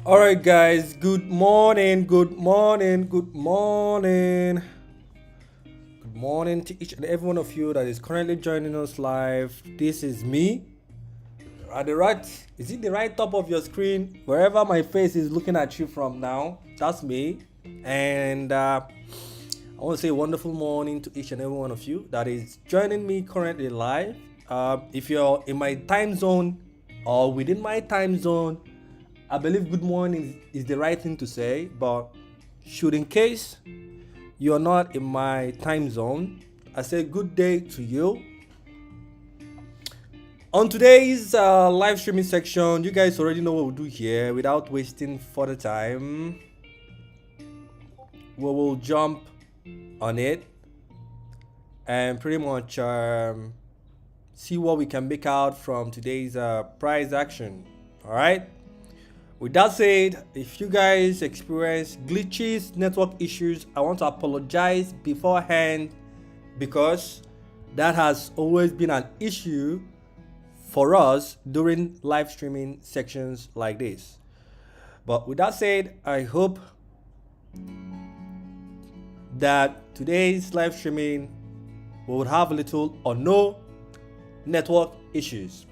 All right, guys. Good morning. Good morning. Good morning. Good morning to each and every one of you that is currently joining us live. This is me. At the right, is it the right top of your screen? Wherever my face is looking at you from now, that's me. And I want to say a wonderful morning to each and every one of you that is joining me currently live. If you're in my time zone or within my time zone, I believe good morning is the right thing to say, but should in case you're not in my time zone, I say good day to you. On today's live streaming section, you guys already know what we'll do here. Without wasting further time, we will jump on it and pretty much see what we can make out from today's price action. All right. With that said, if you guys experience glitches, network issues, I want to apologize beforehand because that has always been an issue for us during live streaming sections like this. But with that said, I hope that today's live streaming we would have little or no network issues.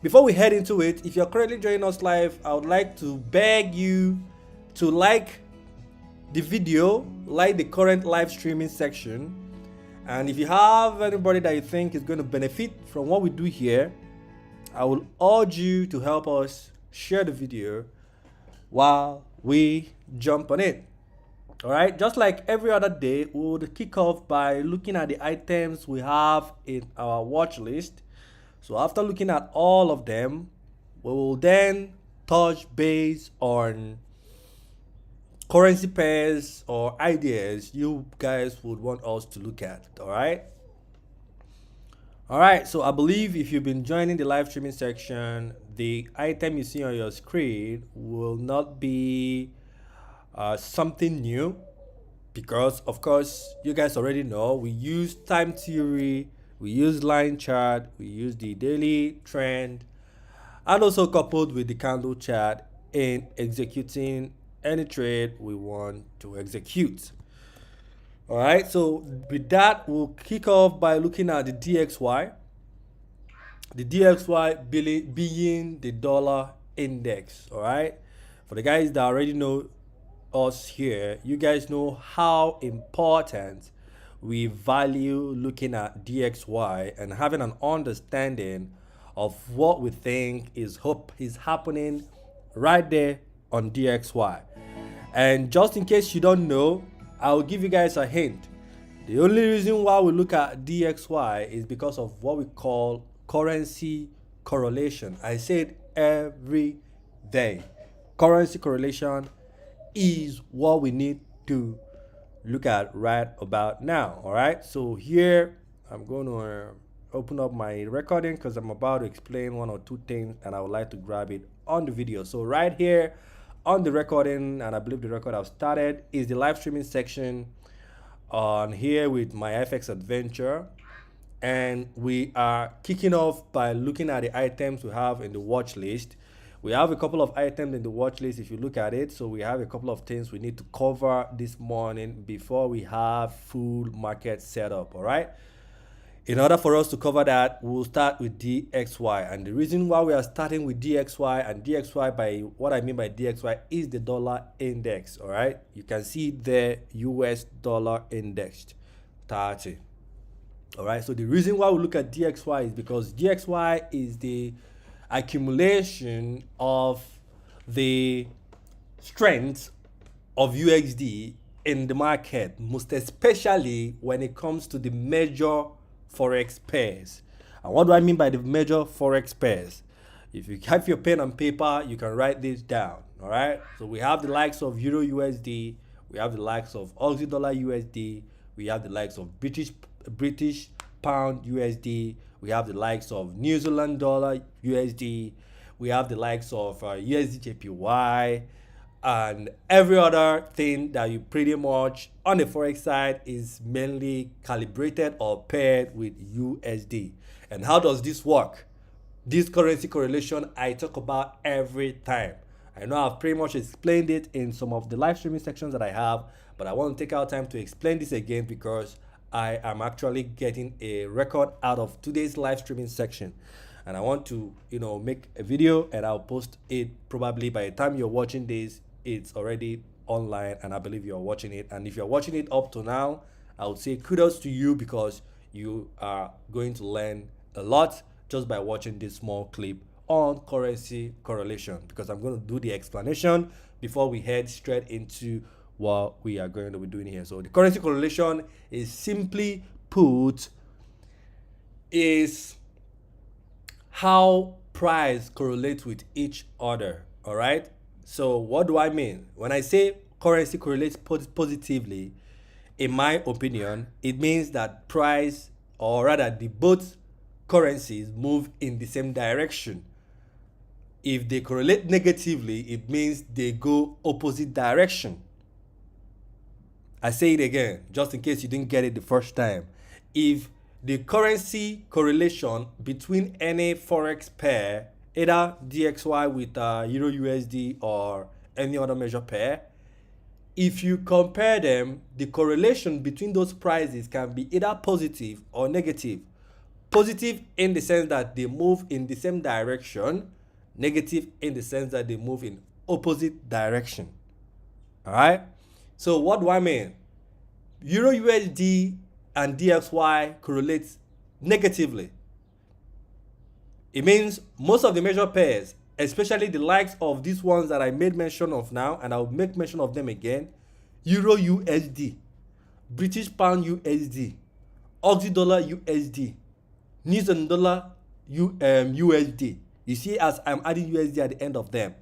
Before we head into it, if you're currently joining us live, I would like to beg you to like the video, like the current live streaming section. And if you have anybody that you think is going to benefit from what we do here, I will urge you to help us share the video while we jump on it. All right, just like every other day, we would kick off by looking at the items we have in our watch list. So after looking at all of them, we will then touch base on currency pairs or ideas you guys would want us to look at. All right. All right. So I believe if you've been joining the live streaming section, the item you see on your screen will not be something new because, of course, you guys already know we use time theory. We use line chart, we use the daily trend, and also coupled with the candle chart in executing any trade we want to execute. All right, so with that, we'll kick off by looking at the DXY. The DXY being the dollar index. All right, for the guys that already know us here, you guys know how important we value looking at DXY and having an understanding of what we think is happening right there on DXY. And just in case you don't know, I'll give you guys a hint. The only reason why we look at DXY is because of what we call currency correlation. I say it every day. Currency correlation is what we need to look at right about now. All right, so here I'm going to open up my recording because I'm about to explain one or two things and I would like to grab it on the video. So right here on the recording, and I believe the record I've started, is the live streaming section on here with my FX adventure, and we are kicking off by looking at the items we have in the watch list. We have a couple of items in the watch list if you look at it. So we have a couple of things we need to cover this morning before we have full market setup. All right. In order for us to cover that, we'll start with DXY. And the reason why we are starting with DXY, and DXY, by what I mean by DXY, is the dollar index. All right. You can see the US dollar indexed 30. All right. So the reason why we look at DXY is because DXY is the accumulation of the strength of UXD in the market, most especially when it comes to the major Forex pairs. And what do I mean by the major Forex pairs? If you have your pen and paper, you can write this down. All right. So we have the likes of Euro USD, we have the likes of Aussie dollar USD, we have the likes of British pound USD, we have the likes of New Zealand dollar USD, we have the likes of USD JPY, and every other thing that you pretty much on the Forex side is mainly calibrated or paired with USD. And how does this work? This currency correlation I talk about every time. I know I've pretty much explained it in some of the live streaming sections that I have, but I want to take out time to explain this again because I am actually getting a record out of today's live streaming section. And I want to, make a video, and I'll post it probably by the time you're watching this, it's already online, and I believe you're watching it. And if you're watching it up to now, I would say kudos to you because you are going to learn a lot just by watching this small clip on currency correlation, because I'm going to do the explanation before we head straight into what we are going to be doing here. So the currency correlation is simply put is how price correlates with each other. All right, so what do I mean when I say currency correlates positively? In my opinion, it means that price, or rather the both currencies, move in the same direction. If they correlate negatively, it means they go opposite direction. I say it again, just in case you didn't get it the first time. If the currency correlation between any Forex pair, either DXY with EURUSD or any other major pair, if you compare them, the correlation between those prices can be either positive or negative. Positive in the sense that they move in the same direction, negative in the sense that they move in opposite direction. All right, so what do I mean? EURUSD and DXY correlates negatively. It means most of the major pairs, especially the likes of these ones that I made mention of now, and I'll make mention of them again: Euro USD, British Pound USD, Aussie Dollar USD, New Zealand Dollar USD. You see, as I'm adding USD at the end of them,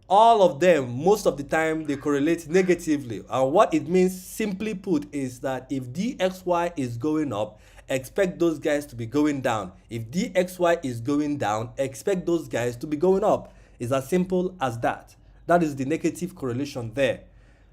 all of them, most of the time, they correlate negatively. And what it means, simply put, is that if DXY is going up, expect those guys to be going down. If DXY is going down, expect those guys to be going up. It's as simple as that. That is the negative correlation there.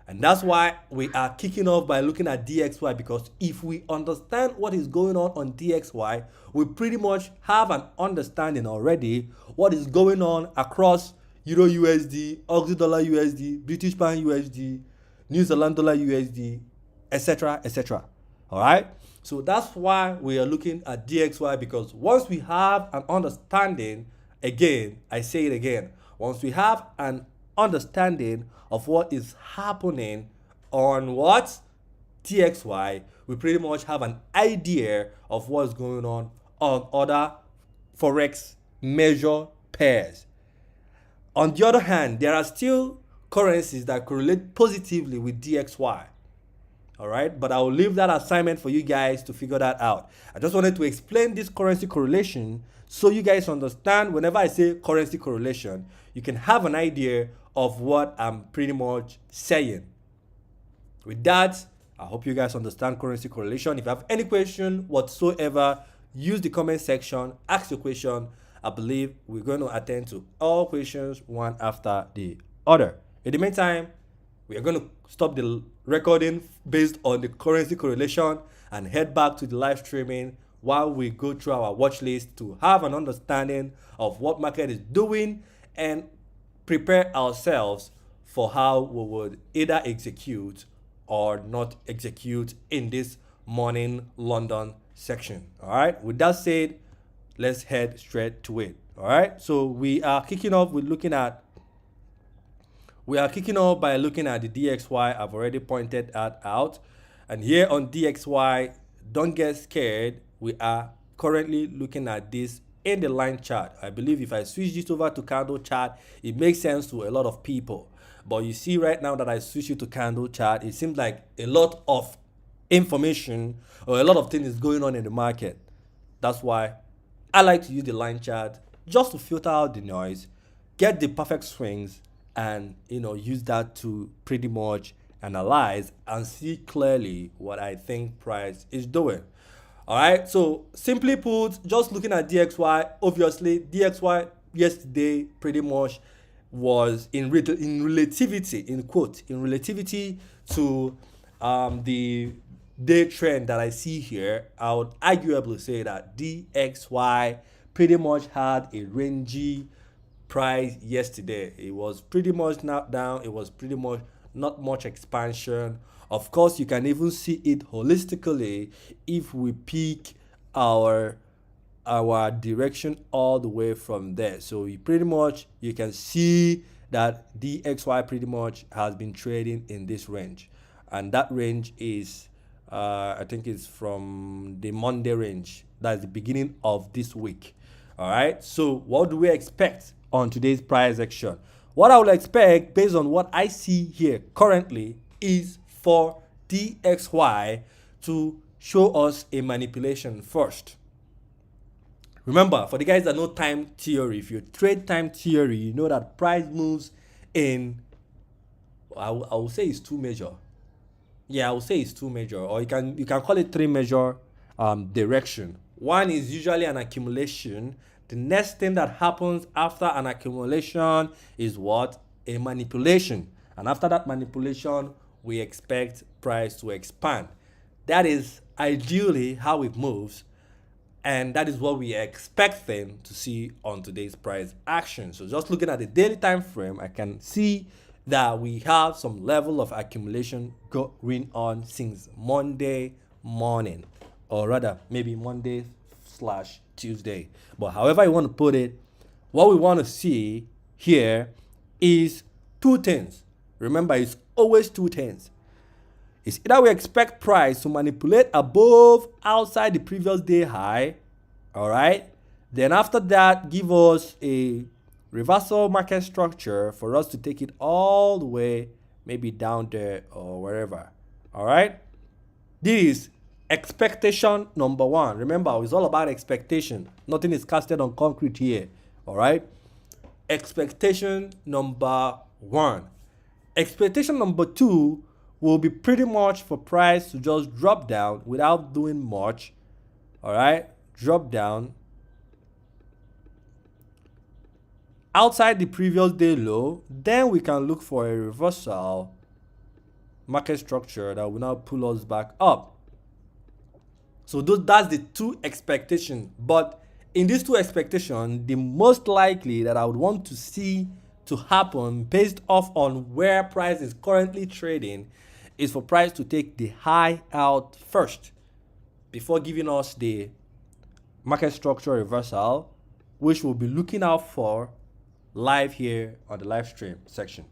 And that's why we are kicking off by looking at DXY, because if we understand what is going on DXY, we pretty much have an understanding already what is going on across Euro USD, Aussie Dollar USD, British Pound USD, New Zealand Dollar USD, etc., etc. All right? So that's why we are looking at DXY, because once we have an understanding, again, I say it again, once we have an understanding of what is happening on what DXY, we pretty much have an idea of what's going on other Forex major pairs. On the other hand, there are still currencies that correlate positively with DXY. All right, but I will leave that assignment for you guys to figure that out. I just wanted to explain this currency correlation so you guys understand whenever I say currency correlation, you can have an idea of what I'm pretty much saying. With that, I hope you guys understand currency correlation. If you have any question whatsoever, use the comment section, ask your question. I believe we're going to attend to all questions one after the other. In the meantime, we are going to stop the recording based on the currency correlation and head back to the live streaming while we go through our watch list to have an understanding of what market is doing and prepare ourselves for how we would either execute or not execute in this morning London section. All right, with that said, let's head straight to it. All right, so we are kicking off by looking at the DXY. I've already pointed that out, and here on DXY, don't get scared, we are currently looking at this in the line chart. I believe if I switch this over to candle chart, it makes sense to a lot of people. But you see right now that I switch it to candle chart, it seems like a lot of information or a lot of things is going on in the market. That's why I like to use the line chart just to filter out the noise, get the perfect swings, and use that to pretty much analyze and see clearly what I think price is doing. All right, so simply put, just looking at DXY, obviously DXY yesterday pretty much was in relativity to the day trend that I see here. I would arguably say that DXY pretty much had a rangy price yesterday. It was pretty much knocked down. It was pretty much not much expansion. Of course, you can even see it holistically if we pick our direction all the way from there. So you can see that DXY pretty much has been trading in this range, and that range is I think it's from the Monday range. That's the beginning of this week. All right, so what do we expect on today's price action? What I would expect based on what I see here currently is for DXY to show us a manipulation first. Remember, for the guys that know time theory, if you trade time theory, you know that price moves in, I will say it's two measure. Yeah, I will say it's two measure, or you can call it three measure direction. One is usually an accumulation. The next thing that happens after an accumulation is what? A manipulation. And after that manipulation, we expect price to expand. That is ideally how it moves. And that is what we are expecting to see on today's price action. So just looking at the daily time frame, I can see that we have some level of accumulation going on since Monday morning, or rather maybe Monday/Tuesday. But however you want to put it, what we want to see here is two things. Remember, it's always two things. It's either we expect price to manipulate above outside the previous day high, all right? Then after that, give us a reversal market structure for us to take it all the way, maybe down there or wherever, all right? This is expectation number one. Remember, it's all about expectation. Nothing is casted on concrete here, all right? Expectation number one. Expectation number two will be pretty much for price to just drop down without doing much. All right, drop down outside the previous day low. Then we can look for a reversal market structure that will now pull us back up. So that's the two expectations. But in these two expectations, the most likely that I would want to see to happen based off on where price is currently trading is for price to take the high out first before giving us the market structure reversal, which we'll be looking out for live here on the live stream section.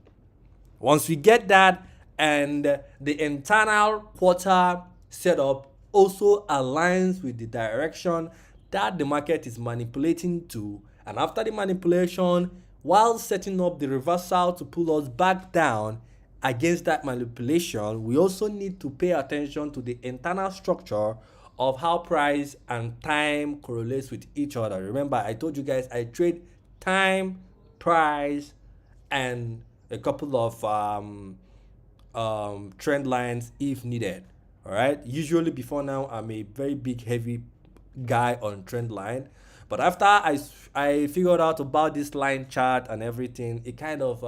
Once we get that and the internal quarter setup also aligns with the direction that the market is manipulating to, and after the manipulation, while setting up the reversal to pull us back down against that manipulation, we also need to pay attention to the internal structure of how price and time correlates with each other. Remember, I told you guys I trade time, price, and a couple of trend lines if needed. All right. Usually before now, I'm a very big, heavy guy on trend line. But after I figured out about this line chart and everything, it kind of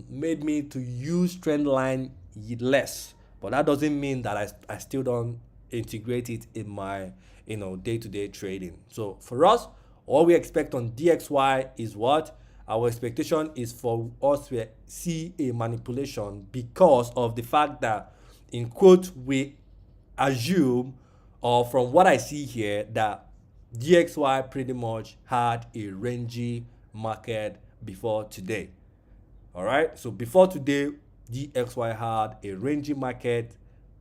made me to use trend line less. But that doesn't mean that I still don't integrate it in my day-to-day trading. So for us, all we expect on DXY is what? Our expectation is for us to see a manipulation because of the fact that, in quote, we assume, or from what I see here, that DXY pretty much had a rangy market before today. All right, so before today, DXY had a rangy market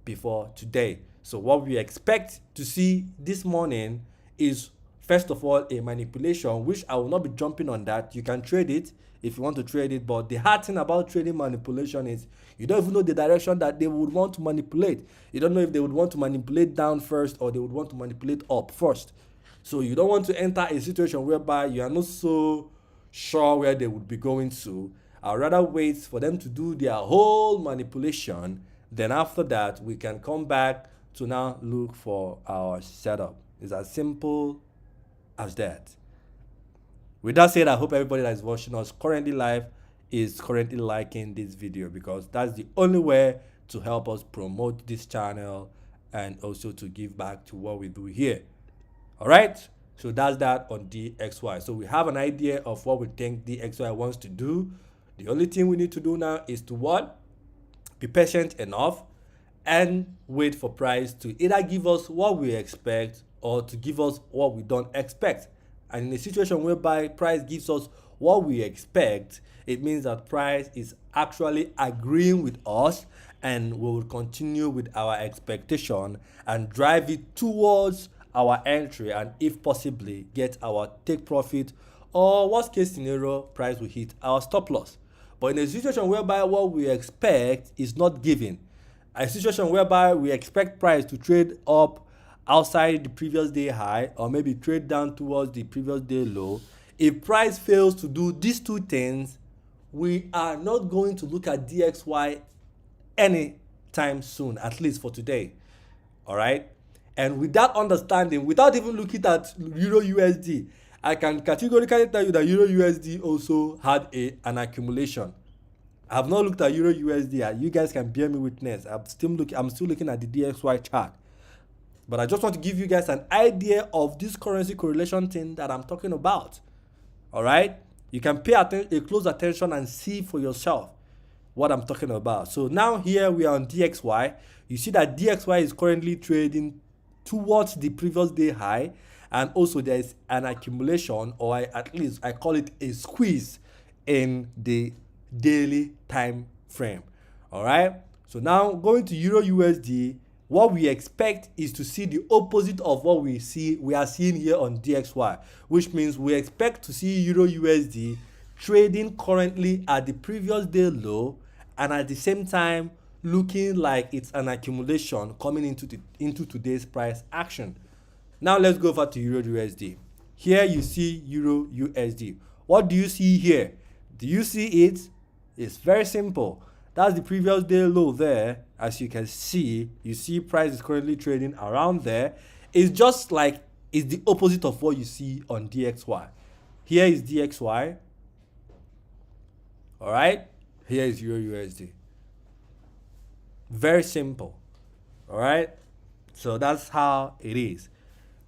before today. So what we expect to see this morning is, first of all, a manipulation, which I will not be jumping on that. You can trade it if you want to trade it, but the hard thing about trading manipulation is you don't even know the direction that they would want to manipulate. You don't know if they would want to manipulate down first or they would want to manipulate up first. So you don't want to enter a situation whereby you are not so sure where they would be going to. I'd rather wait for them to do their whole manipulation. Then after that, we can come back to now look for our setup. It's as simple as that. With that said, I hope everybody that is watching us currently live is currently liking this video, because that's the only way to help us promote this channel and also to give back to what we do here. All right. So that's that on DXY. So we have an idea of what we think DXY wants to do. The only thing we need to do now is to what? Be patient enough and wait for price to either give us what we expect or to give us what we don't expect. And in a situation whereby price gives us what we expect, it means that price is actually agreeing with us, and we will continue with our expectation and drive it towards our entry, and if possibly get our take profit, or worst case scenario, price will hit our stop loss. But in a situation whereby what we expect is not given, a situation whereby we expect price to trade up outside the previous day high or maybe trade down towards the previous day low, if price fails to do these two things, we are not going to look at DXY anytime soon, at least for today. All right. And with that understanding, without even looking at Euro USD, I can categorically tell you that Euro USD also had an accumulation. I have not looked at Euro USD. You guys can bear me witness. I'm still looking at the DXY chart. But I just want to give you guys an idea of this currency correlation thing that I'm talking about. All right? You can pay a close attention and see for yourself what I'm talking about. So now here we are on DXY. You see that DXY is currently trading towards the previous day high, and also there is an accumulation, or at least I call it a squeeze in the daily time frame. All right? So now going to Euro USD, what we expect is to see the opposite of what we are seeing here on DXY, which means we expect to see Euro USD trading currently at the previous day low, and at the same time looking like it's an accumulation coming into today's price action. Now let's go over to Euro USD. Here you see Euro USD. What do you see here? Do you see it? It's very simple. That's the previous day low there. As you can see, you see price is currently trading around there. It's just like it's the opposite of what you see on DXY. Here is DXY. All right. Here is Euro USD. Very simple. All right. So that's how it is.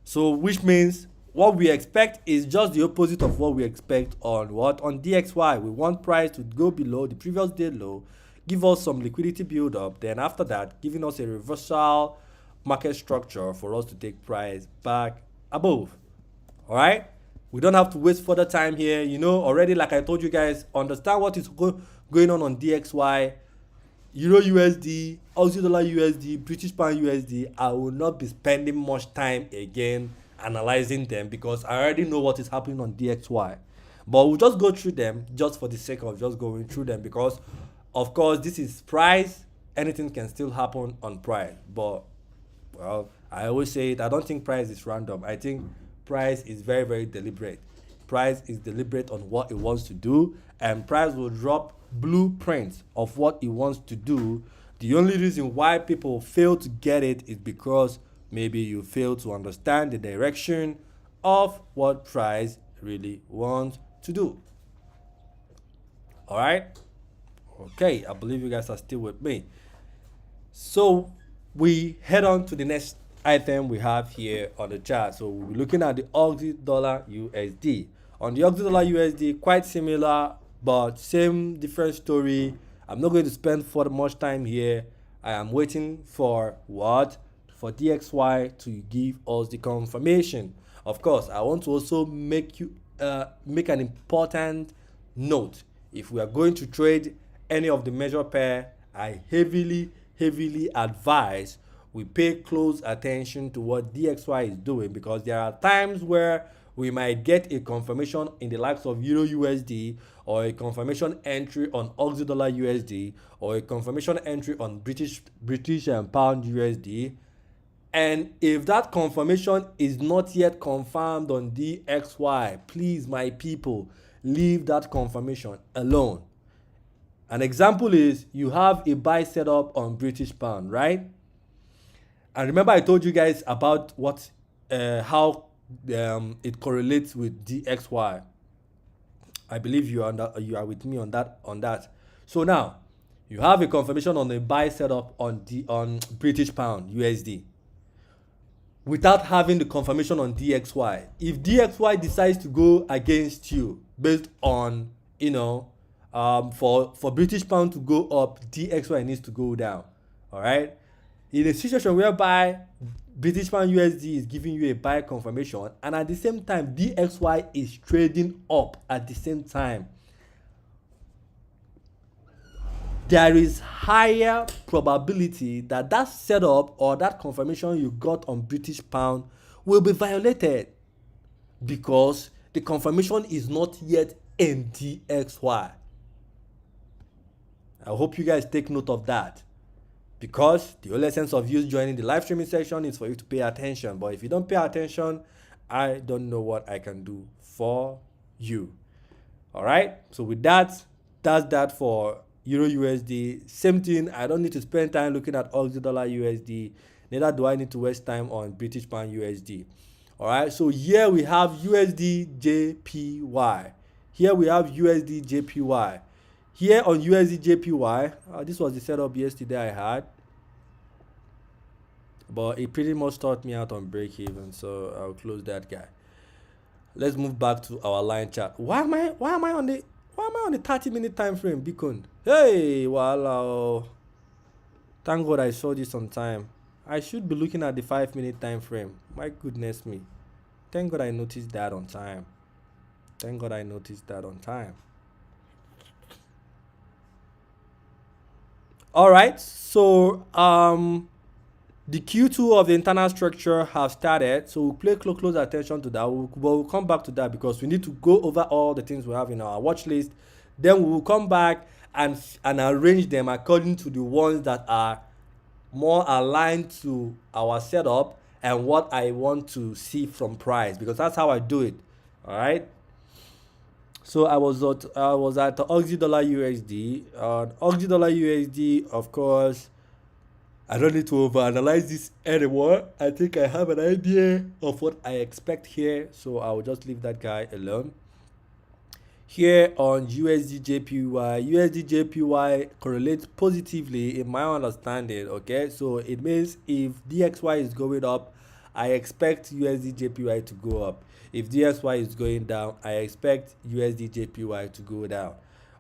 So which means what we expect is just the opposite of what we expect on what? On DXY. We want price to go below the previous day low, give us some liquidity build up, then after that giving us a reversal market structure for us to take price back above. All right. We don't have to waste further time here. You know already, like I told you guys, understand what is going on DXY, Euro USD, Aussie dollar USD, British pound USD. I will not be spending much time again analyzing them because I already know what is happening on DXY. But we'll just go through them just for the sake of just going through them, because of course this is price. Anything can still happen on price. But well, I always say it, I don't think price is random. I think price is very, very deliberate. Price is deliberate on what it wants to do, and price will drop blueprints of what it wants to do. The only reason why people fail to get it is because maybe you fail to understand the direction of what price really wants to do. All right. Okay, I believe you guys are still with me. So we head on to the next item we have here on the chart. So we'll be looking at the Aussie dollar USD. On the Aussie dollar USD, quite similar, but same different story. I'm not going to spend for much time here. I am waiting for what? For DXY to give us the confirmation. Of course, I want to also make an important note. If we are going to trade any of the major pair, I heavily advise we pay close attention to what DXY is doing, because there are times where we might get a confirmation in the likes of Euro USD, or a confirmation entry on Aussie dollar USD, or a confirmation entry on British pound USD. And if that confirmation is not yet confirmed on DXY, please, my people, leave that confirmation alone. An example is you have a buy setup on British pound, right? And remember I told you guys about how it correlates with DXY. I believe you are with me on that. So now you have a confirmation on a buy setup on British pound USD. without having the confirmation on DXY. If DXY decides to go against you based on, for British pound to go up, DXY needs to go down. All right. In a situation whereby British pound USD is giving you a buy confirmation, and at the same time DXY is trading up at the same time, there is higher probability that that setup or that confirmation you got on British pound will be violated because the confirmation is not yet in DXY. I hope you guys take note of that, because the only sense of you joining the live streaming session is for you to pay attention. But if you don't pay attention, I don't know what I can do for you. All right. So with that, that's that for Euro USD. Same thing. I don't need to spend time looking at Aussie dollar USD. Neither do I need to waste time on British pound USD. All right. So here we have USD JPY. Here we have USD JPY. Here on USD JPY, this was the setup yesterday I had, but it pretty much taught me out on break even, so I'll close that guy. Let's move back to our line chart. Why am I on the 30-minute time frame, Beacon? Hey, wow. Thank God I saw this on time. I should be looking at the 5-minute time frame. My goodness me. Thank God I noticed that on time. All right, so the Q2 of the internal structure have started, so we'll pay close attention to that. We'll come back to that because we need to go over all the things we have in our watch list. Then we will come back and arrange them according to the ones that are more aligned to our setup and what I want to see from price, because that's how I do it. All right. So I was at Aussie dollar USD. Aussie dollar USD, of course, I don't need to overanalyze this anymore. I think I have an idea of what I expect here, so I will just leave that guy alone. Here on USD JPY correlates positively in my understanding. Okay, so it means if DXY is going up, I expect USD JPY to go up. If DXY is going down, I expect USD JPY to go down.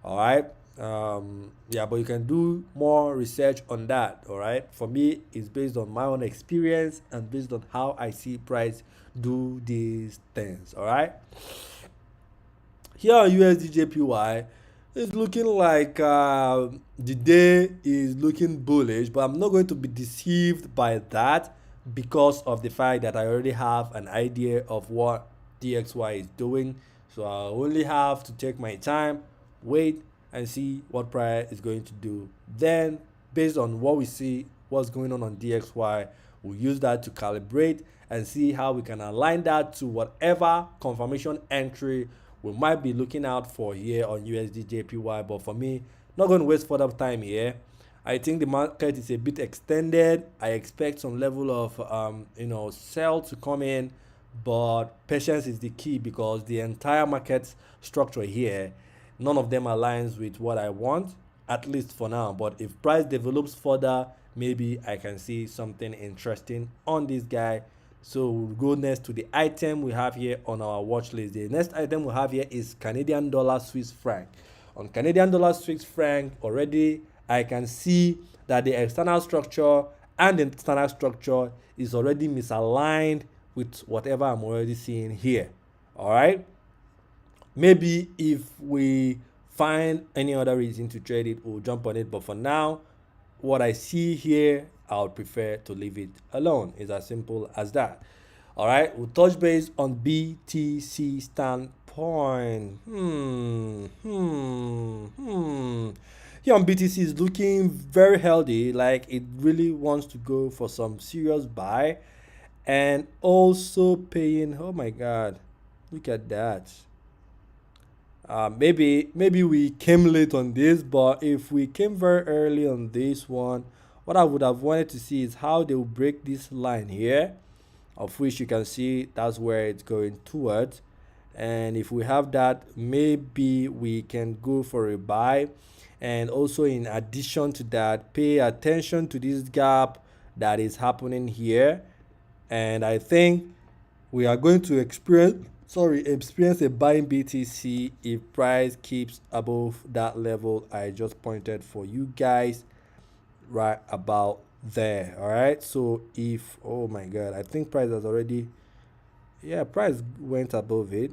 All right. Yeah, but you can do more research on that. All right. For me, it's based on my own experience and based on how I see price do these things. All right. Here on USD JPY, it's looking like the day is looking bullish, but I'm not going to be deceived by that because of the fact that I already have an idea of what DXY is doing. So I only have to take my time, wait and see what price is going to do. Then based on what we see, what's going on DXY, we'll use that to calibrate and see how we can align that to whatever confirmation entry we might be looking out for here on USD JPY. But for me, not going to waste further time here. I think the market is a bit extended. I expect some level of sell to come in, but patience is the key because the entire market structure here, none of them aligns with what I want, at least for now. But if price develops further, maybe I can see something interesting on this guy. So we'll go next to the item we have here on our watch list. The next item we have here is Canadian dollar Swiss franc. On Canadian dollar Swiss franc, already I can see that the external structure and the internal structure is already misaligned with whatever I'm already seeing here. All right. Maybe if we find any other reason to trade it, we'll jump on it. But for now, what I see here, I would prefer to leave it alone. It's as simple as that. All right. We'll touch base on BTC standpoint. Here on BTC is looking very healthy. Like it really wants to go for some serious buy. And also paying, oh my God, look at that. Maybe we came late on this, but if we came very early on this one, what I would have wanted to see is how they will break this line here, of which you can see that's where it's going towards. And if we have that, maybe we can go for a buy. And also in addition to that, pay attention to this gap that is happening here. and I think we are going to experience a buying BTC if price keeps above that level I just pointed for you guys right about there. All right, so if, oh my god, I think price has already, yeah, price went above it.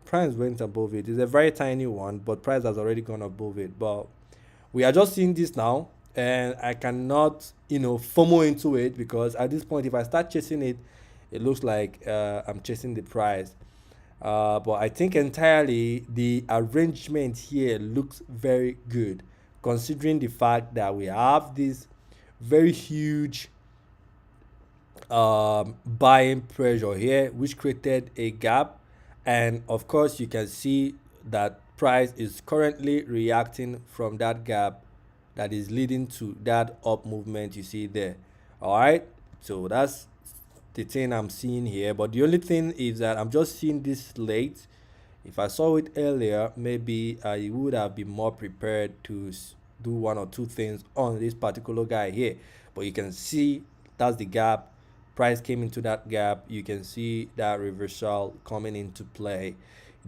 Price went above it. It's a very tiny one, but price has already gone above it. But we are just seeing this now, and I cannot, FOMO into it, because at this point, if I start chasing it, it looks like I'm chasing the price. But I think entirely the arrangement here looks very good, considering the fact that we have this very huge buying pressure here, which created a gap. And of course, you can see that price is currently reacting from that gap that is leading to that up movement you see there. All right, so that's the thing I'm seeing here. But the only thing is that I'm just seeing this late. If I saw it earlier, maybe I would have been more prepared to do one or two things on this particular guy here. But you can see that's the gap. Price came into that gap. You can see that reversal coming into play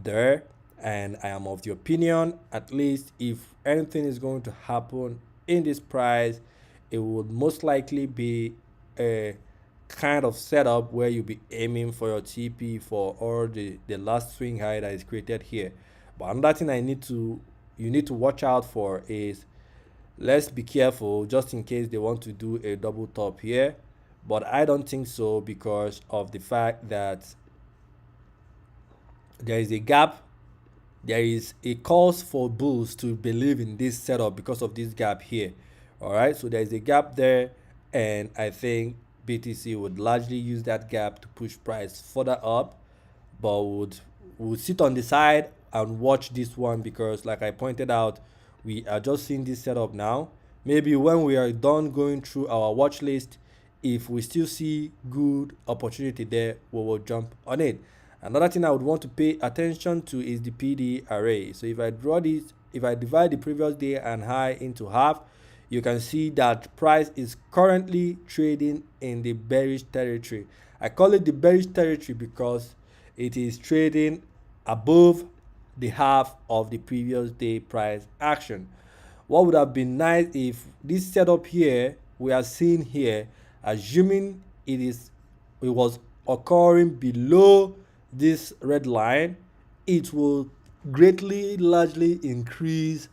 there. And I am of the opinion, at least if anything is going to happen in this price, it would most likely be a kind of setup where you'll be aiming for your TP for all the last swing high that is created here. But another thing you need to watch out for is, let's be careful just in case they want to do a double top here. But I don't think so, because of the fact that there is a gap. There is a cause for bulls to believe in this setup because of this gap here. All right, so there is a gap there, and I think BTC would largely use that gap to push price further up, but would sit on the side and watch this one, because like I pointed out, we are just seeing this setup now. Maybe when we are done going through our watch list, if we still see good opportunity there, we will jump on it. Another thing I would want to pay attention to is the PD array. So if I draw this, if I divide the previous day and high into half, you can see that price is currently trading in the bearish territory. I call it the bearish territory because it is trading above the half of the previous day price action. What would have been nice if this setup here we are seeing here, assuming it was occurring below this red line, it will greatly largely increase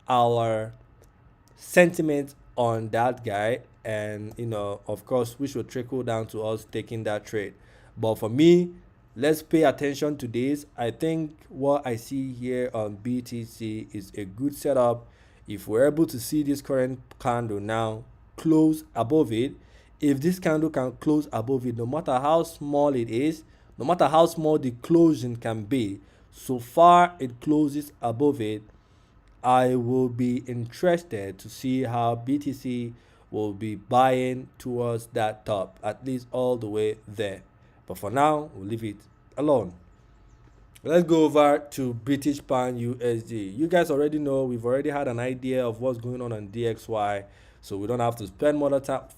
our sentiment on that guy, and of course, which will trickle down to us taking that trade. But for me, let's pay attention to this. I think what I see here on BTC is a good setup. If we're able to see this current candle now close above it, if this candle can close above it, no matter how small it is, no matter how small the closing can be, so far it closes above it, I will be interested to see how BTC will be buying towards that top, at least all the way there. But for now, we'll leave it alone. Let's go over to British Pound USD. You guys already know, we've already had an idea of what's going on DXY, so we don't have to spend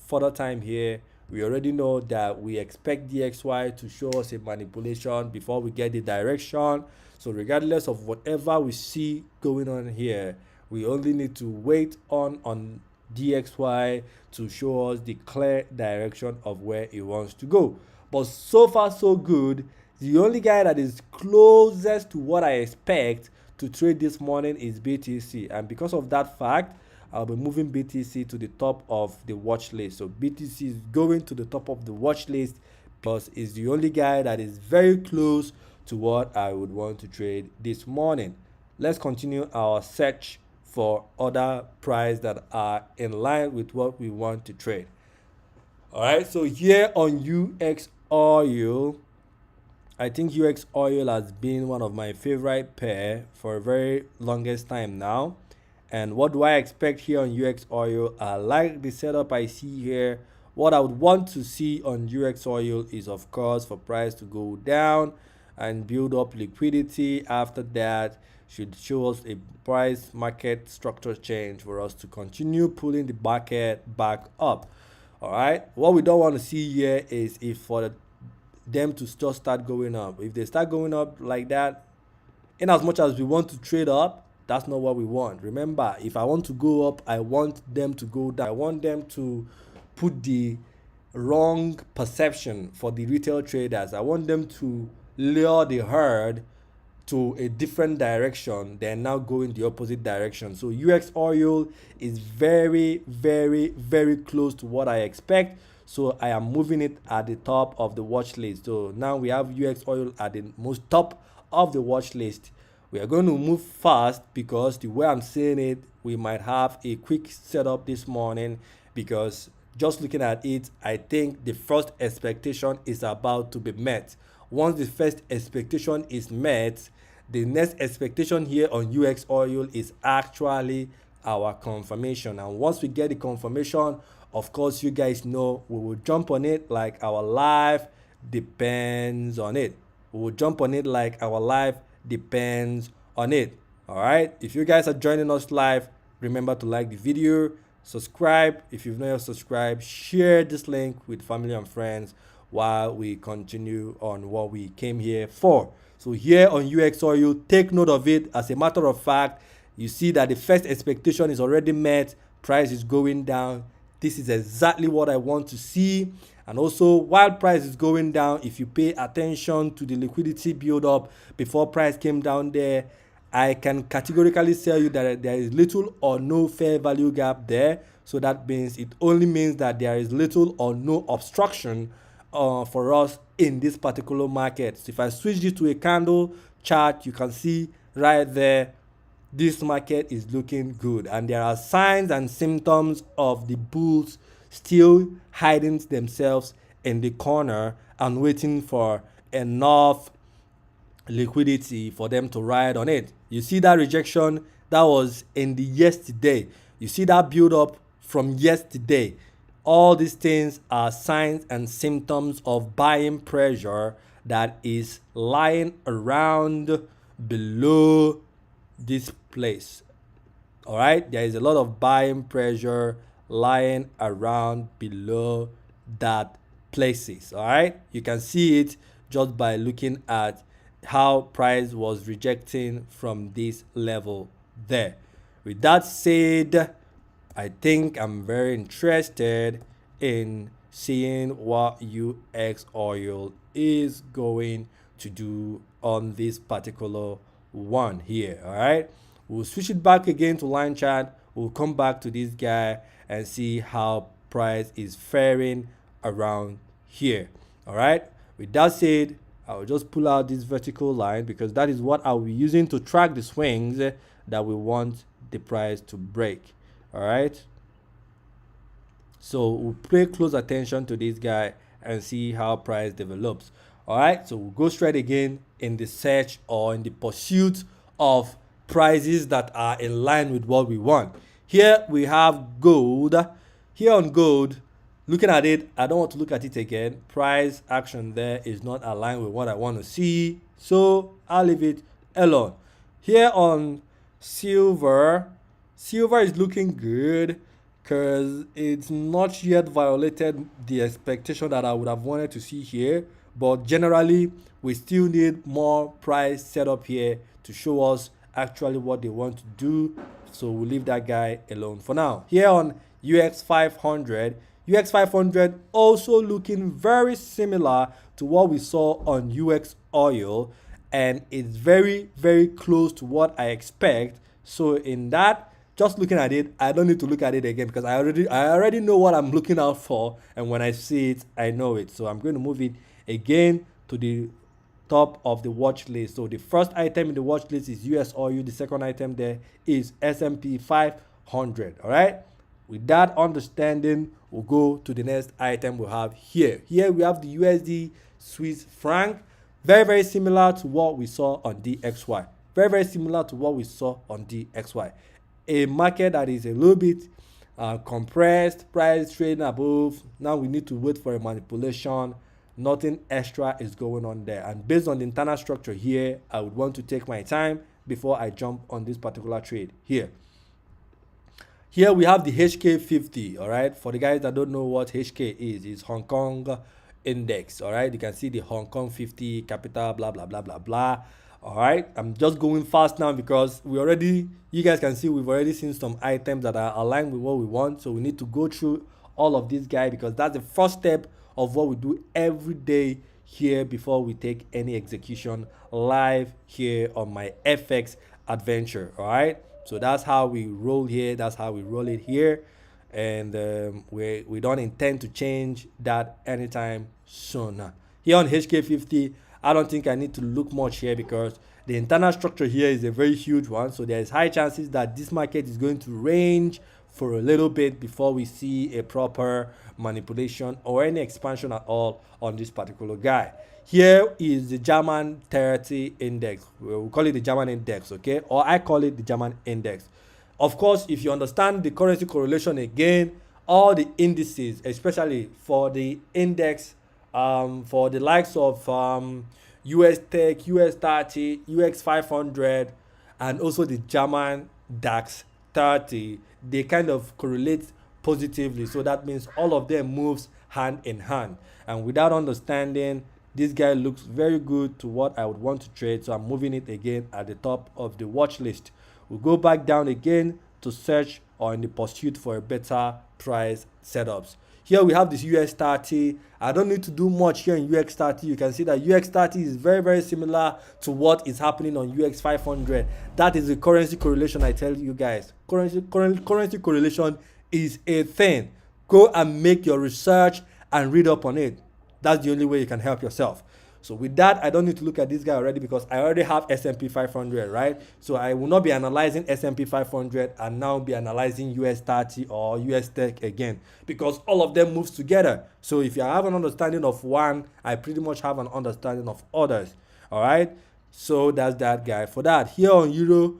further time here. We already know that we expect DXY to show us a manipulation before we get the direction. So regardless of whatever we see going on here, we only need to wait on DXY to show us the clear direction of where it wants to go. But so far so good. The only guy that is closest to what I expect to trade this morning is BTC, and because of that fact, I'll be moving BTC to the top of the watch list. So BTC is going to the top of the watch list because it's the only guy that is very close to what I would want to trade this morning. Let's continue our search for other prices that are in line with what we want to trade. All right, so here on UX Oil, I think UX Oil has been one of my favorite pair for a very longest time now. And what do I expect here on UX Oil? I like the setup I see here. What I would want to see on UX Oil is, of course, for price to go down and build up liquidity. After that, should show us a price market structure change for us to continue pulling the market back up. All right, what we don't want to see here is if for them to just start going up. If they start going up like that, in as much as we want to trade up, that's not what we want. Remember, if I want to go up, I want them to go down. I want them to put the wrong perception for the retail traders. I want them to lure the herd to a different direction, they're now going the opposite direction. So UX oil is very, very, very close to what I expect. So I am moving it at the top of the watch list. So now we have UX oil at the most top of the watch list. We are going to move fast because the way I'm seeing it, we might have a quick setup this morning, because just looking at it, I think the first expectation is about to be met. Once the first expectation is met, the next expectation here on UX oil is actually our confirmation. And once we get the confirmation, of course, you guys know we will jump on it like our life depends on it. We will jump on it like our life depends on it. All right. If you guys are joining us live, remember to like the video, subscribe if you've not yet subscribed, share this link with family and friends while we continue on what we came here for. So here on UX oil, take note of it. As a matter of fact, you see that the first expectation is already met. Price is going down. This is exactly what I want to see. And also, while price is going down, if you pay attention to the liquidity build up before price came down there, I can categorically tell you that there is little or no fair value gap there. So that means it only means that there is little or no obstruction for us in this particular market. So if I switch this to a candle chart, you can see right there, this market is looking good. And there are signs and symptoms of the bulls still hiding themselves in the corner and waiting for enough liquidity for them to ride on it. You see that rejection that was in the yesterday. You see that build up from yesterday. All these things are signs and symptoms of buying pressure that is lying around below this place. All right, there is a lot of buying pressure lying around below that places. All right, you can see it just by looking at how price was rejecting from this level there. With that said, I think I'm very interested in seeing what UX oil is going to do on this particular one here. All right, we'll switch it back again to line chart. We'll come back to this guy and see how price is faring around here. All right, with that said, I'll just pull out this vertical line because that is what I'll be using to track the swings that we want the price to break. All right, so we'll pay close attention to this guy and see how price develops. All right, so we'll go straight again in the search or in the pursuit of prices that are in line with what we want. Here we have gold. Here on gold, looking at it, I don't want to look at it again. Price action there is not aligned with what I want to see, so I'll leave it alone. Here on silver, silver is looking good because it's not yet violated the expectation that I would have wanted to see here, but generally we still need more price setup here to show us actually what they want to do, so we'll leave that guy alone for now. Here on UX 500, UX 500 also looking very similar to what we saw on UX oil, and it's very, very close to what I expect. So in that, just looking at it, I don't need to look at it again because I already know what I'm looking out for, and when I see it, I know it. So I'm going to move it again to the top of the watch list. So the first item in the watch list is US oil. The second item there is S&P 500. All right, with that understanding, we'll go to the next item we have here. Here we have the USD Swiss franc. Very, very similar to what we saw on DXY. Very, very similar to what we saw on DXY. A market that is a little bit compressed, price trading above. Now we need to wait for a manipulation. Nothing extra is going on there. And based on the internal structure here, I would want to take my time before I jump on this particular trade here. Here we have the HK50, all right? For the guys that don't know what HK is, it's Hong Kong index, all right? You can see the Hong Kong 50 capital, blah, blah, blah, blah, blah. All right, I'm just going fast now because you guys can see we've already seen some items that are aligned with what we want. So we need to go through all of these guys because that's the first step of what we do every day here before we take any execution live here on my FX adventure. All right, so that's how we roll here. That's how we roll it here. And we don't intend to change that anytime soon. Here on HK50, I don't think I need to look much here because the internal structure here is a very huge one. So there is high chances that this market is going to range for a little bit before we see a proper manipulation or any expansion at all on this particular guy. Here is the German 30 index. We'll call it the German index, okay? Or I call it the German index. Of course, if you understand the currency correlation again, all the indices, especially for the index, for the likes of US Tech, US 30, US 500, and also the German DAX 30, they kind of correlate positively. So that means all of them moves hand in hand. And without understanding, this guy looks very good to what I would want to trade. So I'm moving it again at the top of the watch list. We'll go back down again to search or in the pursuit for a better price setups. Here we have this US 30. I don't need to do much here in UX 30. You can see that UX 30 is very, very similar to what is happening on UX 500. That is the currency correlation I tell you guys. Currency correlation is a thing. Go and make your research and read up on it. That's the only way you can help yourself. So with that, I don't need to look at this guy already because I already have S&P 500, right? So I will not be analyzing S&P 500 and now be analyzing US 30 or US Tech again because all of them moves together. So if you have an understanding of one, I pretty much have an understanding of others, all right? So that's that guy. For that, here on Euro,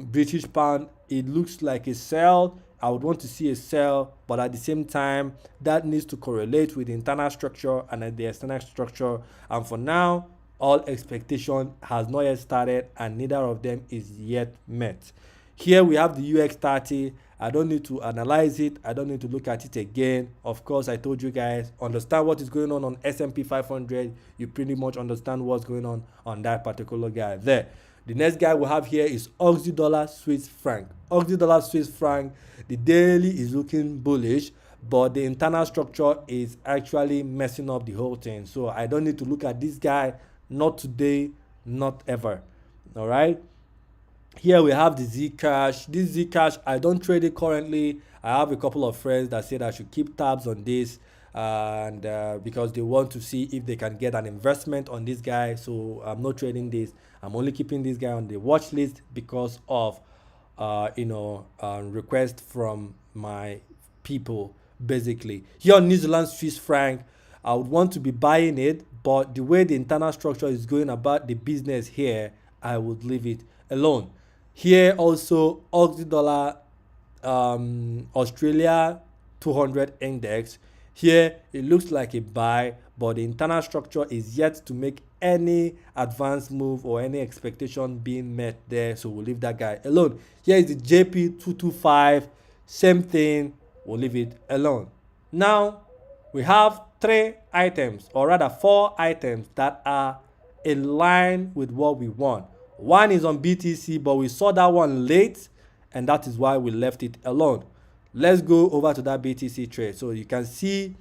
British Pound, it looks like a sell. I would want to see a sell, but at the same time, that needs to correlate with the internal structure and the external structure. And for now, all expectation has not yet started and neither of them is yet met. Here we have the UX30. I don't need to analyze it. I don't need to look at it again. Of course, I told you guys, understand what is going on S&P 500. You pretty much understand what's going on that particular guy there. The next guy we have here is Aussie dollar Swiss franc. Aussie dollar Swiss franc, the daily is looking bullish, but the internal structure is actually messing up the whole thing. So I don't need to look at this guy, not today, not ever. All right. Here we have the Zcash. This Zcash, I don't trade it currently. I have a couple of friends that said I should keep tabs on this and because they want to see if they can get an investment on this guy. So I'm not trading this. I'm only keeping this guy on the watch list because of request from my people basically. Here on New Zealand Swiss franc, I would want to be buying it, but the way the internal structure is going about the business here, I would leave it alone. Here also Aussie dollar Australia 200 index. Here it looks like a buy, but the internal structure is yet to make any advanced move or any expectation being met there, so we'll leave that guy alone. Here is the JP225, same thing, we'll leave it alone. Now we have 3 items, or rather 4 items that are in line with what we want. One is on BTC, but we saw that one late and that is why we left it alone. Let's go over to that BTC trade. So you can see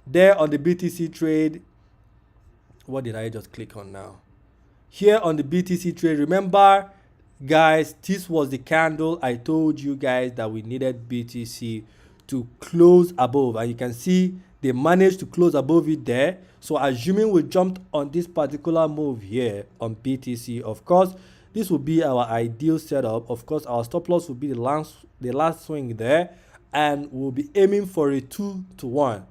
there on the BTC trade, what did I just click on now? Here on the BTC trade, remember guys, this was the candle I told you guys that we needed BTC to close above, and you can see they managed to close above it there. So assuming we jumped on this particular move here on BTC, of course this will be our ideal setup. Of course our stop loss will be the last swing there, and we'll be aiming for a 2-to-1.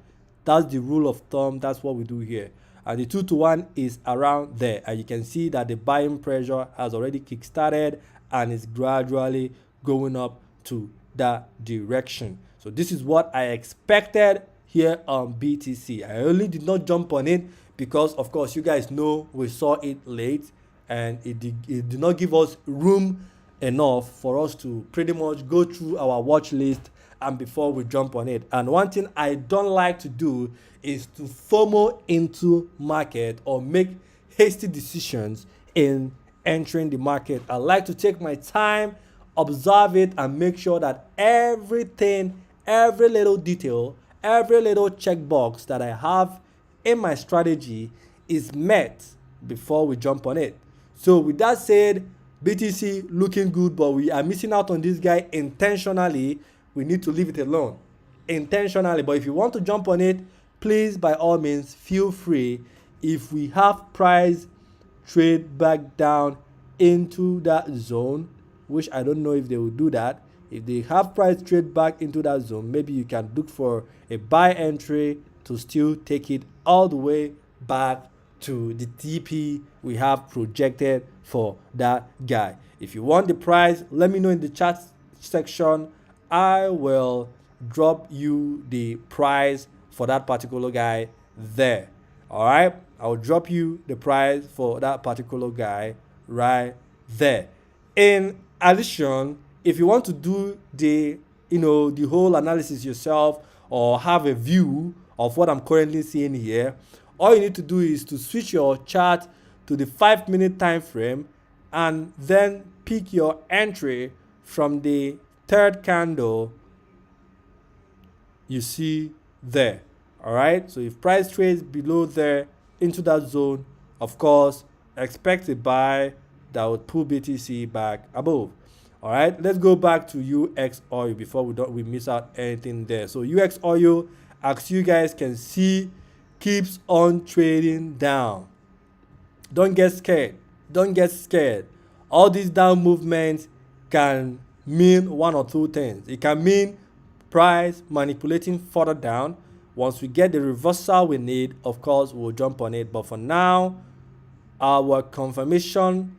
That's the rule of thumb. That's what we do here, and the 2-to-1 is around there, and you can see that the buying pressure has already kick-started and is gradually going up to that direction. So this is what I expected here on BTC. I only did not jump on it because of course you guys know we saw it late and it did not give us room enough for us to pretty much go through our watch list and before we jump on it. And one thing I don't like to do is to FOMO into market or make hasty decisions in entering the market. I like to take my time, observe it, and make sure that everything, every little detail, every little checkbox that I have in my strategy is met before we jump on it. So with that said, BTC looking good, but we are missing out on this guy intentionally. We need to leave it alone intentionally. But if you want to jump on it, please by all means feel free. If we have price trade back down into that zone, which I don't know if they will do that, if they have price trade back into that zone, maybe you can look for a buy entry to still take it all the way back to the TP we have projected for that guy. If you want the price, let me know in the chat section. I will drop you the price for that particular guy there. All right, I'll drop you the price for that particular guy right there. In addition, if you want to do the the whole analysis yourself or have a view of what I'm currently seeing here, all you need to do is to switch your chart to the 5-minute time frame and then pick your entry from the third candle you see there. All right, so if price trades below there into that zone, of course expect a buy that would pull BTC back above. All right, let's go back to UX oil before we miss out anything there. So UX oil, as you guys can see, keeps on trading down. Don't get scared. Don't get scared. All these down movements can mean one or two things. It can mean price manipulating further down. Once we get the reversal we need, of course, we'll jump on it. But for now, our confirmation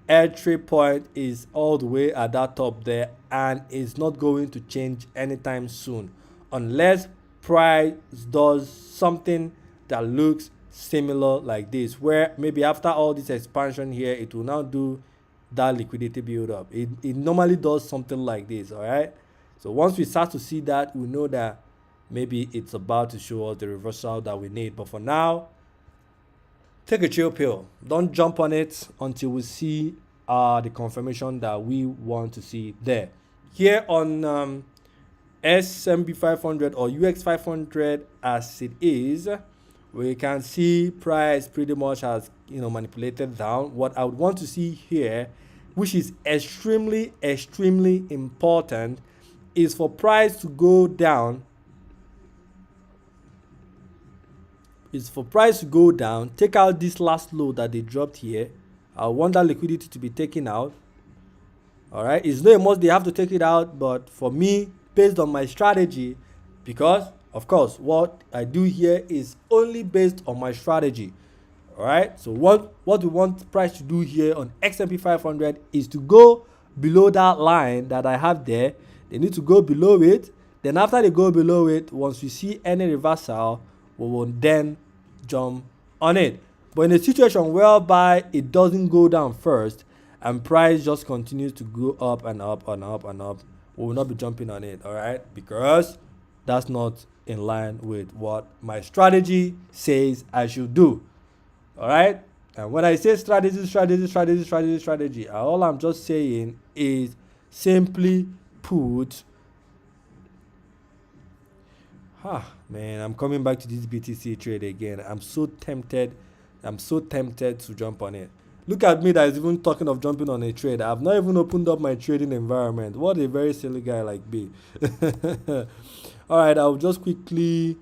entry point is all the way at that top there, and it's not going to change anytime soon unless price does something that looks similar like this, where maybe after all this expansion here, it will now do that liquidity build up. It normally does something like this. All right, so once we start to see that, we know that maybe it's about to show us the reversal that we need. But for now, take a chill pill. Don't jump on it until we see the confirmation that we want to see there. Here on S&P 500 or UX 500 as it is, we can see price pretty much has manipulated down. What I would want to see here, which is extremely important, is for price to go down. Take out this last low that they dropped here. I want that liquidity to be taken out. All right, it's not a must they have to take it out, but for me, based on my strategy, because of course what I do here is only based on my strategy. All right, so what we want price to do here on S&P 500 is to go below that line that I have there. They need to go below it. Then after they go below it, once we see any reversal, we will then jump on it. But in a situation whereby it doesn't go down first and price just continues to go up and up and up and up, we will not be jumping on it. All right, because that's not in line with what my strategy says I should do. All right, and when I say strategy, all I'm just saying is simply put, man, I'm coming back to this BTC trade again. I'm so tempted to jump on it. Look at me that is even talking of jumping on a trade. I've not even opened up my trading environment. What a very silly guy like me. All right, I'll just quickly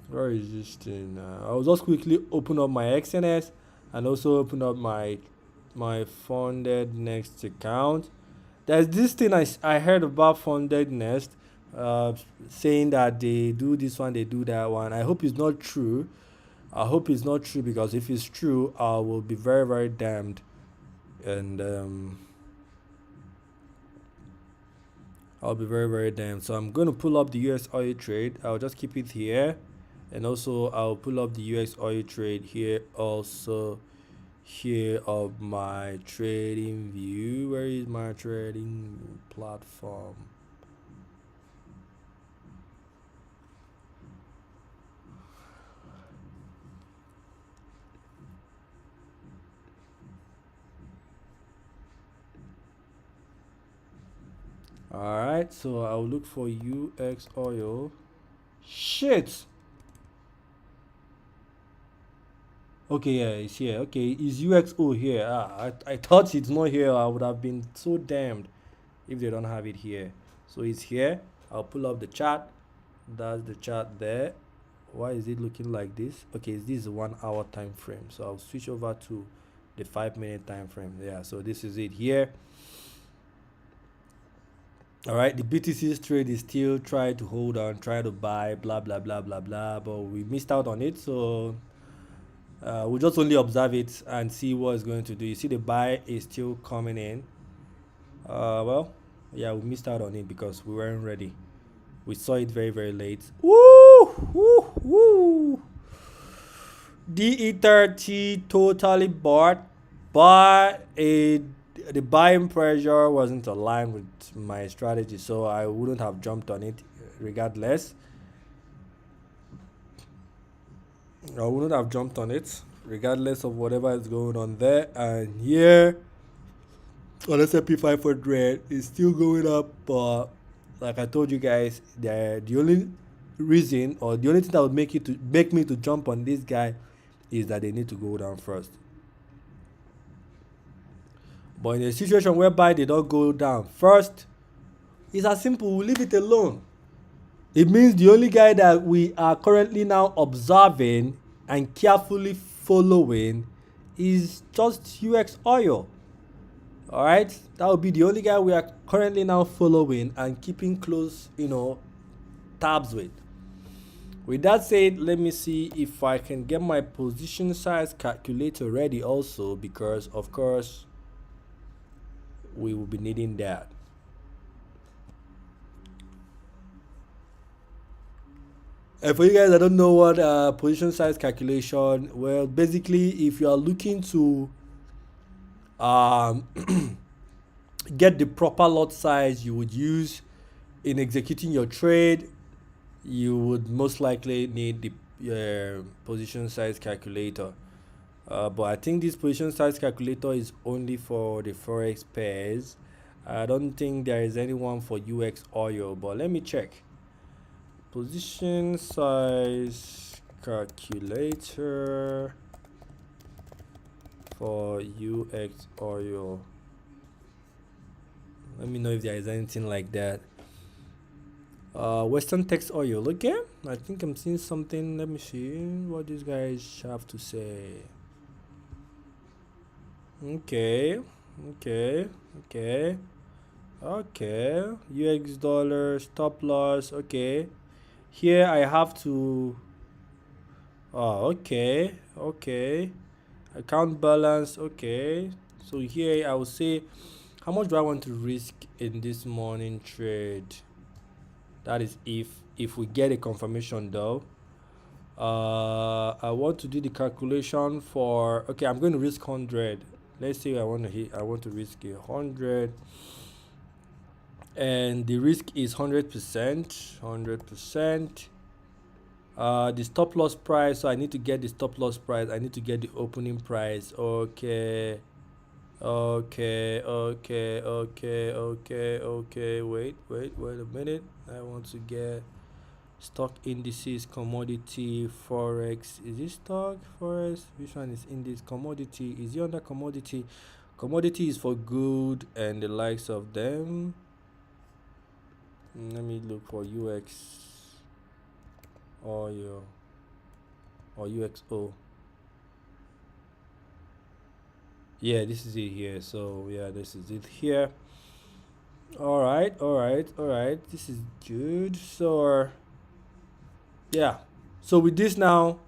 where is this thing? I'll just quickly open up my XNS and also open up my funded next account. There's this thing I heard about funded next, saying that they do this one, they do that one. I hope it's not true. Because if it's true, I will be very, very damned. And I'll be very, very damned. So I'm going to pull up the US oil trade. I'll just keep it here. And also I'll pull up the UX oil trade here also, here of my trading view. Where is my trading platform? All right, so I'll look for UX oil. Shit. Okay, yeah, it's here. Okay, is UXO here? I thought it's not here. I would have been so damned if they don't have it here. So it's here. I'll pull up the chart. That's the chart there. Why is it looking like this? Okay, this is a 1 hour time frame. So I'll switch over to the 5 minute time frame. Yeah, so this is it here. All right, the BTC's trade is still trying to hold on, try to buy, blah blah blah blah blah, but we missed out on it. So we'll just only observe it and see what it's going to do. You see the buy is still coming in. Well, yeah, we missed out on it because we weren't ready. We saw it very, very late. Woo! Woo! Woo! DE30 totally bought, but the buying pressure wasn't aligned with my strategy, so I wouldn't have jumped on it regardless. I wouldn't have jumped on it regardless of whatever is going on there. And here on S&P 500 is still going up, but like I told you guys, the only reason or the only thing that would make me to jump on this guy is that they need to go down first. But in a situation whereby they don't go down first, it's as simple. We leave it alone. It means the only guy that we are currently now observing and carefully following is just UX oil. All right, that would be the only guy we are currently now following and keeping close, tabs with. With that said, let me see if I can get my position size calculator ready also, because of course we will be needing that. And for you guys that don't know what position size calculation, well, basically if you are looking to get the proper lot size you would use in executing your trade, you would most likely need the position size calculator. But I think this position size calculator is only for the Forex pairs. I don't think there is anyone for UX oil, but let me check. Position size calculator for UX oil. Let me know if there is anything like that. Western text oil. Okay, I think I'm seeing something. Let me see what these guys have to say. Okay. UX dollar stop loss. Okay, here I have to. Oh, okay. Account balance. Okay, so here I will say how much do I want to risk in this morning trade. That is if we get a confirmation though. I want to do the calculation for. Okay, I'm going to risk 100. Let's say I want to risk 100, and the risk is 100%. The stop loss price, so I need to get the stop loss price. I need to get the opening price. Okay. Wait a minute. I want to get stock indices, commodity, Forex. Is this stock, Forex? Which one is in this? Commodity. Is it under commodity? Commodity is for good and the likes of them. Let me look for UX oil or UXO. Yeah, this is it here. So yeah, this is it here. All right. This is good. So yeah, so with this now,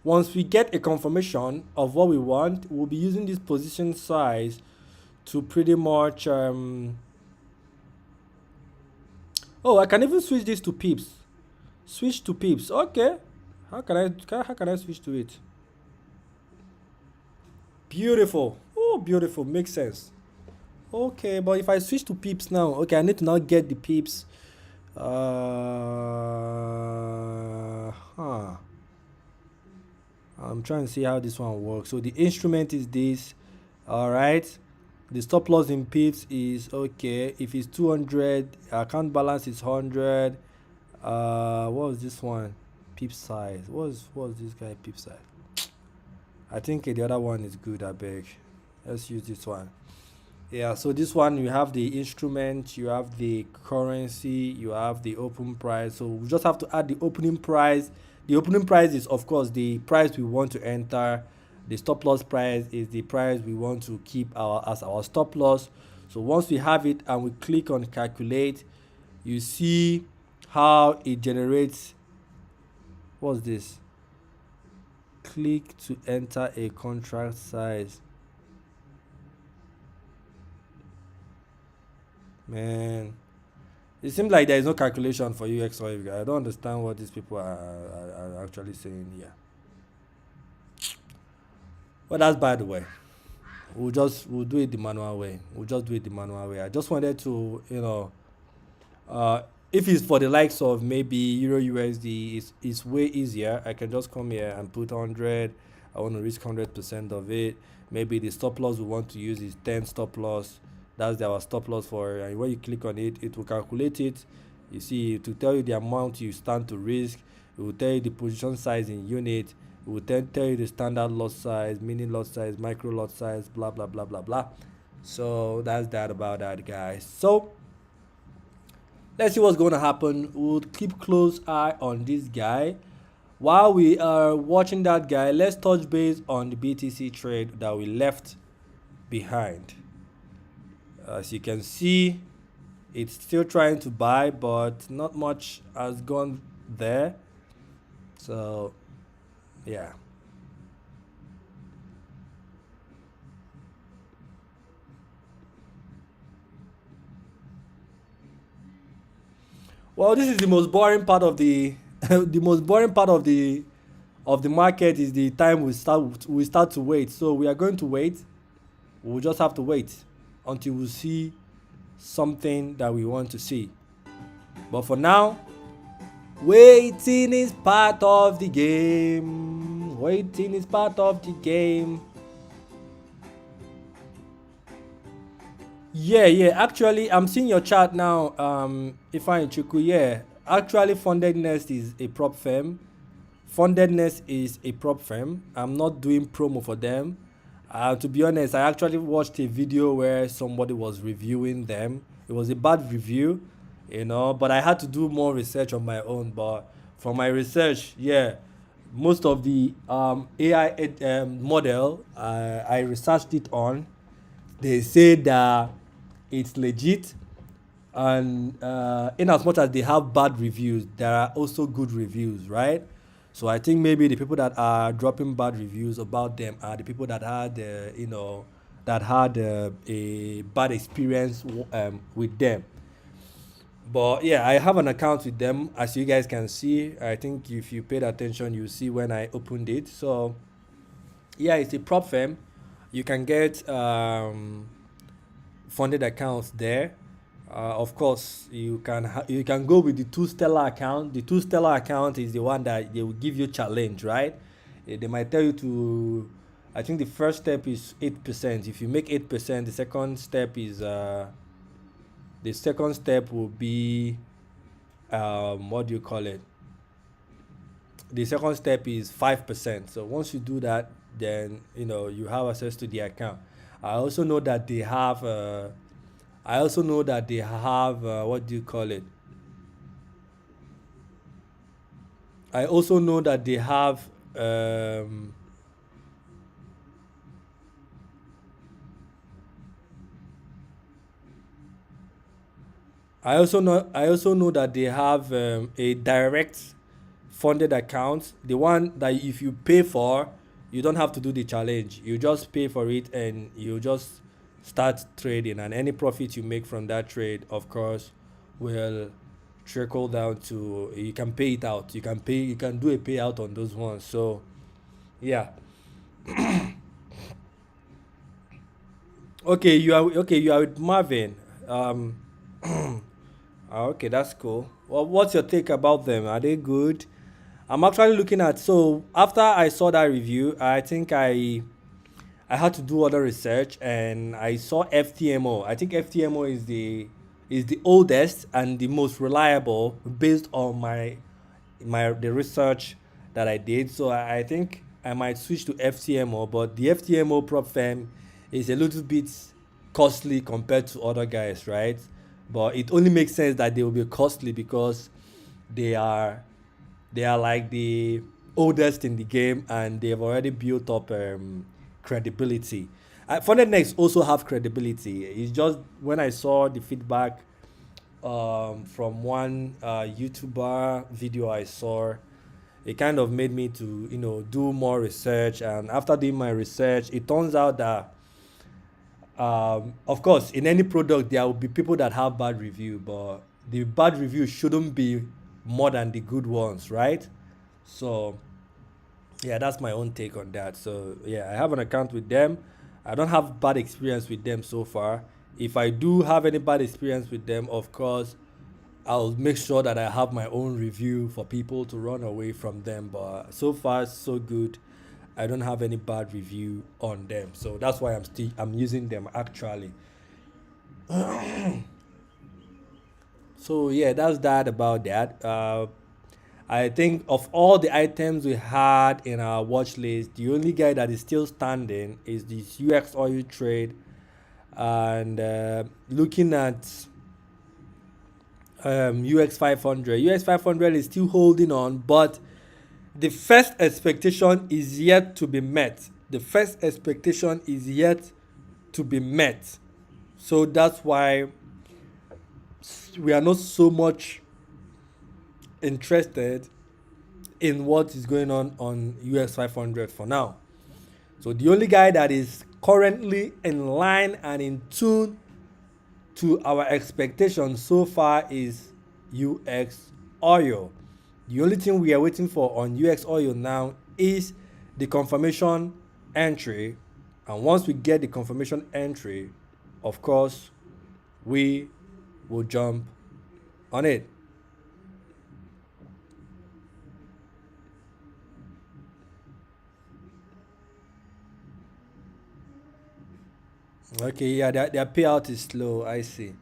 once we get a confirmation of what we want, we'll be using this position size to pretty much oh, I can even switch this to pips. Okay, how can I switch to it? Beautiful. Oh, beautiful. Makes sense. Okay, but if I switch to pips now, okay, I need to now get the pips. Huh. I'm trying to see how this one works. So the instrument is this. All right. The stop loss in pips is okay. If it's 200, account balance is 100. What was this one? Pip size. What's this guy pip size? I think the other one is good. I beg. Let's use this one. Yeah, so this one you have the instrument, you have the currency, you have the open price. So we just have to add the opening price. The opening price is of course the price we want to enter. The stop loss price is the price we want to keep as our stop loss. So once we have it and we click on calculate, you see how it generates. What's this? Click to enter a contract size. Man, it seems like there is no calculation for UX or Y. I don't understand what these people are actually saying here. But that's by the way. We'll do it the manual way. We'll just do it the manual way. I just wanted to, uh, if it's for the likes of maybe Euro USD, it's way easier. I can just come here and put 100. I want to risk 100% of it. Maybe the stop loss we want to use is 10 stop loss. That's our stop loss for, and when you click on it, it will calculate it. You see, to tell you the amount you stand to risk. It will tell you the position size in unit. It will tell you the standard lot size, mini lot size, micro lot size, blah blah blah blah blah. So that's that about that, guys. So let's see what's going to happen. We'll keep close eye on this guy. While we are watching that guy, let's touch base on the BTC trade that we left behind. As you can see, it's still trying to buy, but not much has gone there. So yeah. Well, this is the most boring part of the the most boring part of the market is the time we start to wait. So we are going to wait. We'll just have to wait until we see something that we want to see. But for now, waiting is part of the game. Waiting is part of the game. Yeah. Actually, I'm seeing your chart now. Ifeanyi Chukwu, yeah. Actually, Fundedness is a prop firm. Fundedness is a prop firm. I'm not doing promo for them. To be honest, I actually watched a video where somebody was reviewing them. It was a bad review, but I had to do more research on my own. But from my research, yeah, most of the AI model I researched it on, they say that it's legit. And in as much as they have bad reviews, there are also good reviews, right? So I think maybe the people that are dropping bad reviews about them are the people that had, a bad experience with them. But yeah, I have an account with them, as you guys can see. I think if you paid attention, you see when I opened it. So yeah, it's a prop firm. You can get funded accounts there. Of course, you can go with the 2 stellar account. The 2 stellar account is the one that they will give you challenge, right? They might tell you to. I think the first step is 8%. If you make 8%, the second step is will be what do you call it? The second step is 5%. So once you do that, then you have access to the account. I also know that they have. What do you call it? I also know that they have. I also know that they have a direct funded account. The one that if you pay for, you don't have to do the challenge. You just pay for it and you just start trading, and any profit you make from that trade, of course, will trickle down to, you can pay it out. You can do a payout on those ones. So yeah. Okay, you are with Marvin. Um, okay, that's cool. Well, what's your take about them? Are they good? I'm actually looking at, so after I saw that review, I think I had to do other research and I saw FTMO. I think FTMO is the oldest and the most reliable based on the research that I did. So I think I might switch to FTMO, but the FTMO prop firm is a little bit costly compared to other guys, right? But it only makes sense that they will be costly because they are they are like the oldest in the game and they've already built up credibility. Next also have credibility. It's just when I saw the feedback from one YouTuber video I saw, it kind of made me to do more research. And after doing my research, it turns out that of course in any product there will be people that have bad review, but the bad review shouldn't be more than the good ones, right? So yeah, that's my own take on that. So yeah, I have an account with them. I don't have bad experience with them so far. If I do have any bad experience with them, of course I'll make sure that I have my own review for people to run away from them. But so far so good. I don't have any bad review on them. So that's why I'm using them actually. So yeah, that's that about that. I think of all the items we had in our watch list, the only guy that is still standing is this UX oil trade. And looking at UX 500, UX 500 is still holding on, but the first expectation is yet to be met. The first expectation is yet to be met. So that's why we are not so much interested in what is going on US 500 for now. So the only guy that is currently in line and in tune to our expectations so far is UX oil. The only thing we are waiting for on UX oil now is the confirmation entry. And once we get the confirmation entry, of course, we will jump on it. Okay, yeah, their payout is slow. I see.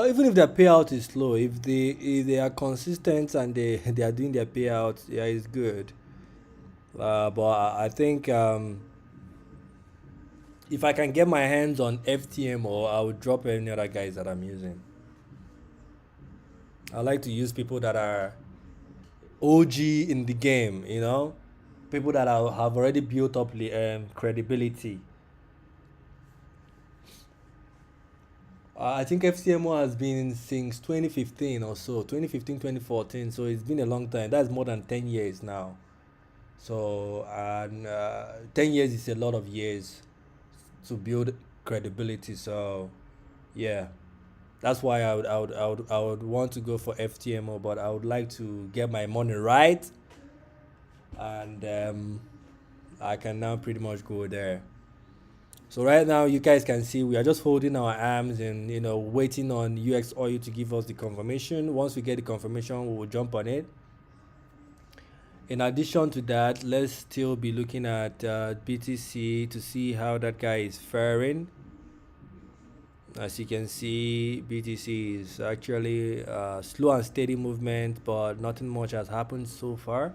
Even if their payout is slow, if they are consistent and they are doing their payouts, yeah, it's good. But I think if I can get my hands on FTMO, I would drop any other guys that I'm using. I like to use people that are OG in the game, people that have already built up the credibility. I think FCMO has been since 2015 or so, 2015, 2014. So it's been a long time. That's more than 10 years now. So, and 10 years is a lot of years to build credibility. So, yeah, that's why I would want to go for FTMO, but I would like to get my money right. And I can now pretty much go there. So right now you guys can see we are just holding our arms and waiting on UX oil to give us the confirmation. Once we get the confirmation, we will jump on it. In addition to that, let's still be looking at BTC to see how that guy is faring. As you can see, BTC is actually slow and steady movement, but nothing much has happened so far.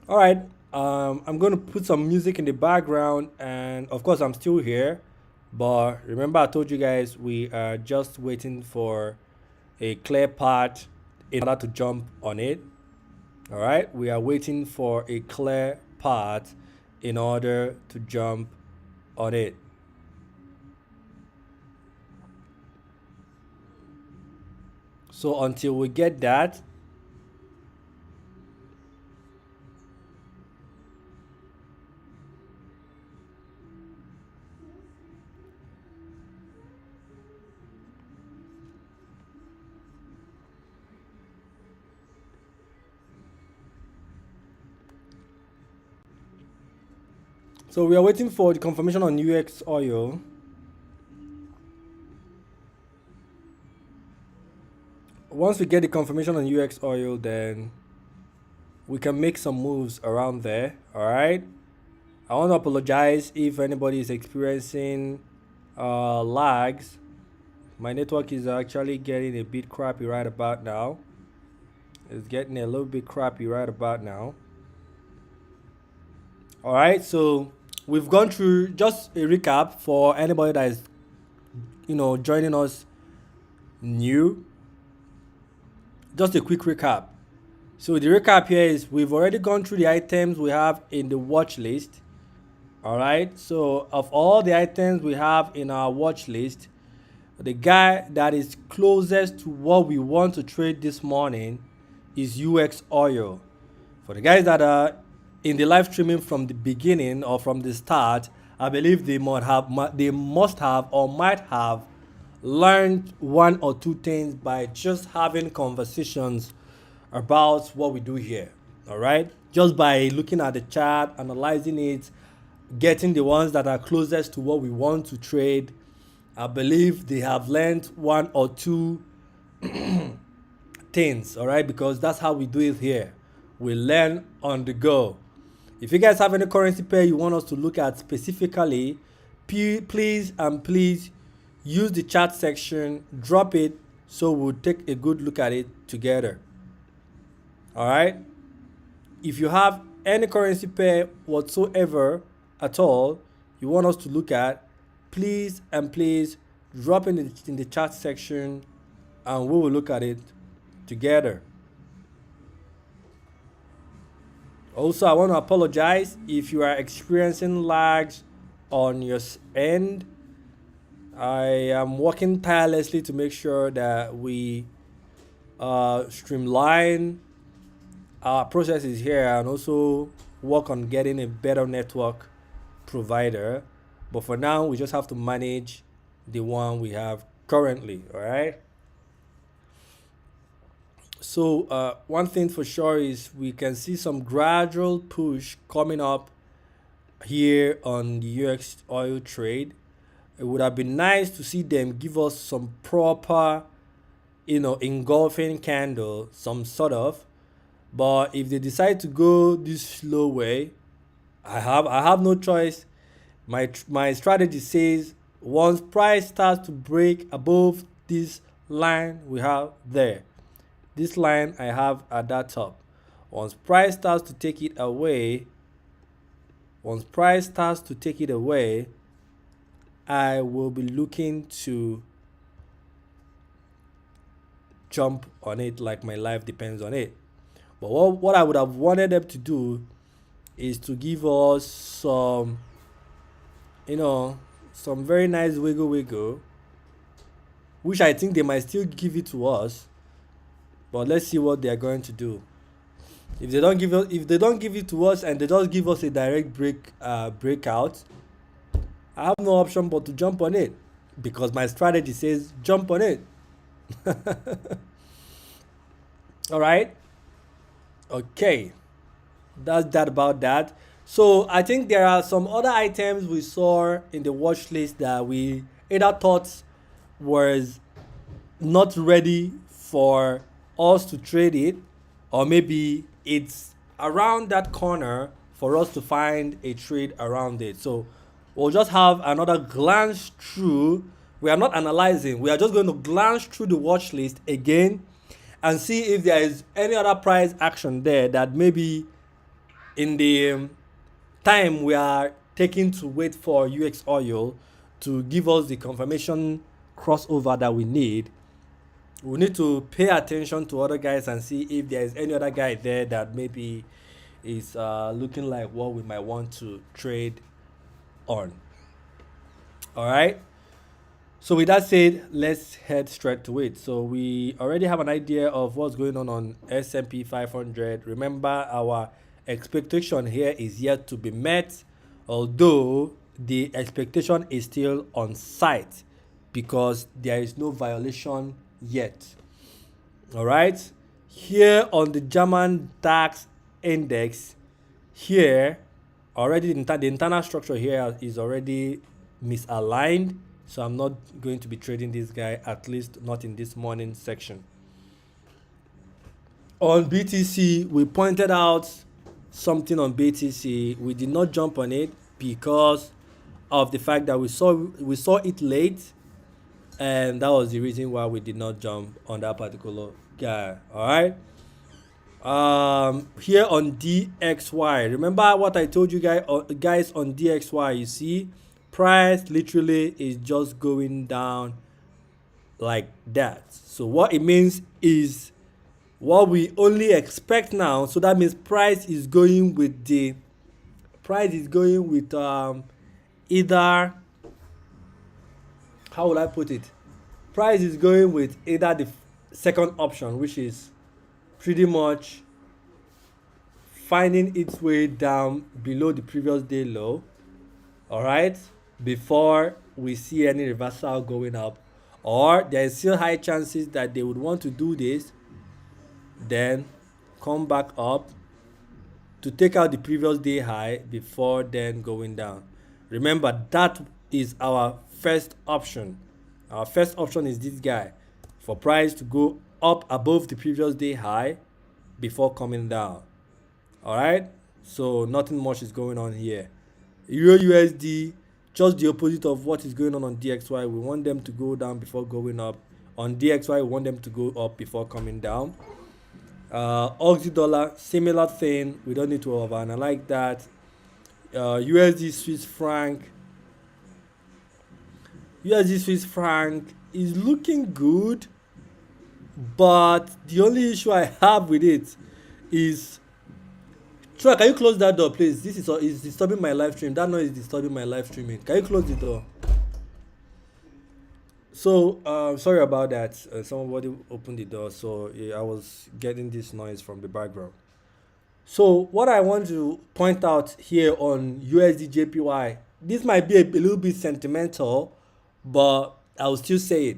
All right, I'm going to put some music in the background, and of course, I'm still here. But remember, I told you guys we are just waiting for a clear path in order to jump on it. All right, we are waiting for a clear path in order to jump on it. So until we get that, so we are waiting for the confirmation on UX oil. Once we get the confirmation on UX oil, then we can make some moves around there. All right. I want to apologize if anybody is experiencing lags. My network is actually getting a bit crappy right about now. It's getting a little bit crappy right about now. All right, so we've gone through just a recap for anybody that is, joining us new. Just a quick recap. So the recap here is we've already gone through the items we have in the watch list. All right, so of all the items we have in our watch list, the guy that is closest to what we want to trade this morning is UX oil. For the guys that are in the live streaming from the beginning or from the start, I believe they must have or might have learned one or two things by just having conversations about what we do here. All right, just by looking at the chart, analyzing it, getting the ones that are closest to what we want to trade. I believe they have learned one or two things, all right, because that's how we do it here. We learn on the go. If you guys have any currency pair you want us to look at specifically, please use the chat section, drop it, so we'll take a good look at it together. All right. If you have any currency pair whatsoever at all you want us to look at, please drop in the chat section and we will look at it together. Also, I want to apologize if you are experiencing lags on your end. I am working tirelessly to make sure that we streamline our processes here and also work on getting a better network provider. But for now, we just have to manage the one we have currently, all right? So one thing for sure is we can see some gradual push coming up here on the UX oil trade. It would have been nice to see them give us some proper, engulfing candle, some sort of. But if they decide to go this slow way, I have no choice. My strategy says once price starts to break above this line we have there, this line I have at that top, once price starts to take it away, I will be looking to jump on it like my life depends on it. But what I would have wanted them to do is to give us some, some very nice wiggle, which I think they might still give it to us. But let's see what they are going to do. If they don't give it to us and they just give us a direct breakout, I have no option but to jump on it because my strategy says jump on it. All right. Okay. That's that about that. So I think there are some other items we saw in the watch list that we either thought was not ready for us to trade it, or maybe it's around that corner for us to find a trade around it. So we'll just have another glance through. We are not analyzing, we are just going to glance through the watch list again and see if there is any other price action there that maybe in the time we are taking to wait for UX oil to give us the confirmation crossover that we need, we need to pay attention to other guys and see if there is any other guy there that maybe is looking like what we might want to trade on. All right. So with that said, let's head straight to it. So we already have an idea of what's going on S&P 500. Remember, our expectation here is yet to be met, although the expectation is still on site because there is no violation yet. All right. Here on the German DAX index, here already the internal structure here is already misaligned, so I'm not going to be trading this guy, at least not in this morning section. On BTC, we pointed out something on BTC. We did not jump on it because of the fact that we saw it late, and that was the reason why we did not jump on that particular guy. All right. Here on DXY, remember what I told you guys on DXY? You see, price literally is just going down like that. So what it means is what we only expect now. So that means price is going with either, how will I put it? Price is going with either the second option, which is pretty much finding its way down below the previous day low, all right, before we see any reversal going up, or there is still high chances that they would want to do this, then come back up to take out the previous day high before then going down. Remember, that is our first option. Our first option is this guy, for price to go up above the previous day high before coming down. All right, so nothing much is going on here. EURUSD, just the opposite of what is going on DXY. We want them to go down before going up. On DXY, we want them to go up before coming down. Aussie dollar, similar thing. We don't need to overanalyze that. USD Swiss franc. USD Swiss franc is looking good, but the only issue I have with it is, Troy, can you close that door, please? This is disturbing my live stream. That noise is disturbing my live streaming. Can you close the door? So sorry about that. Somebody opened the door, so I was getting this noise from the background. So what I want to point out here on USD JPY, this might be a little bit sentimental, but I'll still say it.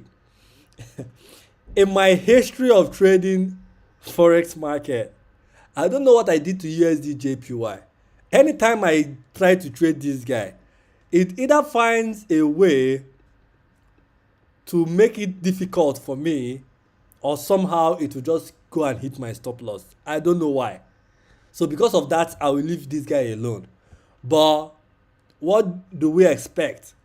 In my history of trading Forex market, I don't know what I did to USD JPY. Anytime I try to trade this guy, it either finds a way to make it difficult for me, or somehow it will just go and hit my stop loss. I don't know why. So because of that, I will leave this guy alone. But what do we expect?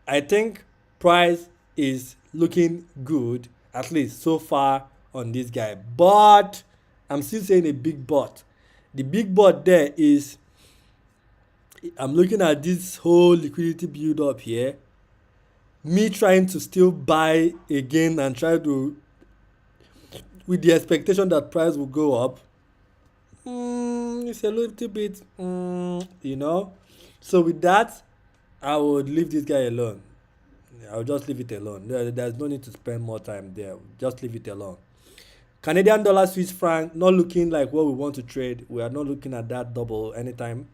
I think price is looking good, at least so far on this guy. But I'm still saying a big but. The big but there is, I'm looking at this whole liquidity build up here. Me trying to still buy again and try to, with the expectation that price will go up. It's a little bit, you know. So with that, I would leave this guy alone. I'll just leave it alone. There's no need to spend more time there. Just leave it alone. Canadian dollar, Swiss franc, not looking like what we want to trade. We are not looking at that double anytime.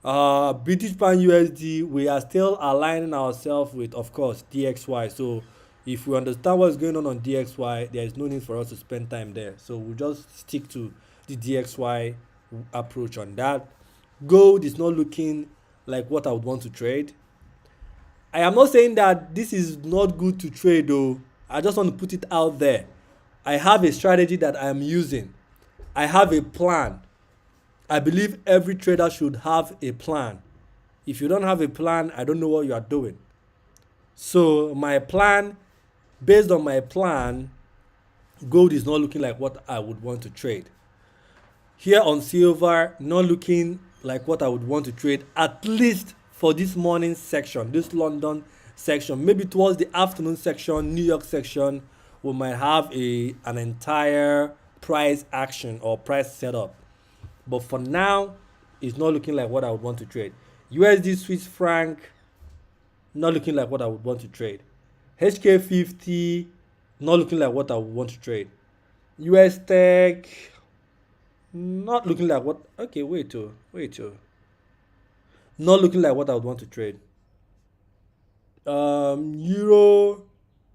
British pound USD, we are still aligning ourselves with, of course, DXY. So if we understand what's going on DXY, there is no need for us to spend time there. So we'll just stick to the DXY approach on that. Gold is not looking like what I would want to trade. I am not saying that this is not good to trade though. I just want to put it out there. I have a strategy that I am using. I have a plan. I believe every trader should have a plan. If you don't have a plan, I don't know what you are doing. So my plan, based on my plan, gold is not looking like what I would want to trade. Here on silver, not looking like what I would want to trade, at least for this morning section, this London section. Maybe towards the afternoon section, New York section, we might have an entire price action or price setup. But for now, it's not looking like what I would want to trade. USD Swiss franc, not looking like what I would want to trade. HK50, not looking like what I would want to trade. US Tech, not looking like what. Okay, wait. Not looking like what I would want to trade. Euro,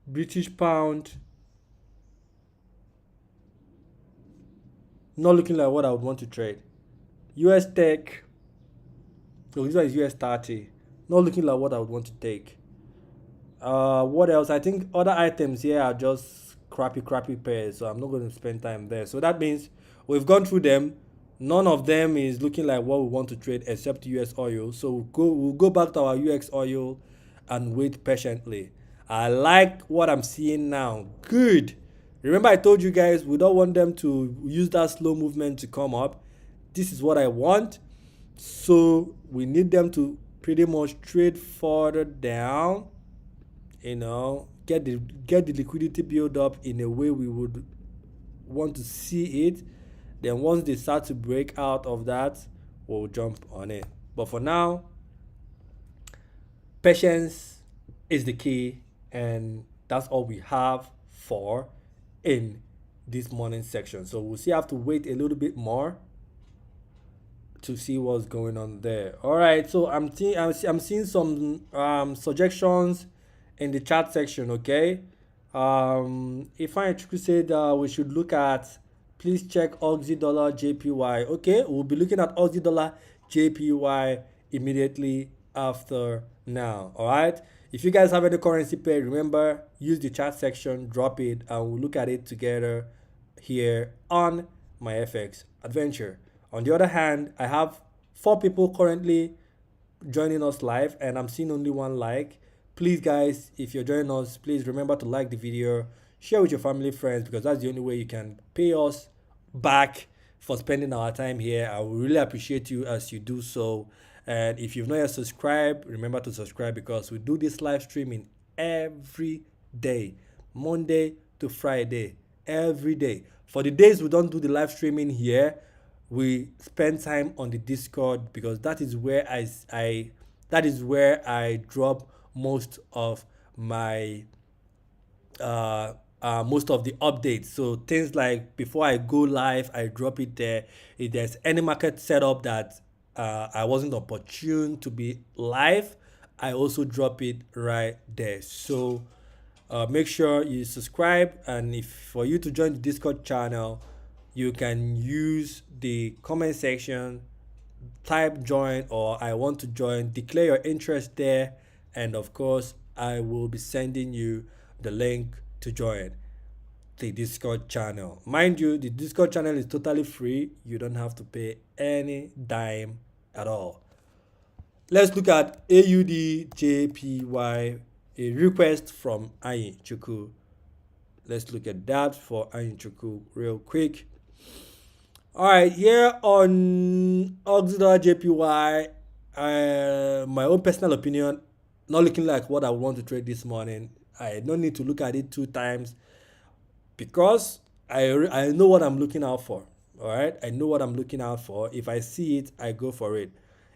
British pound, not looking like what I would want to trade. US Tech, so this one is US 30, not looking like what I would want to take. What else? I think other items here are just crappy pairs, so I'm not going to spend time there. So that means we've gone through them. None of them is looking like what we want to trade except US oil. So we'll go back to our UX oil and wait patiently. I like what I'm seeing now. Good. Remember I told you guys we don't want them to use that slow movement to come up. This is what I want. So we need them to pretty much trade further down, get the liquidity build up in a way we would want to see it. Then once they start to break out of that, we'll jump on it. But for now, patience is the key, and that's all we have for in this morning section. So we'll see, have to wait a little bit more to see what's going on there. All right, so I'm seeing some suggestions in the chat section. Okay, if I said we should look at, please check Aussie dollar JPY. Okay, we'll be looking at Aussie dollar JPY immediately after now. All right, if you guys have any currency pair, remember, use the chat section, drop it, and we'll look at it together here on my FX adventure. On the other hand, I have 4 people currently joining us live, and I'm seeing only 1 like. Please guys, if you're joining us, please remember to like the video, share with your family, friends, because that's the only way you can pay us back for spending our time here. I would really appreciate you as you do so. And if you've not yet subscribed, remember to subscribe, because we do this live streaming every day, Monday to Friday, every day. For the days we don't do the live streaming here, we spend time on the Discord, because that is where I drop most of my most of the updates. So things like before I go live, I drop it there. If there's any market setup that I wasn't opportune to be live, I also drop it right there. So make sure you subscribe, and if for you to join the Discord channel, you can use the comment section, type join or I want to join, declare your interest there, and of course I will be sending you the link to join the Discord channel. Mind you, the Discord channel is totally free. You don't have to pay any dime at all. Let's look at AUD JPY, a request from Ayin Chuku. Let's look at that for Ayin Chuku real quick. All right, here on Auxiliary JPY, my own personal opinion, not looking like what I want to trade this morning. I don't need to look at it 2 times, because I know what I'm looking out for. All right, I know what I'm looking out for. If I see it, I go for it.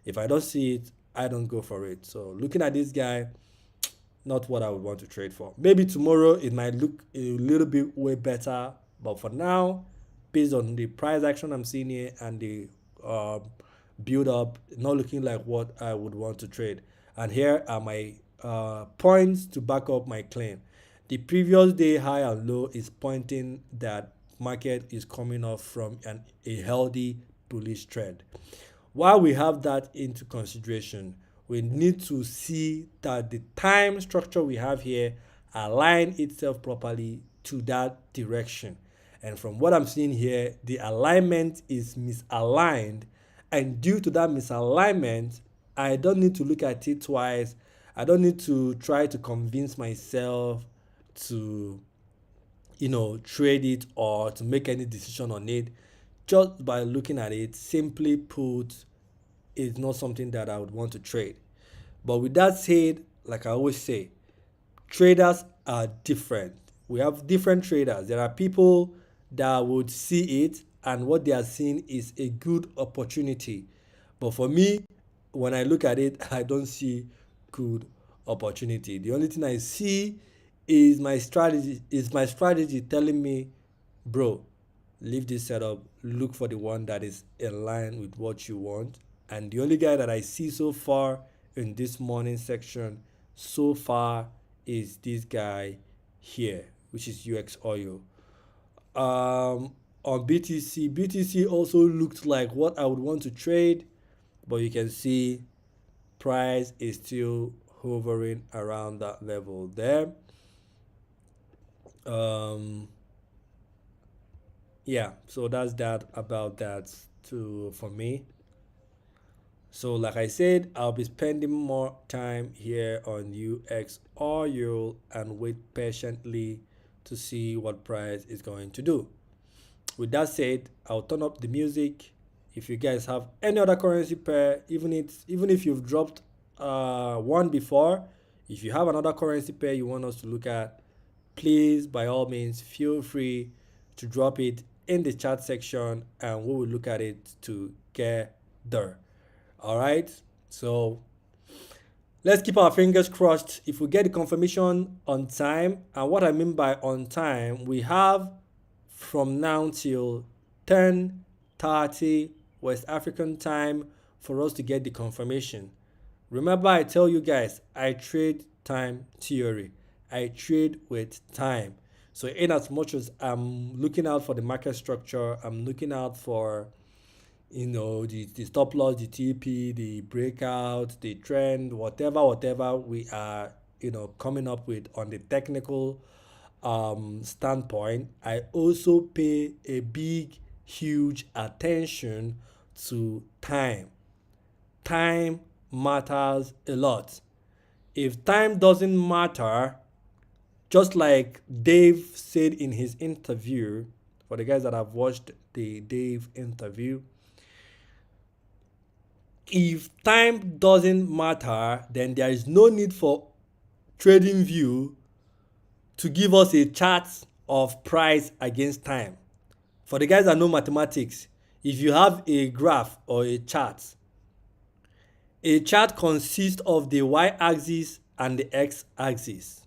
If I don't see it, I don't go for it. So looking at this guy, not what I would want to trade for. Maybe tomorrow it might look a little bit way better, but for now, based on the price action I'm seeing here and the build up, not looking like what I would want to trade. And here are my points to back up my claim. The previous day high and low is pointing that market is coming off from a healthy bullish trend. While we have that into consideration, we need to see that the time structure we have here align itself properly to that direction. And from what I'm seeing here, the alignment is misaligned, and due to that misalignment, I don't need to look at it twice. I don't need to try to convince myself to trade it or to make any decision on it. Just by looking at it, simply put, it's not something that I would want to trade. But with that said, like I always say, traders are different. We have different traders. There are people that would see it and what they are seeing is a good opportunity. But for me, when I look at it, I don't see good opportunity. The only thing I see is my strategy telling me, bro, leave this setup, look for the one that is in line with what you want. And the only guy that I see so far in this morning section so far is this guy here, which is UX Oil. On BTC also looked like what I would want to trade, but you can see price is still hovering around that level there. Yeah, so that's that about that too for me. So like I said, I'll be spending more time here on UX Oil and wait patiently to see what price is going to do. With that said, I'll turn up the music. If you guys have any other currency pair, even if you've dropped one before, if you have another currency pair you want us to look at, please by all means feel free to drop it in the chat section and we will look at it together. All right, so let's keep our fingers crossed if we get the confirmation on time. And what I mean by on time, we have from now till 10:30 West African time for us to get the confirmation. Remember, I tell you guys, I trade time theory. I trade with time. So in as much as I'm looking out for the market structure, I'm looking out for the stop loss, the TP, the breakout, the trend, whatever we are coming up with on the technical standpoint. I also pay a big huge attention to time. Time matters a lot. If time doesn't matter, just like Dave said in his interview, for the guys that have watched the Dave interview, if time doesn't matter, then there is no need for TradingView to give us a chart of price against time. For the guys that know mathematics, if you have a graph or a chart consists of the y-axis and the x-axis.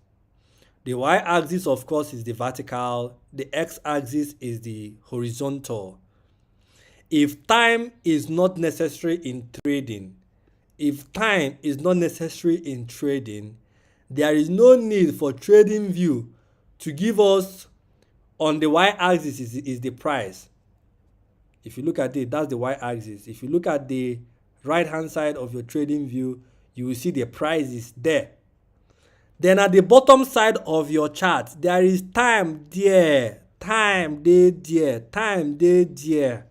The y-axis, of course, is the vertical. The x-axis is the horizontal. If time is not necessary in trading, there is no need for TradingView to give us on the y-axis is the price. If you look at it, that's the y-axis. If you look at the right hand side of your TradingView, you will see the price is there. Then at the bottom side of your chart, there is time there. Time there.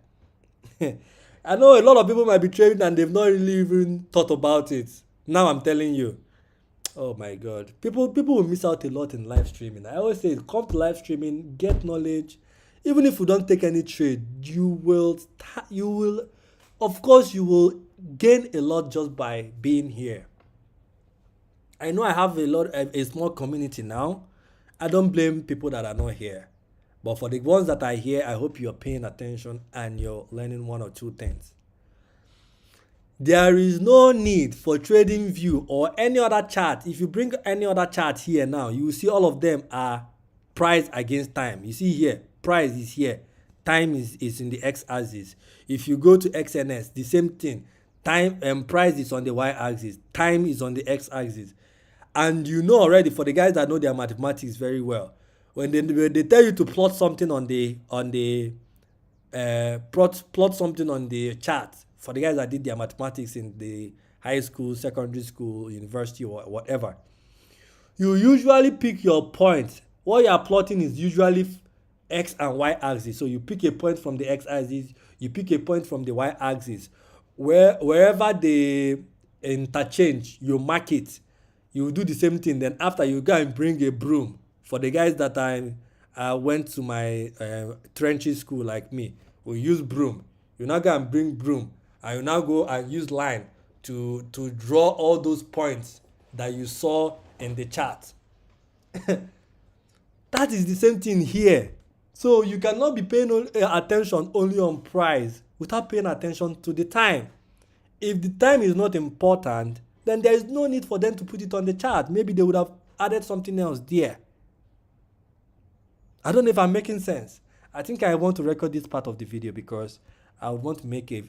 I know a lot of people might be trading and they've not really even thought about it. Now I'm telling you. Oh my God. People will miss out a lot in live streaming. I always say, come to live streaming, get knowledge. Even if you don't take any trade, you will gain a lot just by being here. I know I have a small community now. I don't blame people that are not here. But for the ones that are here, I hope you're paying attention and you're learning one or two things. There is no need for TradingView or any other chart. If you bring any other chart here now, you will see all of them are price against time. You see here, price is here. Time is in the x-axis. If you go to XNS, the same thing. Time and price is on the y-axis. Time is on the x-axis. And you know already, for the guys that know their mathematics very well, when they tell you to plot something on the plot something on the chart, for the guys that did their mathematics in the high school, secondary school, university, or whatever, you usually pick your point. What you are plotting is usually x and y axis. So you pick a point from the x axis, you pick a point from the y axis. Wherever they interchange, you mark it. You do the same thing. Then after, you go and bring a broom. For the guys that I went to my trenchy school like me, we use broom. You now go and bring broom, and you now go and use line to draw all those points that you saw in the chart. That is the same thing here. So you cannot be paying attention only on price without paying attention to the time. If the time is not important, then there is no need for them to put it on the chart. Maybe they would have added something else there. I don't know if I'm making sense. I think I want to record this part of the video because I would want to make a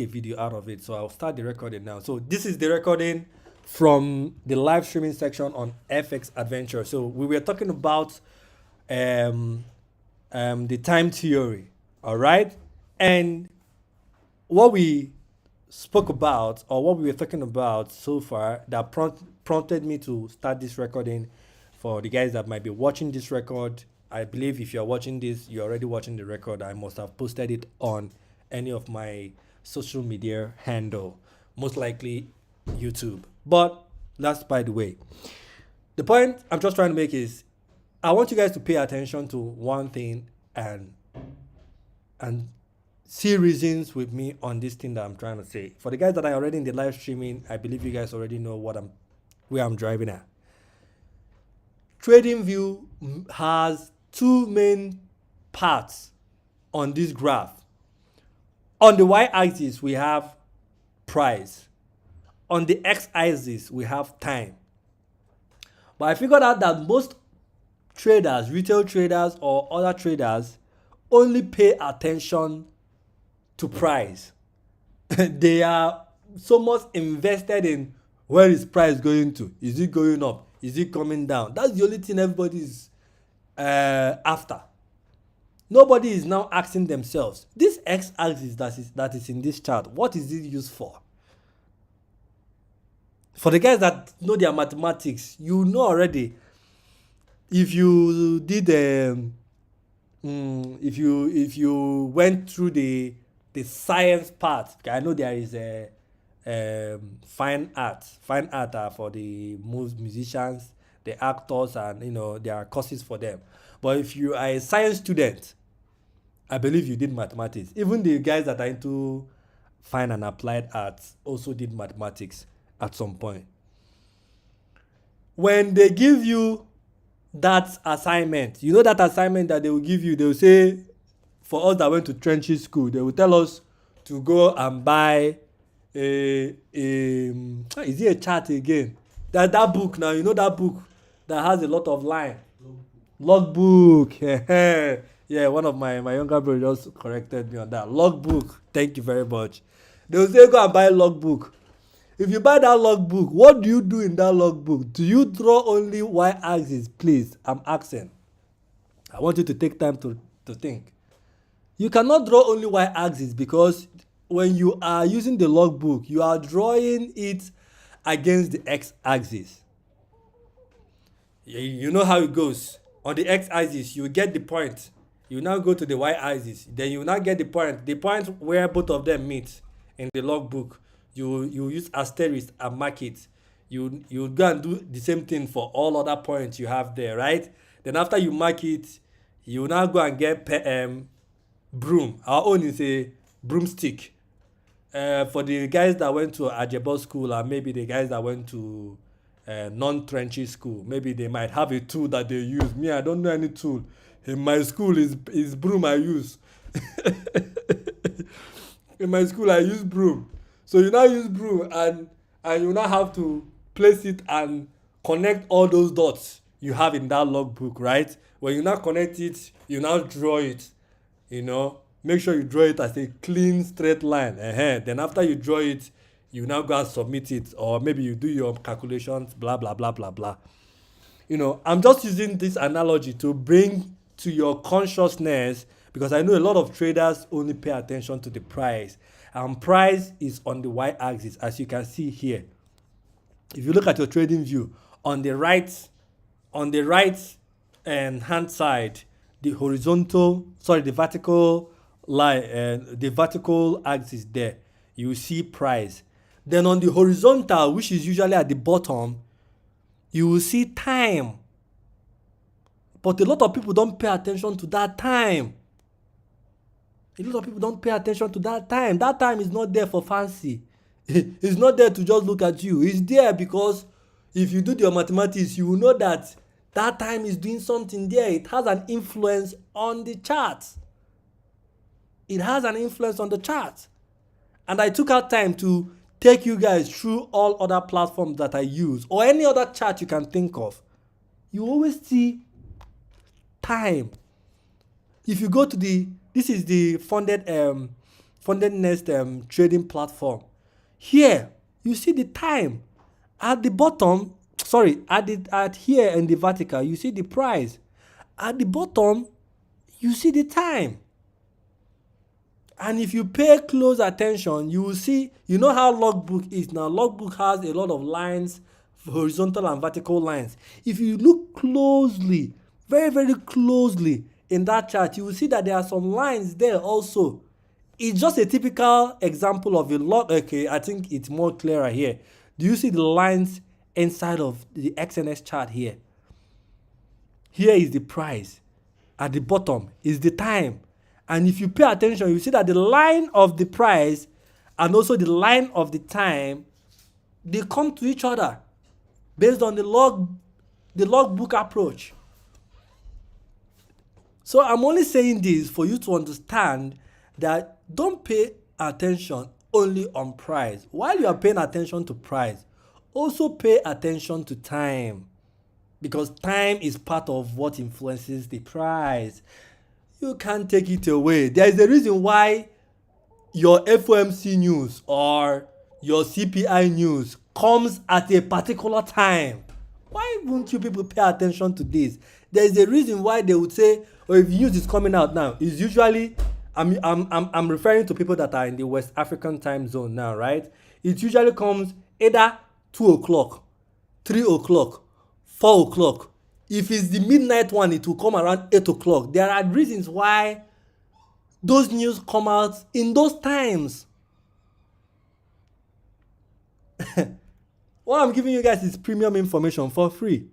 video out of it. So I'll start the recording now. So this is the recording from the live streaming section on FX Adventure. So we were talking about the time theory, all right? And what we spoke about, or what we were talking about so far, that prompted me to start this recording. For the guys that might be watching this record, I believe if you're watching this, you're already watching the record. I must have posted it on any of my social media handle, most likely YouTube. But that's by the way. The point I'm just trying to make is I want you guys to pay attention to one thing and see reasons with me on this thing that I'm trying to say. For the guys that are already in the live streaming, I believe you guys already know where I'm driving at. TradingView has two main parts on this graph. On the y-axis, we have price. On the x-axis, we have time. But I figured out that most traders, retail traders or other traders, only pay attention to price. They are so much invested in where is price going to? Is it going up? Is it coming down? That's the only thing everybody is after. Nobody is now asking themselves, this x-axis that is in this chart, what is it used for? For the guys that know their mathematics, you know already. If you did if you went through the science part, I know there is a fine art for the musicians, the actors, and there are courses for them. But if you are a science student, I believe you did mathematics. Even the guys that are into fine and applied arts also did mathematics at some point. When they give you that assignment, that assignment that they will give you, they will say, for us that went to trenches school, they will tell us to go and buy is it a chart again? That book now, that book that has a lot of line. Logbook. Yeah, one of my younger brothers just corrected me on that. Logbook. Thank you very much. They will say go and buy logbook. If you buy that logbook, what do you do in that logbook? Do you draw only y-axis? Please, I'm asking. I want you to take time to think. You cannot draw only y-axis because when you are using the logbook, you are drawing it against the x-axis. You know how it goes. On the x-axis, you get the point. You now go to the y-axis. Then you now get the point where both of them meet in the logbook. You use asterisk and mark it. You go and do the same thing for all other points you have there, right? Then after you mark it, you now go and get broom. Our own is a broomstick. For the guys that went to Ajebo school, and maybe the guys that went to non-trenchy school, maybe they might have a tool that they use. Me, I don't know any tool. In my school is broom I use. In my school I use broom. So you now use broom and you now have to place it and connect all those dots you have in that logbook, right? When you now connect it, you now draw it, Make sure you draw it as a clean straight line. Then after you draw it, you now go and submit it, or maybe you do your calculations, blah, blah, blah, blah, blah. I'm just using this analogy to bring to your consciousness, because I know a lot of traders only pay attention to the price. And price is on the y-axis, as you can see here. If you look at your trading view, on the right hand side, the vertical line, the vertical axis there, you see price. Then on the horizontal, which is usually at the bottom, you will see time. But a lot of people don't pay attention to that time. A lot of people don't pay attention to that time. That time is not there for fancy. It's not there to just look at you. It's there because If you do your mathematics, you will know that that time is doing something there. It has an influence on the chart. It has an influence on the chart. And I took out time to take you guys through all other platforms that I use or any other chart you can think of. You always see time. If you go to this is the funded nest trading platform. Here you see the time at the bottom. Sorry, at here in the vertical you see the price. At the bottom you see the time. And if you pay close attention, you will see, you know how logbook is now. Logbook has a lot of lines, horizontal and vertical lines. If you look closely, very, very closely in that chart, you will see that there are some lines there also. It's just a typical example of a log. Okay, I think it's more clearer here. Do you see the lines inside of the XNS chart here? Here is the price. At the bottom is the time. And if you pay attention, you see that the line of the price and also the line of the time, they come to each other based on the logbook approach. So I'm only saying this for you to understand that don't pay attention only on price. While you are paying attention to price, also pay attention to time, because time is part of what influences the price. You can't take it away. There is a reason why your FOMC news or your CPI news comes at a particular time. Why won't you people pay attention to this? There is a reason why they would say, oh, if news is coming out now, it's usually, I'm referring to people that are in the West African time zone now, right? It usually comes either 2 o'clock, 3 o'clock, 4 o'clock. If it's the midnight one, it will come around 8 o'clock. There are reasons why those news come out in those times. What I'm giving you guys is premium information for free.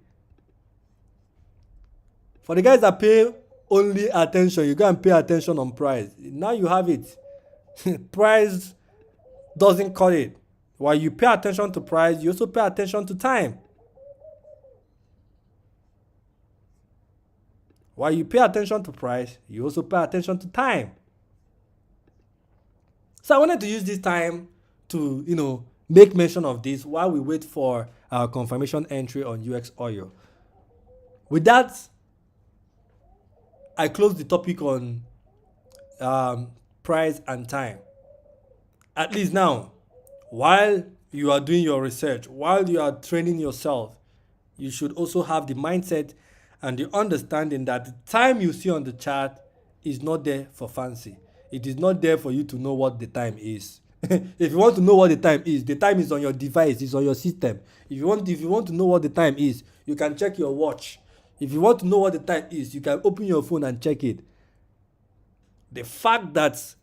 For the guys that pay only attention, you go and pay attention on price. Now you have it. Price doesn't cut it. While you pay attention to price, you also pay attention to time. While you pay attention to price, you also pay attention to time. So I wanted to use this time to, make mention of this while we wait for our confirmation entry on UX oil. With that, I close the topic on price and time. At least now, while you are doing your research, while you are training yourself, you should also have the mindset and the understanding that the time you see on the chart is not there for fancy. It is not there for you to know what the time is. If you want to know what the time is on your device, it's on your system. If you want to know what the time is, you can check your watch. If you want to know what the time is, you can open your phone and check it. The fact that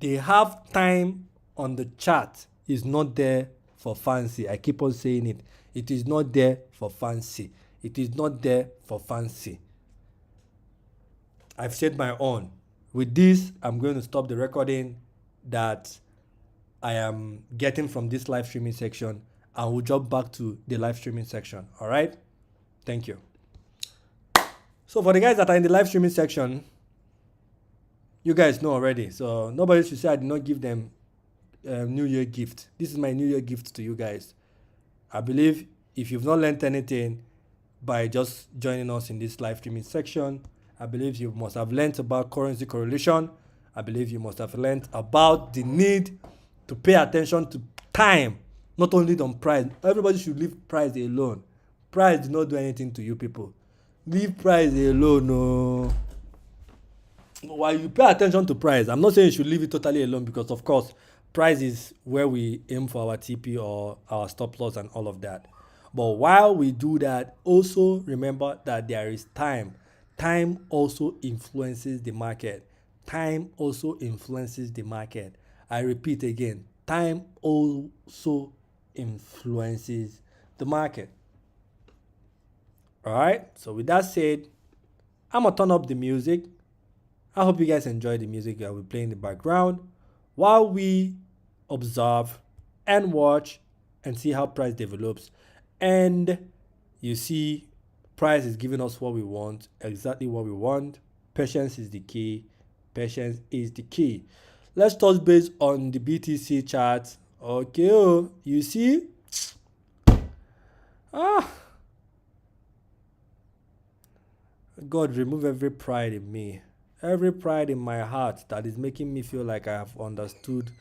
they have time on the chart is not there for fancy. I keep on saying it. It is not there for fancy. It is not there for fancy. I've said my own. With this, I'm going to stop the recording that I am getting from this live streaming section, and we'll jump back to the live streaming section. All right? Thank you. So for the guys that are in the live streaming section, you guys know already. So nobody should say I did not give them a New Year gift. This is my New Year gift to you guys. I believe if you've not learned anything by just joining us in this live streaming section, I believe you must have learned about currency correlation. I believe you must have learned about the need to pay attention to time, not only on price. Everybody should leave price alone. Price did not do anything to you people. Leave price alone. No. While you pay attention to price, I'm not saying you should leave it totally alone, because of course, price is where we aim for our TP or our stop loss and all of that. But while we do that, also remember that there is time. Time also influences the market. Time also influences the market. I repeat again, time also influences the market. All right, so with that said, I'm gonna turn up the music. I hope you guys enjoy the music that we play in the background while we observe and watch and see how price develops. And you see, price is giving us what we want, exactly what we want. Patience is the key. Patience is the key. Let's touch base on the BTC chart. Okay, oh, you see, ah, God, remove every pride in me, every pride in my heart that is making me feel like I have understood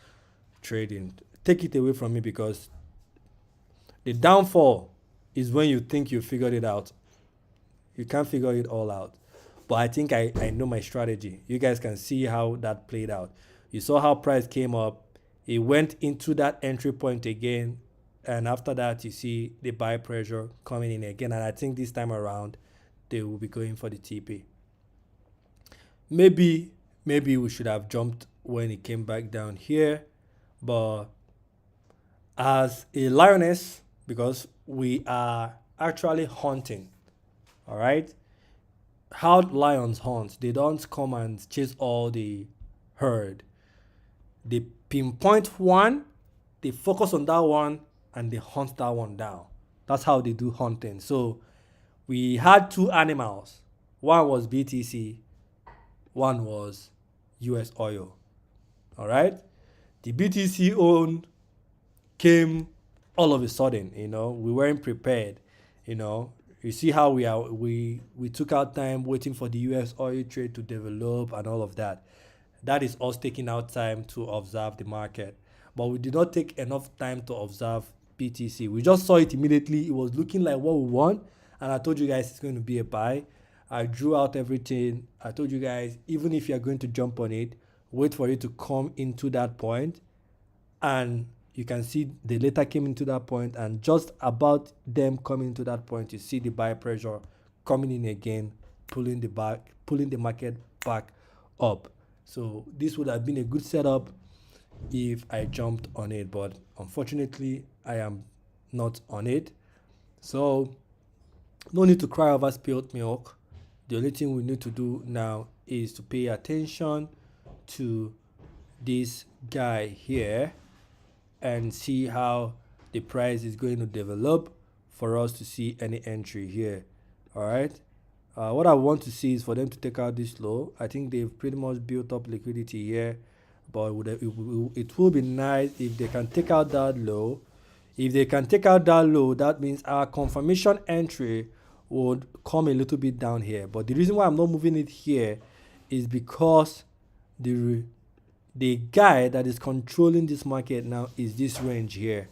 trading. Take it away from me, because the downfall is when you think you figured it out. You can't figure it all out. But I think I know my strategy. You guys can see how that played out. You saw how price came up. It went into that entry point again. And after that, you see the buy pressure coming in again. And I think this time around, they will be going for the TP. Maybe we should have jumped when it came back down here. But as a lioness, because we are actually hunting, all right? How lions hunt, they don't come and chase all the herd. They pinpoint one, they focus on that one, and they hunt that one down. That's how they do hunting. So we had two animals. One was BTC, one was US oil. All right? The BTC own came all of a sudden, we weren't prepared, you see how we took our time waiting for the US oil trade to develop and all of that. That is us taking our time to observe the market. But we did not take enough time to observe BTC. We just saw it immediately. It was looking like what we want. And I told you guys it's going to be a buy. I drew out everything. I told you guys, even if you're going to jump on it, wait for it to come into that point. And you can see the later came into that point, and just about them coming to that point, you see the buy pressure coming in again, pulling the market back up. So this would have been a good setup if I jumped on it, but unfortunately I am not on it. So no need to cry over spilled milk. The only thing we need to do now is to pay attention to this guy here and see how the price is going to develop for us to see any entry here. All right. What I want to see is for them to take out this low. I think they've pretty much built up liquidity here, but it will be nice if they can take out that low. If they can take out that low, that means our confirmation entry would come a little bit down here. But the reason why I'm not moving it here is because the guy that is controlling this market now is this range here.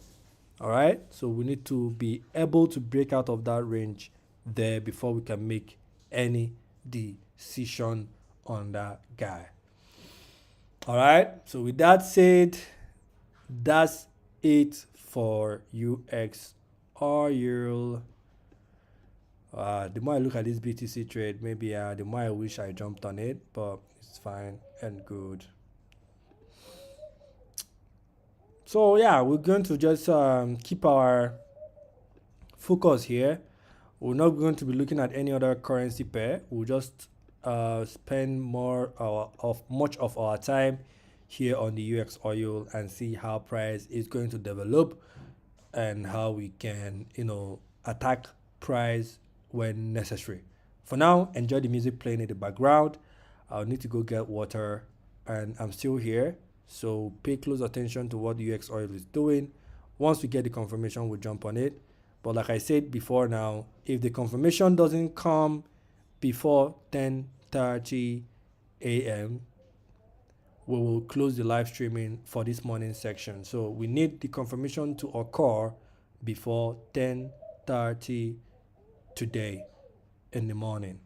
All right, so we need to be able to break out of that range there before we can make any decision on that guy. All right, so with that said, that's it for UX or Euro. The more I look at this BTC trade, maybe the more I wish I jumped on it, but it's fine and good. So yeah, we're going to just keep our focus here. We're not going to be looking at any other currency pair. We'll just spend much of our time here on the UX oil and see how price is going to develop and how we can, attack price when necessary. For now, enjoy the music playing in the background. I'll need to go get water, and I'm still here. So pay close attention to what the UX oil is doing. Once we get the confirmation, we'll jump on it. But like I said before now, if the confirmation doesn't come before 10:30 a.m., we will close the live streaming for this morning section. So we need the confirmation to occur before 10:30 today in the morning.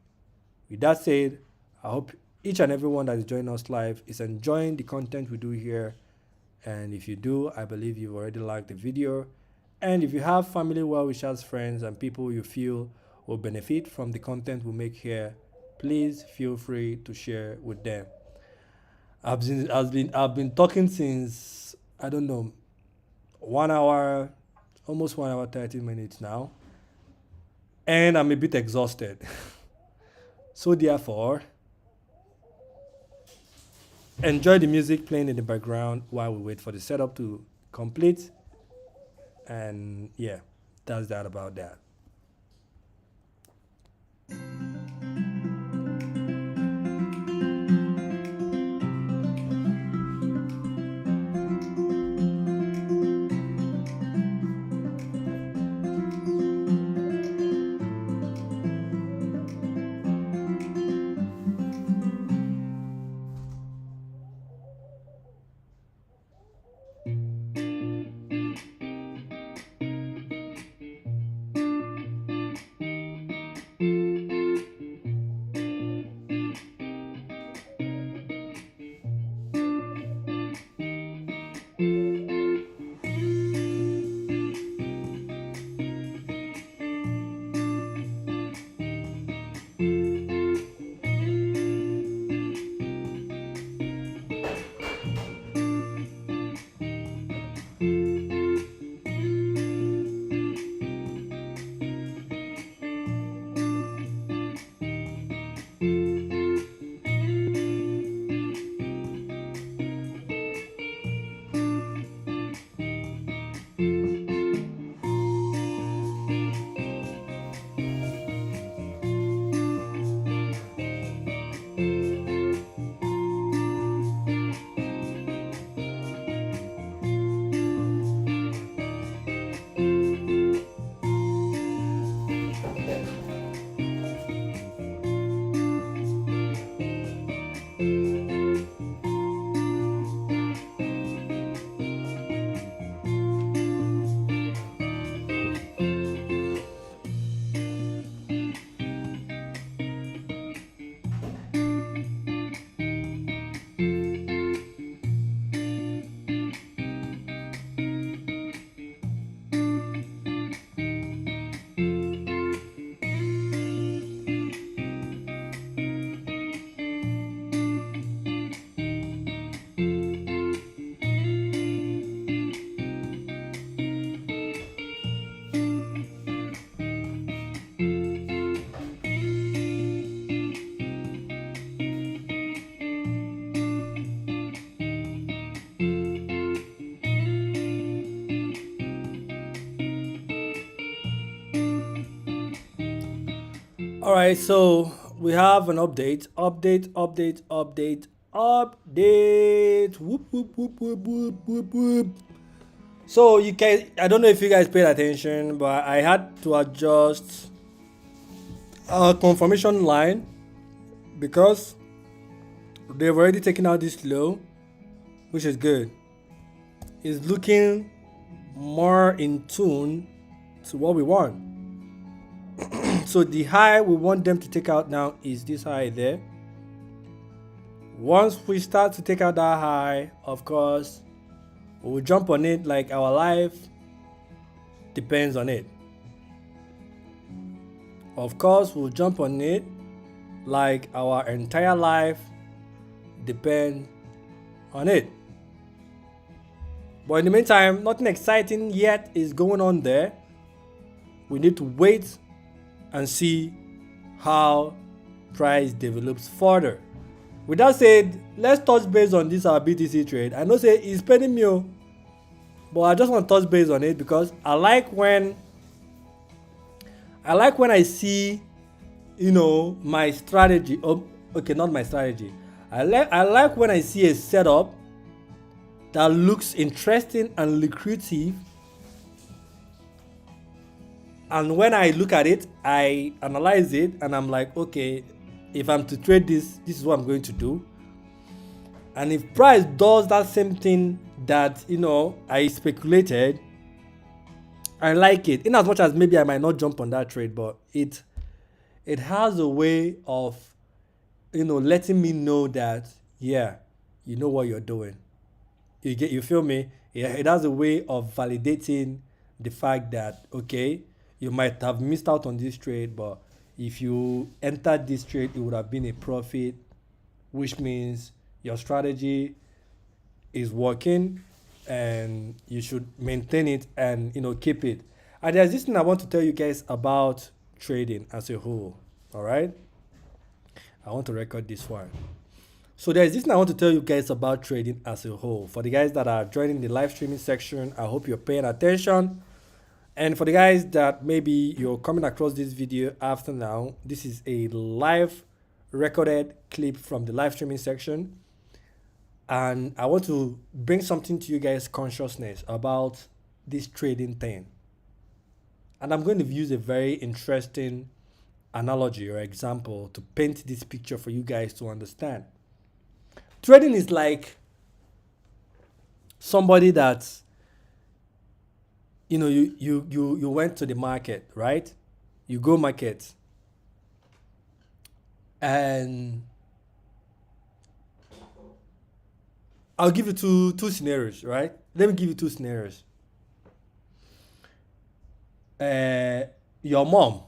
With that said, I hope each and everyone that is joining us live is enjoying the content we do here. And if you do, I believe you've already liked the video. And if you have family, well-wishers, friends, and people you feel will benefit from the content we make here, please feel free to share with them. I've been talking since, I don't know, 1 hour, almost 1 hour 30 minutes now, and I'm a bit exhausted. So therefore, enjoy the music playing in the background while we wait for the setup to complete. And yeah, That's that about that. All right, so we have an update, update. Whoop, whoop, whoop, whoop, whoop, whoop, whoop. So you guys, I don't know if you guys paid attention, but I had to adjust a confirmation line because they've already taken out this low, which is good. It's looking more in tune to what we want. So the high we want them to take out now is this high there. Once we start to take out that high, of course, we'll jump on it like our life depends on it. Of course, we'll jump on it like our entire life depends on it. But in the meantime, nothing exciting yet is going on there. We need to wait and see how price develops further. With that said, let's touch base on this our BTC trade. I know say it's paying me, but I just want to touch base on it because I like when I see, my strategy. Oh, okay, not my strategy. I like when I see a setup that looks interesting and lucrative. And when I look at it, I analyze it and I'm like, okay, if I'm to trade this, this is what I'm going to do. And if price does that same thing that, I speculated, I like it. In as much as maybe I might not jump on that trade, but it has a way of, letting me know that, yeah, you know what you're doing. You feel me? Yeah, it has a way of validating the fact that, okay, you might have missed out on this trade, but if you entered this trade, it would have been a profit, which means your strategy is working and you should maintain it and keep it. And there's this thing I want to tell you guys about trading as a whole. All right, I want to record this one. So there's this thing I want to tell you guys about trading as a whole. For the guys that are joining the live streaming section, I hope you're paying attention. And for the guys that maybe you're coming across this video after now, this is a live recorded clip from the live streaming section. And I want to bring something to you guys' consciousness about this trading thing. And I'm going to use a very interesting analogy or example to paint this picture for you guys to understand. Trading is like somebody that's, you went to the market, right? You go market and I'll give you two scenarios, right? Let me give you two scenarios. Your mom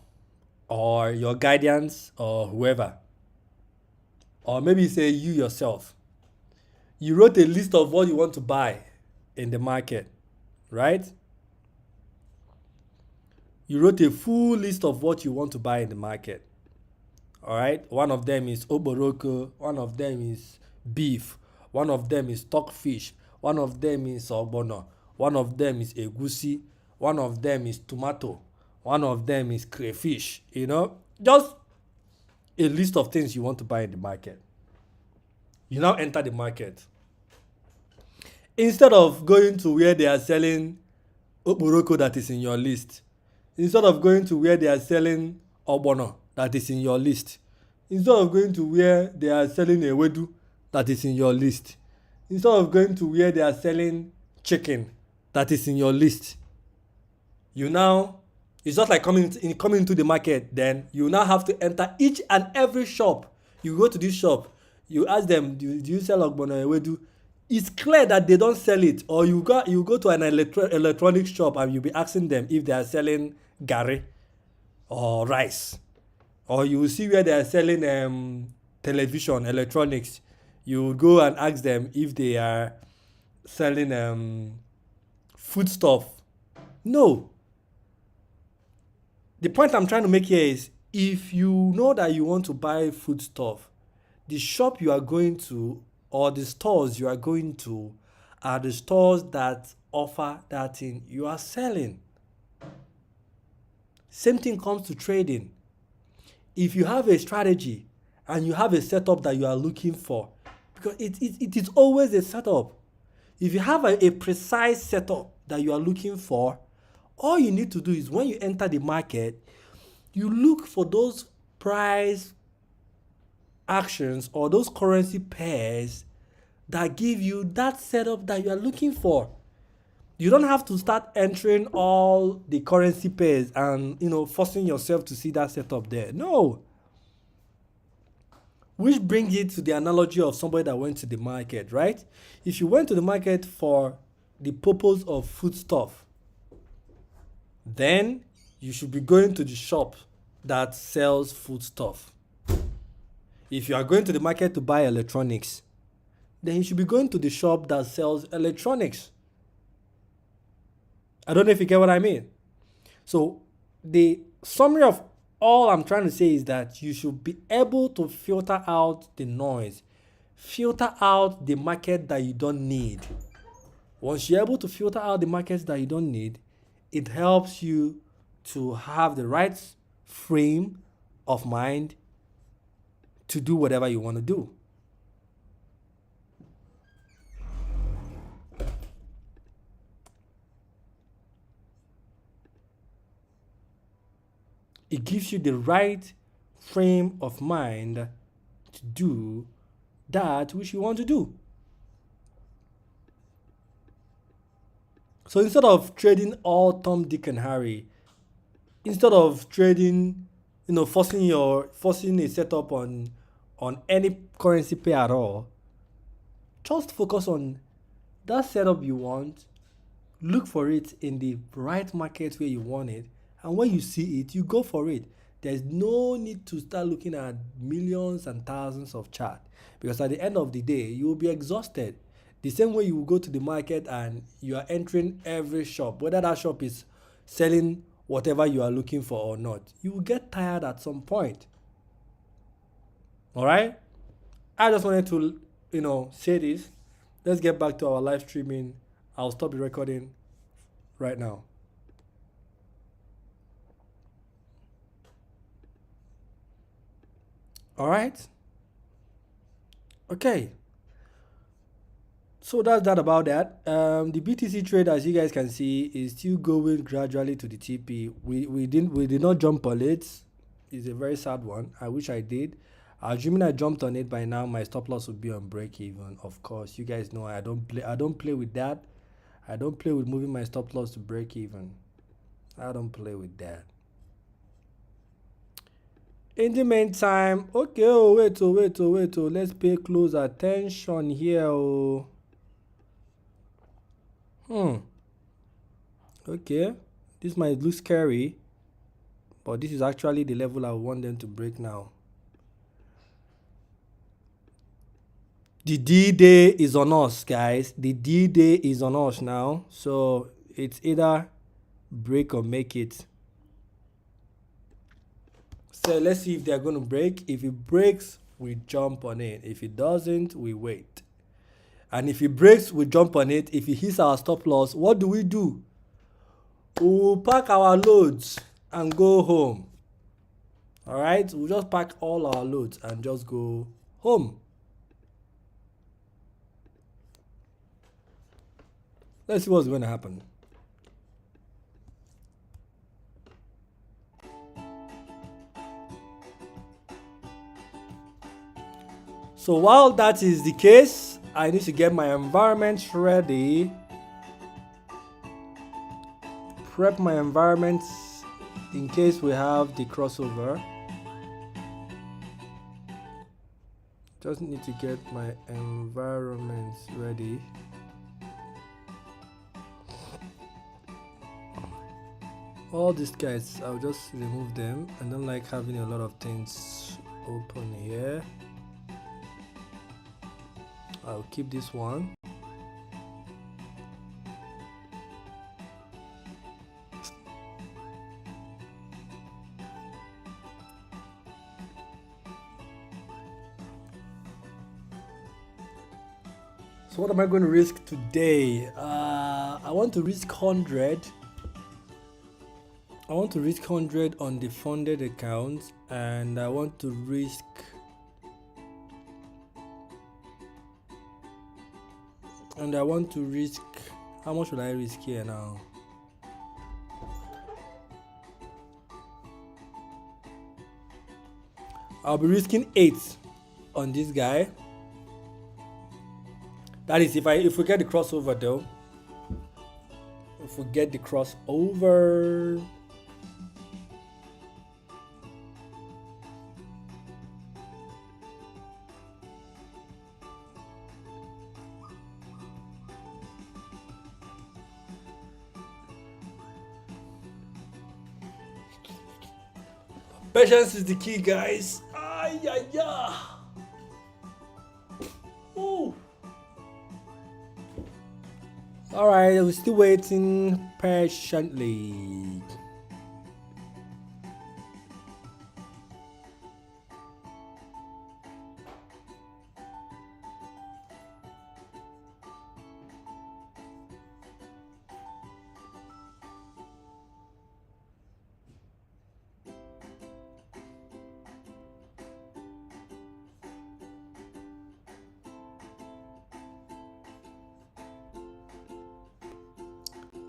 or your guardians or whoever, or maybe say you yourself, you wrote a list of what you want to buy in the market, right? You wrote a full list of what you want to buy in the market. All right. One of them is oboroko. One of them is beef. One of them is stockfish. One of them is ogbono. One of them is egusi. One of them is tomato. One of them is crayfish. Just a list of things you want to buy in the market. You now enter the market. Instead of going to where they are selling oboroko that is in your list, instead of going to where they are selling ogbono that is in your list, instead of going to where they are selling ewedu that is in your list, instead of going to where they are selling chicken that is in your list, it's just like coming into the market. Then you now have to enter each and every shop. You go to this shop, you ask them, do you sell ogbono ewedu? It's clear that they don't sell it. Or you go to an electronic shop and you'll be asking them if they are selling garri or rice. Or you will see where they are selling television, electronics. You will go and ask them if they are selling food stuff. No. The point I'm trying to make here is, if you know that you want to buy food stuff, the shop you are going to or the stores you are going to are the stores that offer that thing you are selling. Same thing comes to trading. If you have a strategy and you have a setup that you are looking for, because it is always a setup. If you have a precise setup that you are looking for, all you need to do is, when you enter the market, you look for those price actions or those currency pairs that give you that setup that you are looking for. You don't have to start entering all the currency pairs and forcing yourself to see that setup there. No. Which brings it to the analogy of somebody that went to the market, right? If you went to the market for the purpose of food stuff, then you should be going to the shop that sells food stuff. If you are going to the market to buy electronics, then you should be going to the shop that sells electronics. I don't know if you get what I mean. So the summary of all I'm trying to say is that you should be able to filter out the noise, filter out the market that you don't need. Once you're able to filter out the markets that you don't need, it helps you to have the right frame of mind to do whatever you want to do. It gives you the right frame of mind to do that which you want to do. So instead of trading all Tom, Dick, and Harry, instead of trading, forcing a setup on any currency pair at all, just focus on that setup you want. Look for it in the right market where you want it, and when you see it, you go for it. There's no need to start looking at millions and thousands of charts, because at the end of the day, you will be exhausted. The same way you will go to the market and you are entering every shop, whether that shop is selling whatever you are looking for or not, you will get tired at some point. All right? I just wanted to, say this. Let's get back to our live streaming. I'll stop the recording right now. All right. Okay. So that's that about that. The BTC trade, as you guys can see, is still going gradually to the TP. We did not jump on it. It's a very sad one. I wish I did. Assuming I jumped on it by now, my stop loss would be on break even. Of course, you guys know I don't play with that. I don't play with moving my stop loss to break even. I don't play with that. In the meantime, okay, wait, let's pay close attention here. Okay, this might look scary, but this is actually the level I want them to break now. The D-Day is on us, guys. The D-Day is on us now. So it's either break or make it. So let's see if they're going to break. If it breaks, we jump on it. If it doesn't, we wait. And if it breaks, we jump on it. If it hits our stop loss, what do? We'll pack our loads and go home. All right, we'll just pack all our loads and just go home. Let's see what's going to happen. So while that is the case, I need to get my environment ready. Prep my environment in case we have the crossover. Just need to get my environment ready. All these guys, I'll just remove them. I don't like having a lot of things open here. I'll keep this one. So what am I going to risk today? I want to risk 100. I want to risk 100 on the funded account, and I want to risk how much will I risk here now? I'll be risking 8 on this guy. That is if we get the crossover though. If we get the crossover. Patience is the key, guys. Ooh. All right, we're still waiting patiently.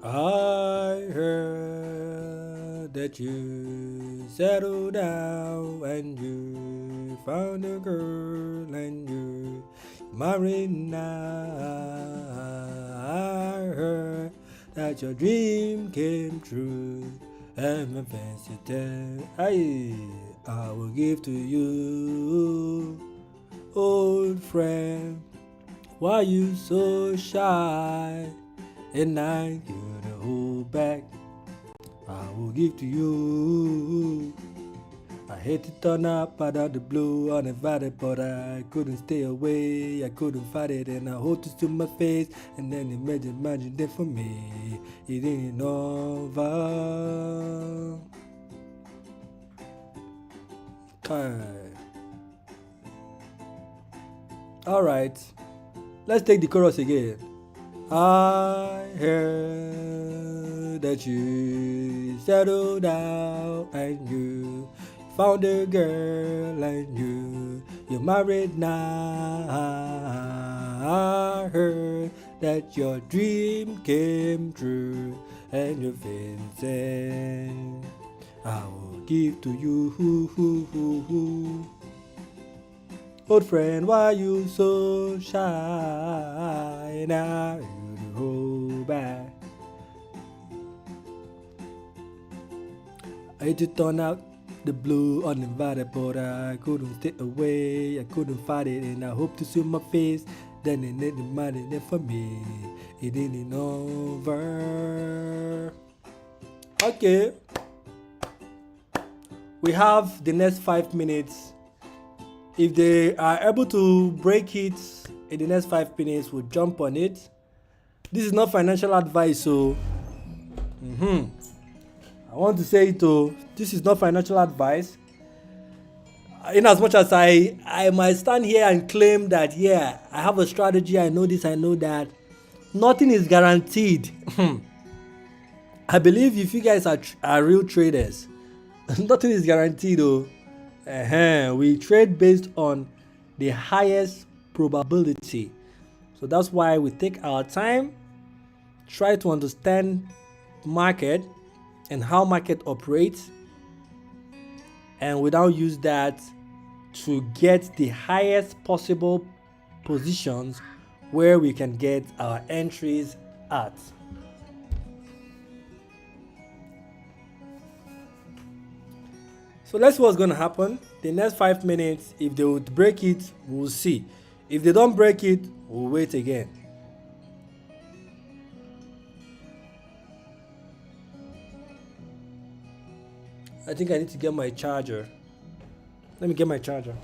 I heard that you settled down and you found a girl and you're married now. I heard that your dream came true and my fancy tale I will give to you, old friend. Why you so shy? And I gonna hold back. I will give to you. I hate to turn up out of the blue uninvited, but I couldn't stay away. I couldn't fight it, and I hold this to my face. And then imagine it for me. It ain't over. Okay. All right. Let's take the chorus again. I heard that you settled down and found a girl and you're married now. I heard that your dream came true and you're fencing. I will give to you. Old friend, why you so shy? Now you hold back. I hate to turn out the blue uninvited, but I couldn't stay away. I couldn't fight it, and I hope to see my face. Then it didn't matter for me. It ain't over. Okay. We have the next 5 minutes. If they are able to break it in the next 5 minutes, we'll jump on it. This is not financial advice, so I want to say it though. This is not financial advice. In as much as I might stand here and claim that I have a strategy, I know this, I know that, nothing is guaranteed. I believe if you guys are real traders, nothing is guaranteed though. We trade based on the highest probability. So that's why we take our time, try to understand market and how market operates, and we now use that to get the highest possible positions where we can get our entries at. So let's see what's going to happen. The next 5 minutes, if they would break it, we'll see. If they don't break it, we'll wait again. I think I need to get my charger. Let me get my charger.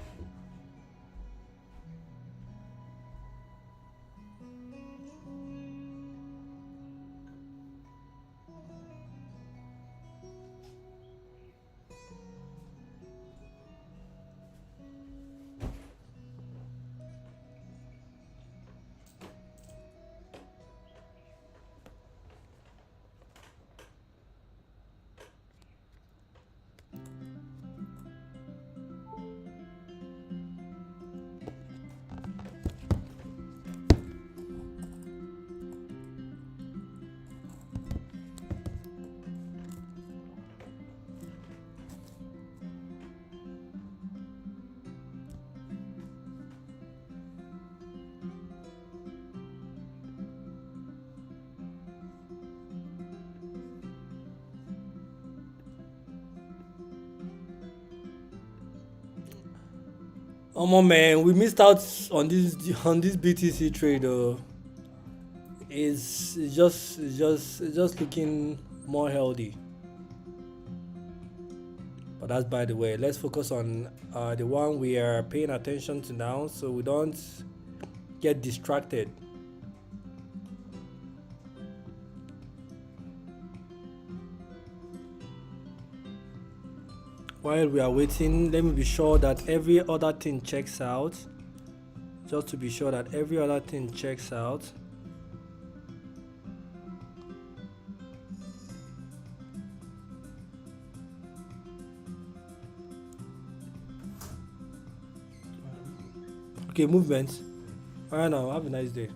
Oh man, we missed out on this BTC trade though. It's just looking more healthy. But that's by the way. Let's focus on the one we are paying attention to now, so we don't get distracted. While we are waiting, let me be sure that every other thing checks out. Just to be sure that every other thing checks out. Okay, movement. Alright now, have a nice day.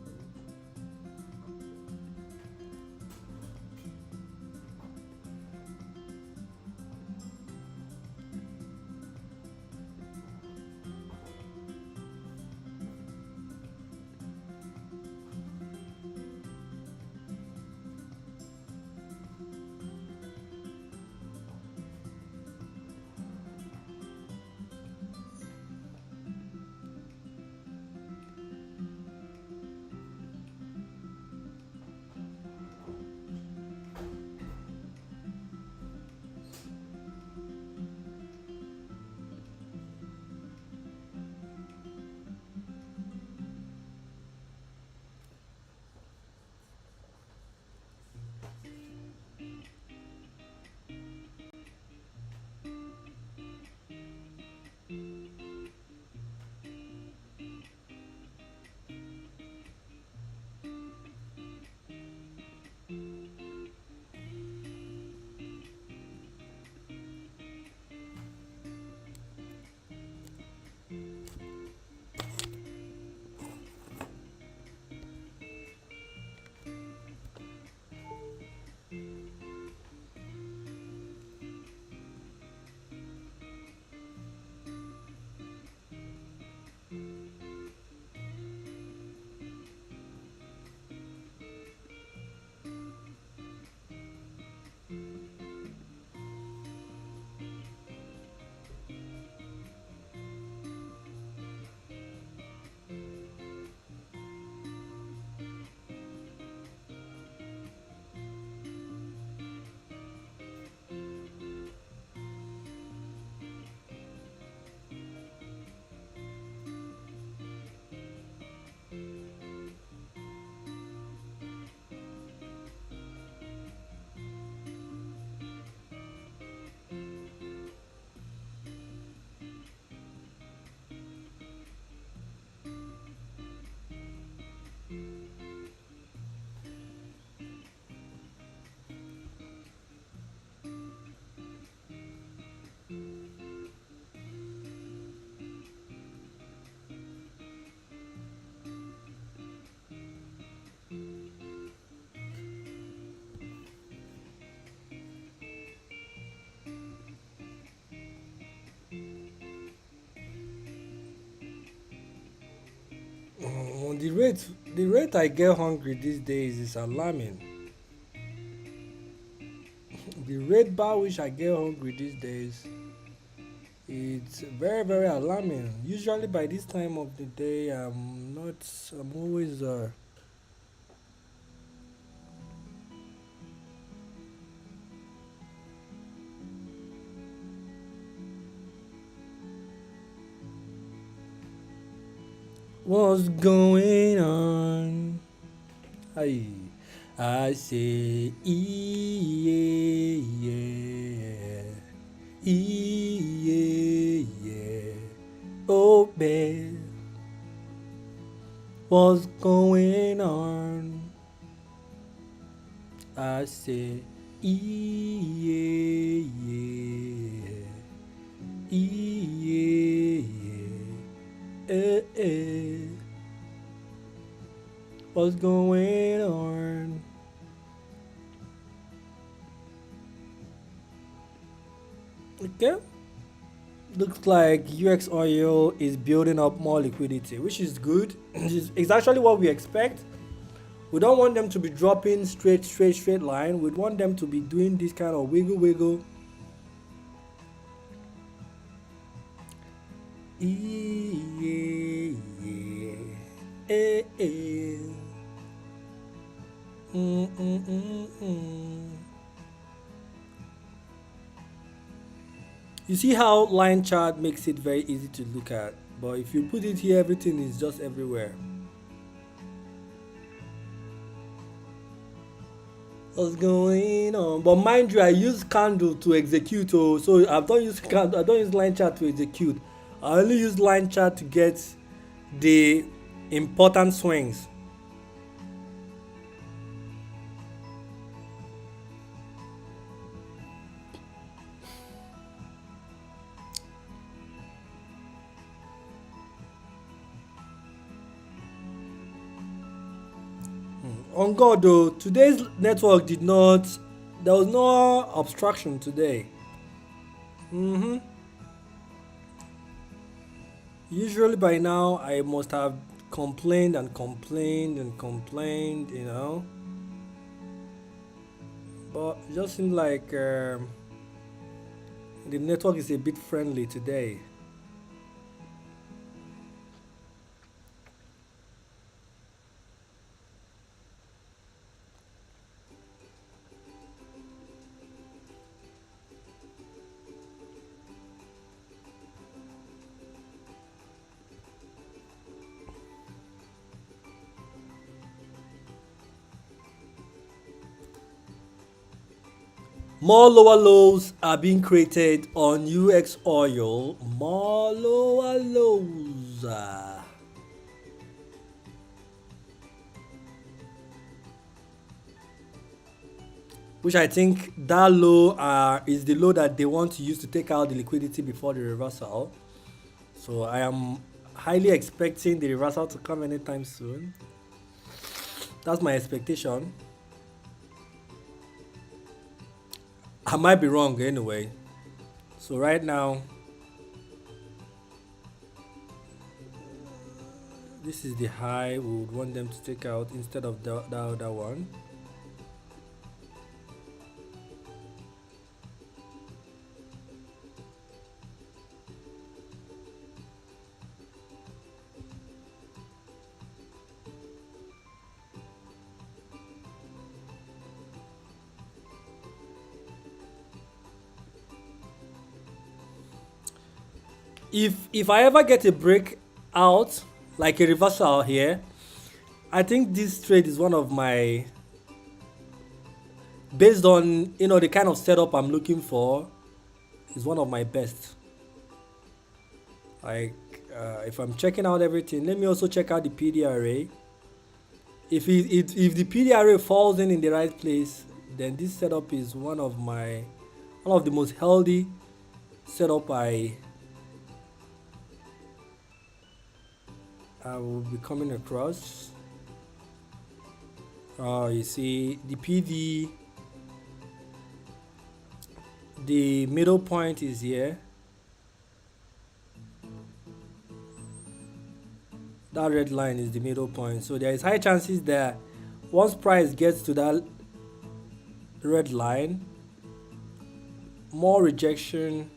the rate I get hungry these days is alarming. The rate by which I get hungry these days, it's very very alarming. Usually by this time of the day, I'm always what's going on? I say yeah, yeah. Oh man, what's going on? I say yeah, yeah. What's going on? Okay. Looks like UX oil is building up more liquidity, which is good. It's actually what we expect. We don't want them to be dropping straight line. We want them to be doing this kind of wiggle. Yeah. You see how line chart makes it very easy to look at, but if you put it here, everything is just everywhere. What's going on? But mind you, I use candle to execute, so I don't use candle, I don't use line chart to execute. I only use line chart to get the important swings. On God though, today's network did not, there was no obstruction today. Usually by now I must have complained, but it just seems like the network is a bit friendly today. More lower lows are being created on UX oil. More lower lows. Which I think that low is the low that they want to use to take out the liquidity before the reversal. So I am highly expecting the reversal to come anytime soon. That's my expectation. I might be wrong anyway. So right now, this is the high we would want them to take out instead of the other one. If I ever get a break out, like a reversal here, I think this trade is one of my, based on the kind of setup I'm looking for, is one of my best. Like if I'm checking out everything, let me also check out the PD array. If the PD array falls in the right place, then this setup is one of the most healthy setup I will be coming across. You see the PD, the middle point is here. That red line is the middle point, so there is high chances that once price gets to that red line, more rejection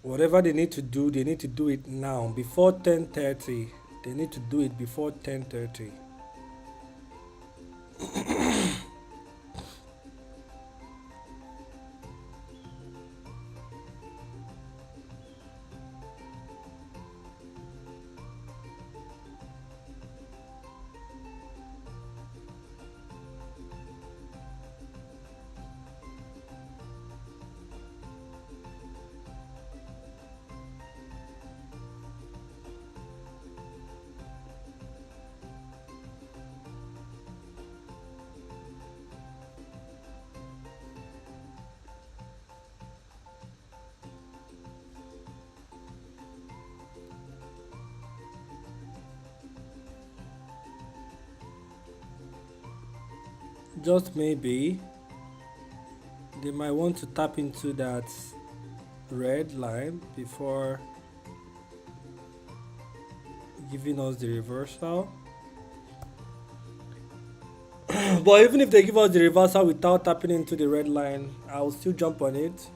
whatever they need to do it now before 10:30. They need to do it before 10:30. Just maybe they might want to tap into that red line before giving us the reversal. But even if they give us the reversal without tapping into the red line, I'll still jump on it.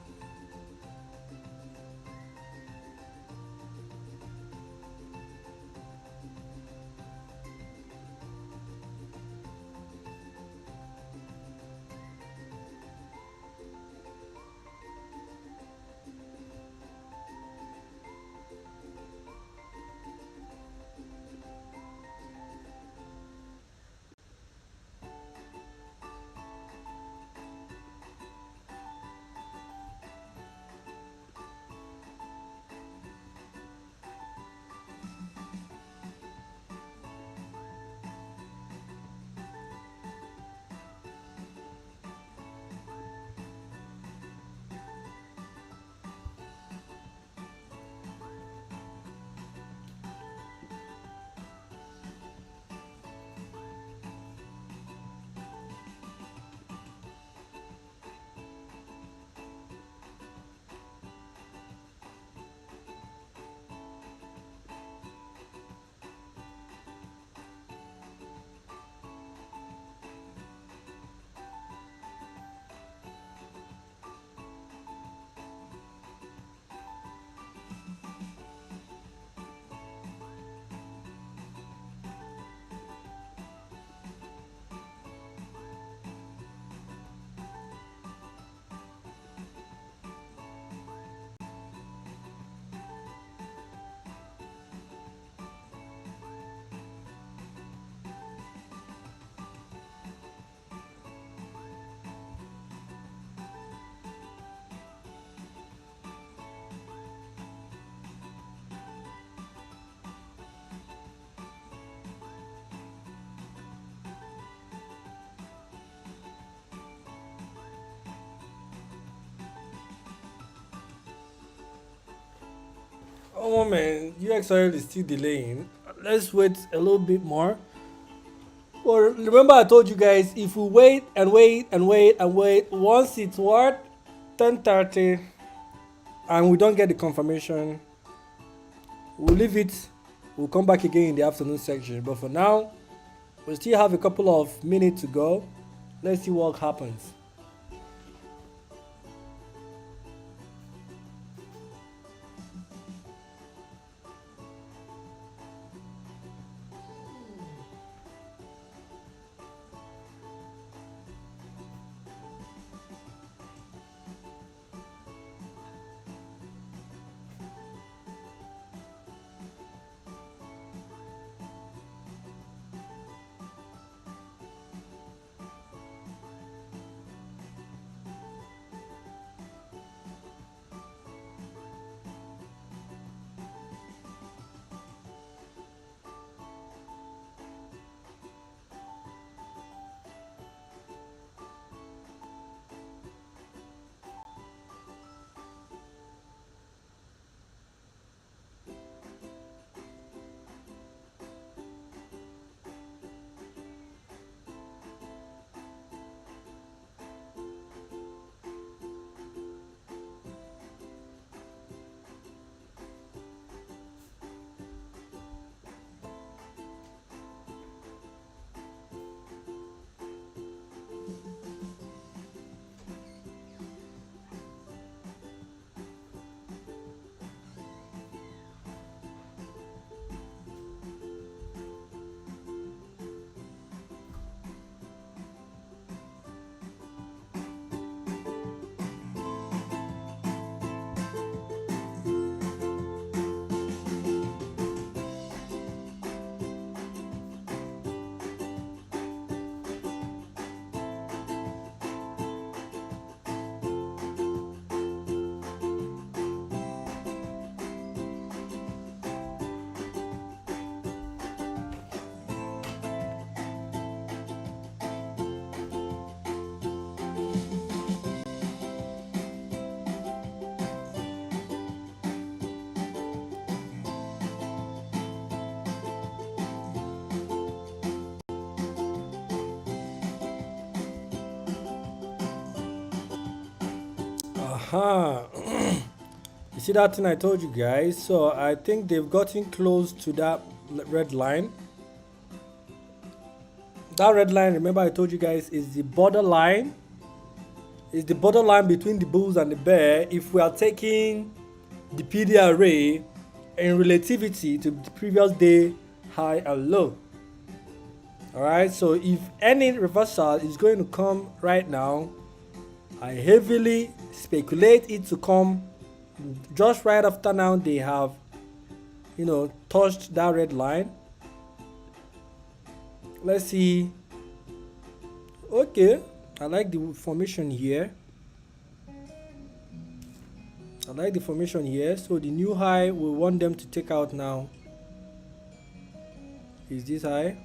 Oh man, UXOL is still delaying. Let's wait a little bit more. Well, remember I told you guys if we wait and wait and wait and wait, once it's what 10:30 and we don't get the confirmation, we'll leave it. We'll come back again in the afternoon section. But for now, we still have a couple of minutes to go. Let's see what happens. Aha. You see that thing I told you guys? So I think they've gotten close to that red line. That red line, remember I told you guys, is the borderline. Is the borderline between the bulls and the bear if we are taking the PD array in relativity to the previous day high and low. Alright, so if any reversal is going to come right now, I heavily speculate it to come just right after now they have, touched that red line. Let's see. Okay, I like the formation here. So the new high we want them to take out now is this high.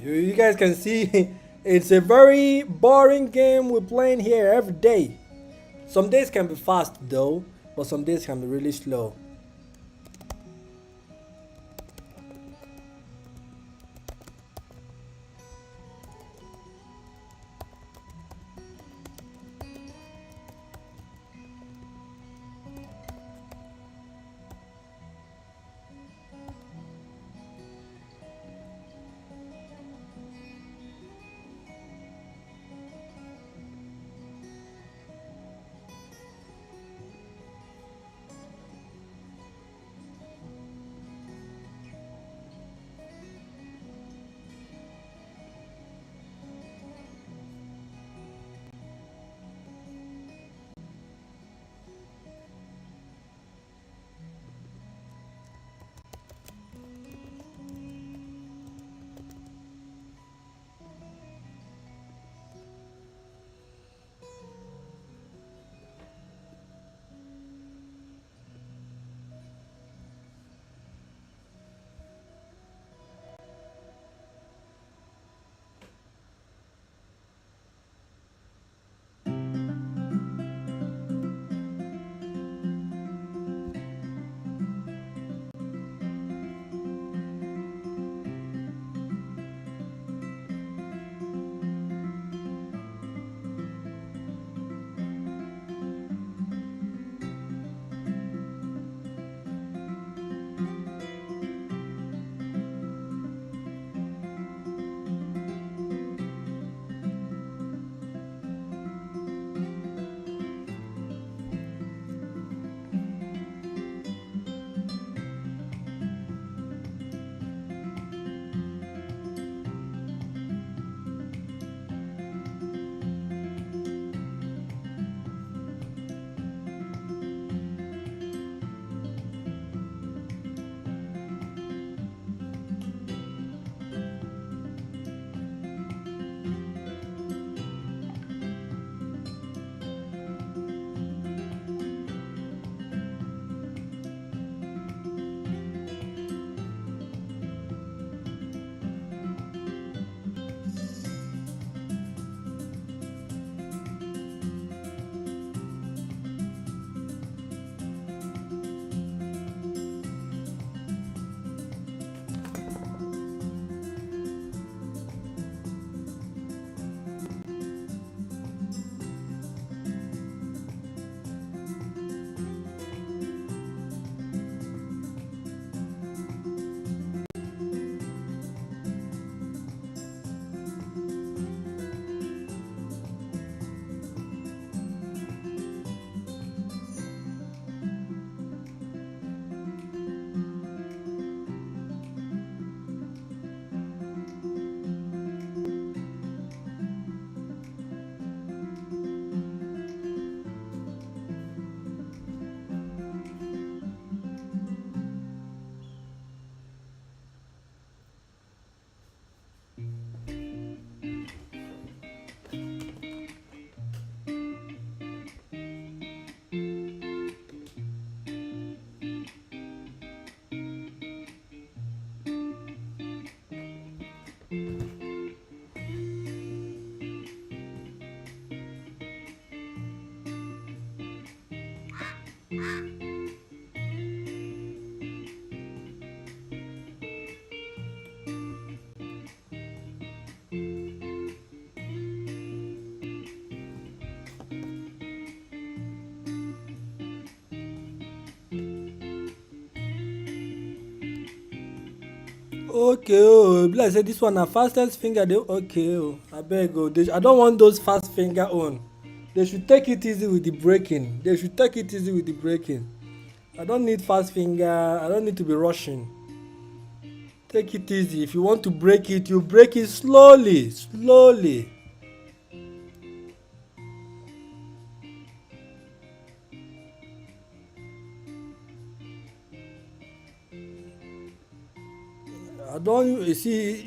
You guys can see it's a very boring game we're playing here every day. Some days can be fast though, but some days can be really slow. Okay, oh, like I said, this one na fastest finger. They okay, oh, I beg, oh, I don't want those fast finger on. They should take it easy with the braking. They should take it easy with the braking. I don't need fast finger. I don't need to be rushing. Take it easy. If you want to break it, you break it slowly, slowly. I don't. You see.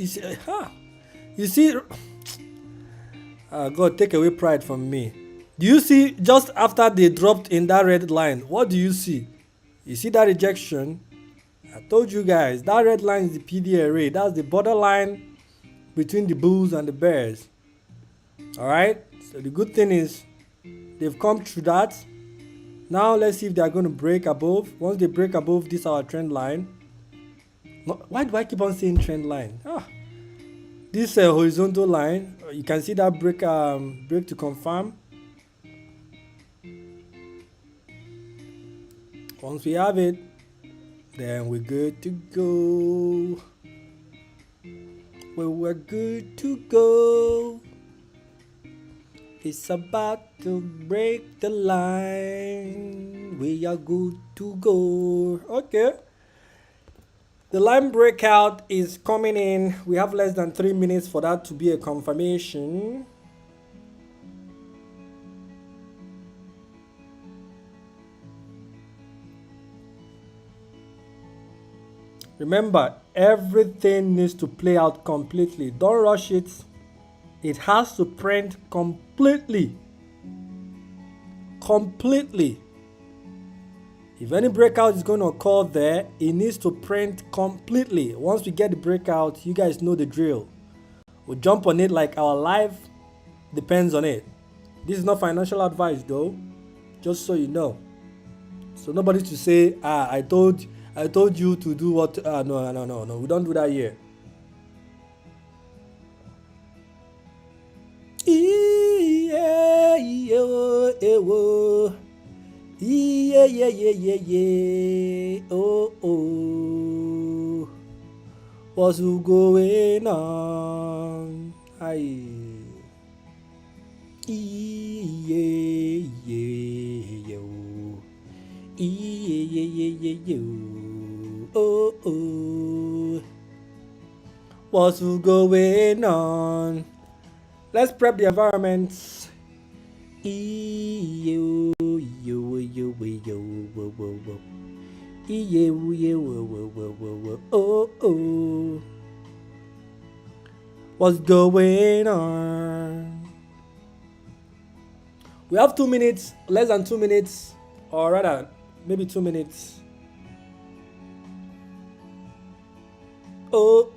God, take away pride from me. Do you see? Just after they dropped in that red line, what do you see? You see that rejection? I told you guys that red line is the PD array. That's the borderline between the bulls and the bears. All right. So the good thing is they've come through that. Now let's see if they are going to break above. Once they break above this our trend line. No, why do I keep on saying trend line? This horizontal line, you can see that break to confirm. Once we have it, then we're good to go. Well, we're good to go. It's about to break the line. We are good to go. Okay. The line breakout is coming in. We have less than 3 minutes for that to be a confirmation. Remember, everything needs to play out completely. Don't rush it. It has to print completely. Completely. If any breakout is going to occur there, it needs to print completely. Once we get the breakout, you guys know the drill. We'll jump on it like our life depends on it. This is not financial advice though, just so you know. So nobody to say, I told you to do what, no, we don't do that here. Yeah. Oh. What's going on? Aye. Oh. What's going on? Let's prep the environment. Oh. What's going on? We have 2 minutes, less than 2 minutes, or rather, maybe 2 minutes. Oh.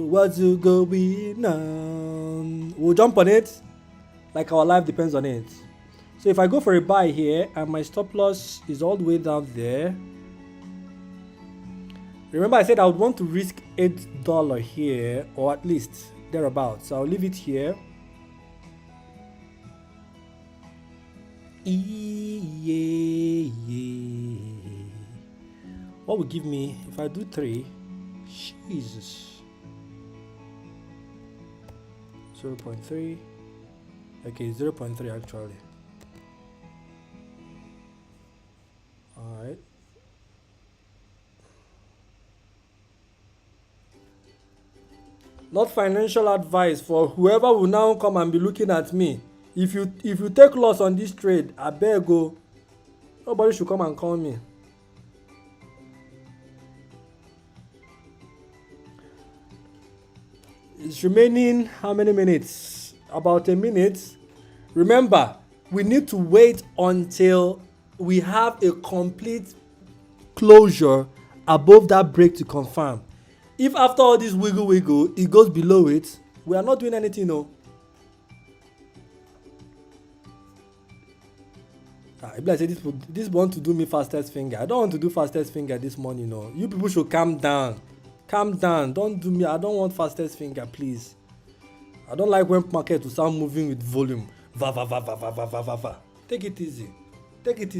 What's going on? We'll jump on it like our life depends on it. So if I go for a buy here and my stop loss is all the way down there, remember I said I would want to risk $8 here, or at least thereabouts. So I'll leave it here. What will give me if I do 3? Jesus. 0.3. Okay, 0.3 actually. Alright. Not financial advice for whoever will now come and be looking at me. If you take loss on this trade, I beg go. Nobody should come and call me. It's remaining how many minutes? About a minute. Remember, we need to wait until we have a complete closure above that break to confirm. If after all this wiggle it goes below it, we are not doing anything, no. If I say this want to do me fastest finger, I don't want to do fastest finger this morning, no. You people should calm down. Calm down. Don't do me. I don't want fastest finger, please. I don't like when market will start moving with volume. Va. Take it easy. Take it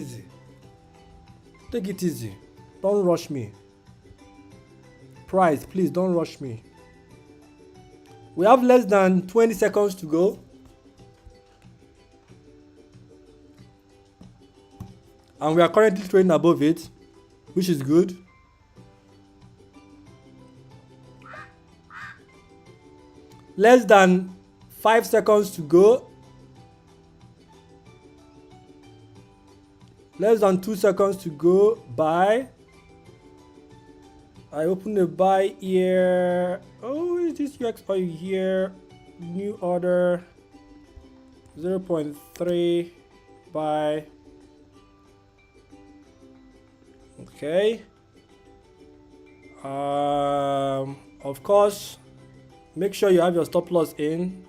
easy. Don't rush me. price. Please don't rush me. We have less than 20 seconds to go. And we are currently trading above it, which is good. Less than 5 seconds to go. Less than 2 seconds to go. Buy. I open a buy here. Oh, is this UX oil here? New order 0.3 buy. Okay. Of course, make sure you have your stop loss in.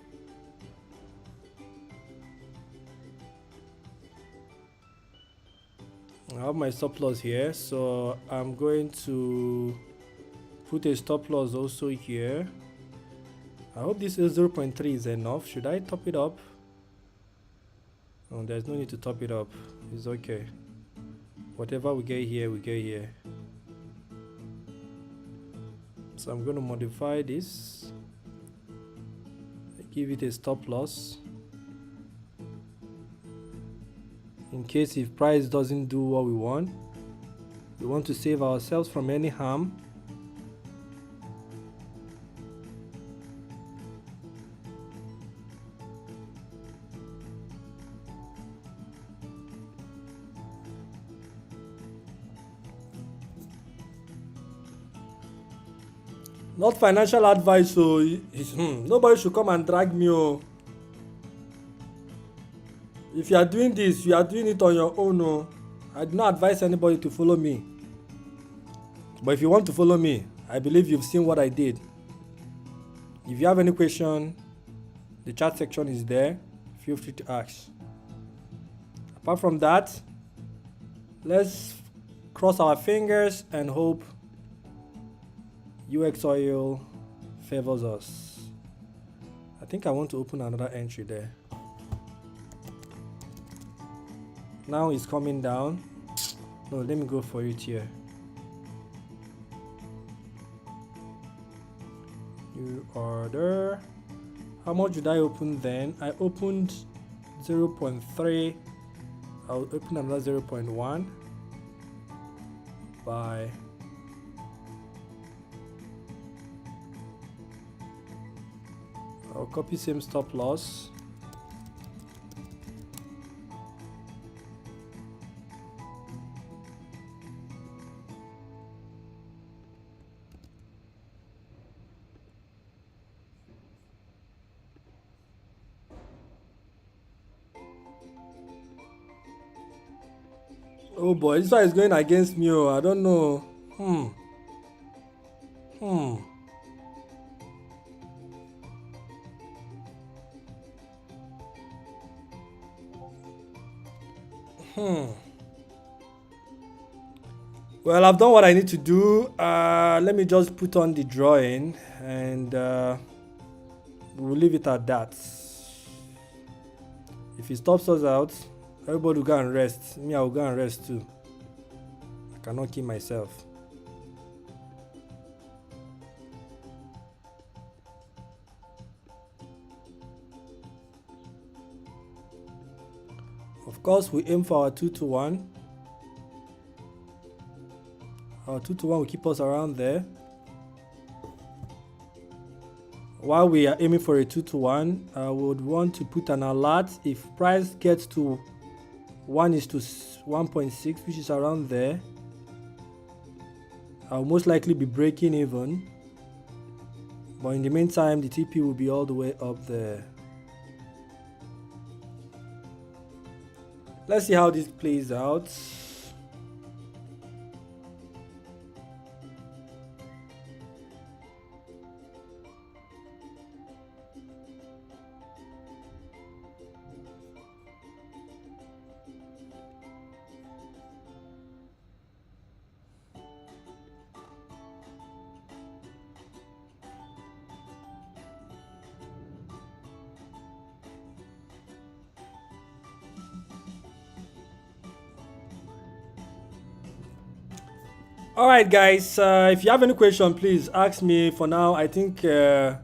I have my stop loss here, so I'm going to put a stop loss also here. I hope this is 0.3 is enough. Should I top it up? Oh, there's no need to top it up. It's okay. Whatever we get here, we get here. So I'm going to modify this. Give it a stop loss. In case if price doesn't do what we want to save ourselves from any harm. Not financial advice, so nobody should come and drag me. Oh. If you are doing this, you are doing it on your own. Oh. I do not advise anybody to follow me. But if you want to follow me, I believe you've seen what I did. If you have any question, the chat section is there. Feel free to ask. Apart from that, let's cross our fingers and hope UX oil favors us. I think I want to open another entry there. Now it's coming down. No, let me go for it here. New order. How much did I open then? I opened 0.3. I'll open another 0.1. Buy. I'll copy same stop loss. Oh boy, this one is going against me. Oh, I don't know. Well, I've done what I need to do. Let me just put on the drawing and we'll leave it at that. If it stops us out, everybody will go and rest. Me, I will go and rest too. I cannot keep myself. Of course, we aim for our 2-to-1. Our 2-to-1 will keep us around there. While we are aiming for a 2-to-1, I would want to put an alert if price gets to 1:1.6, which is around there. I'll most likely be breaking even. But in the meantime, the TP will be all the way up there. Let's see how this plays out. All right, guys. If you have any question, please ask me. For now, I think me,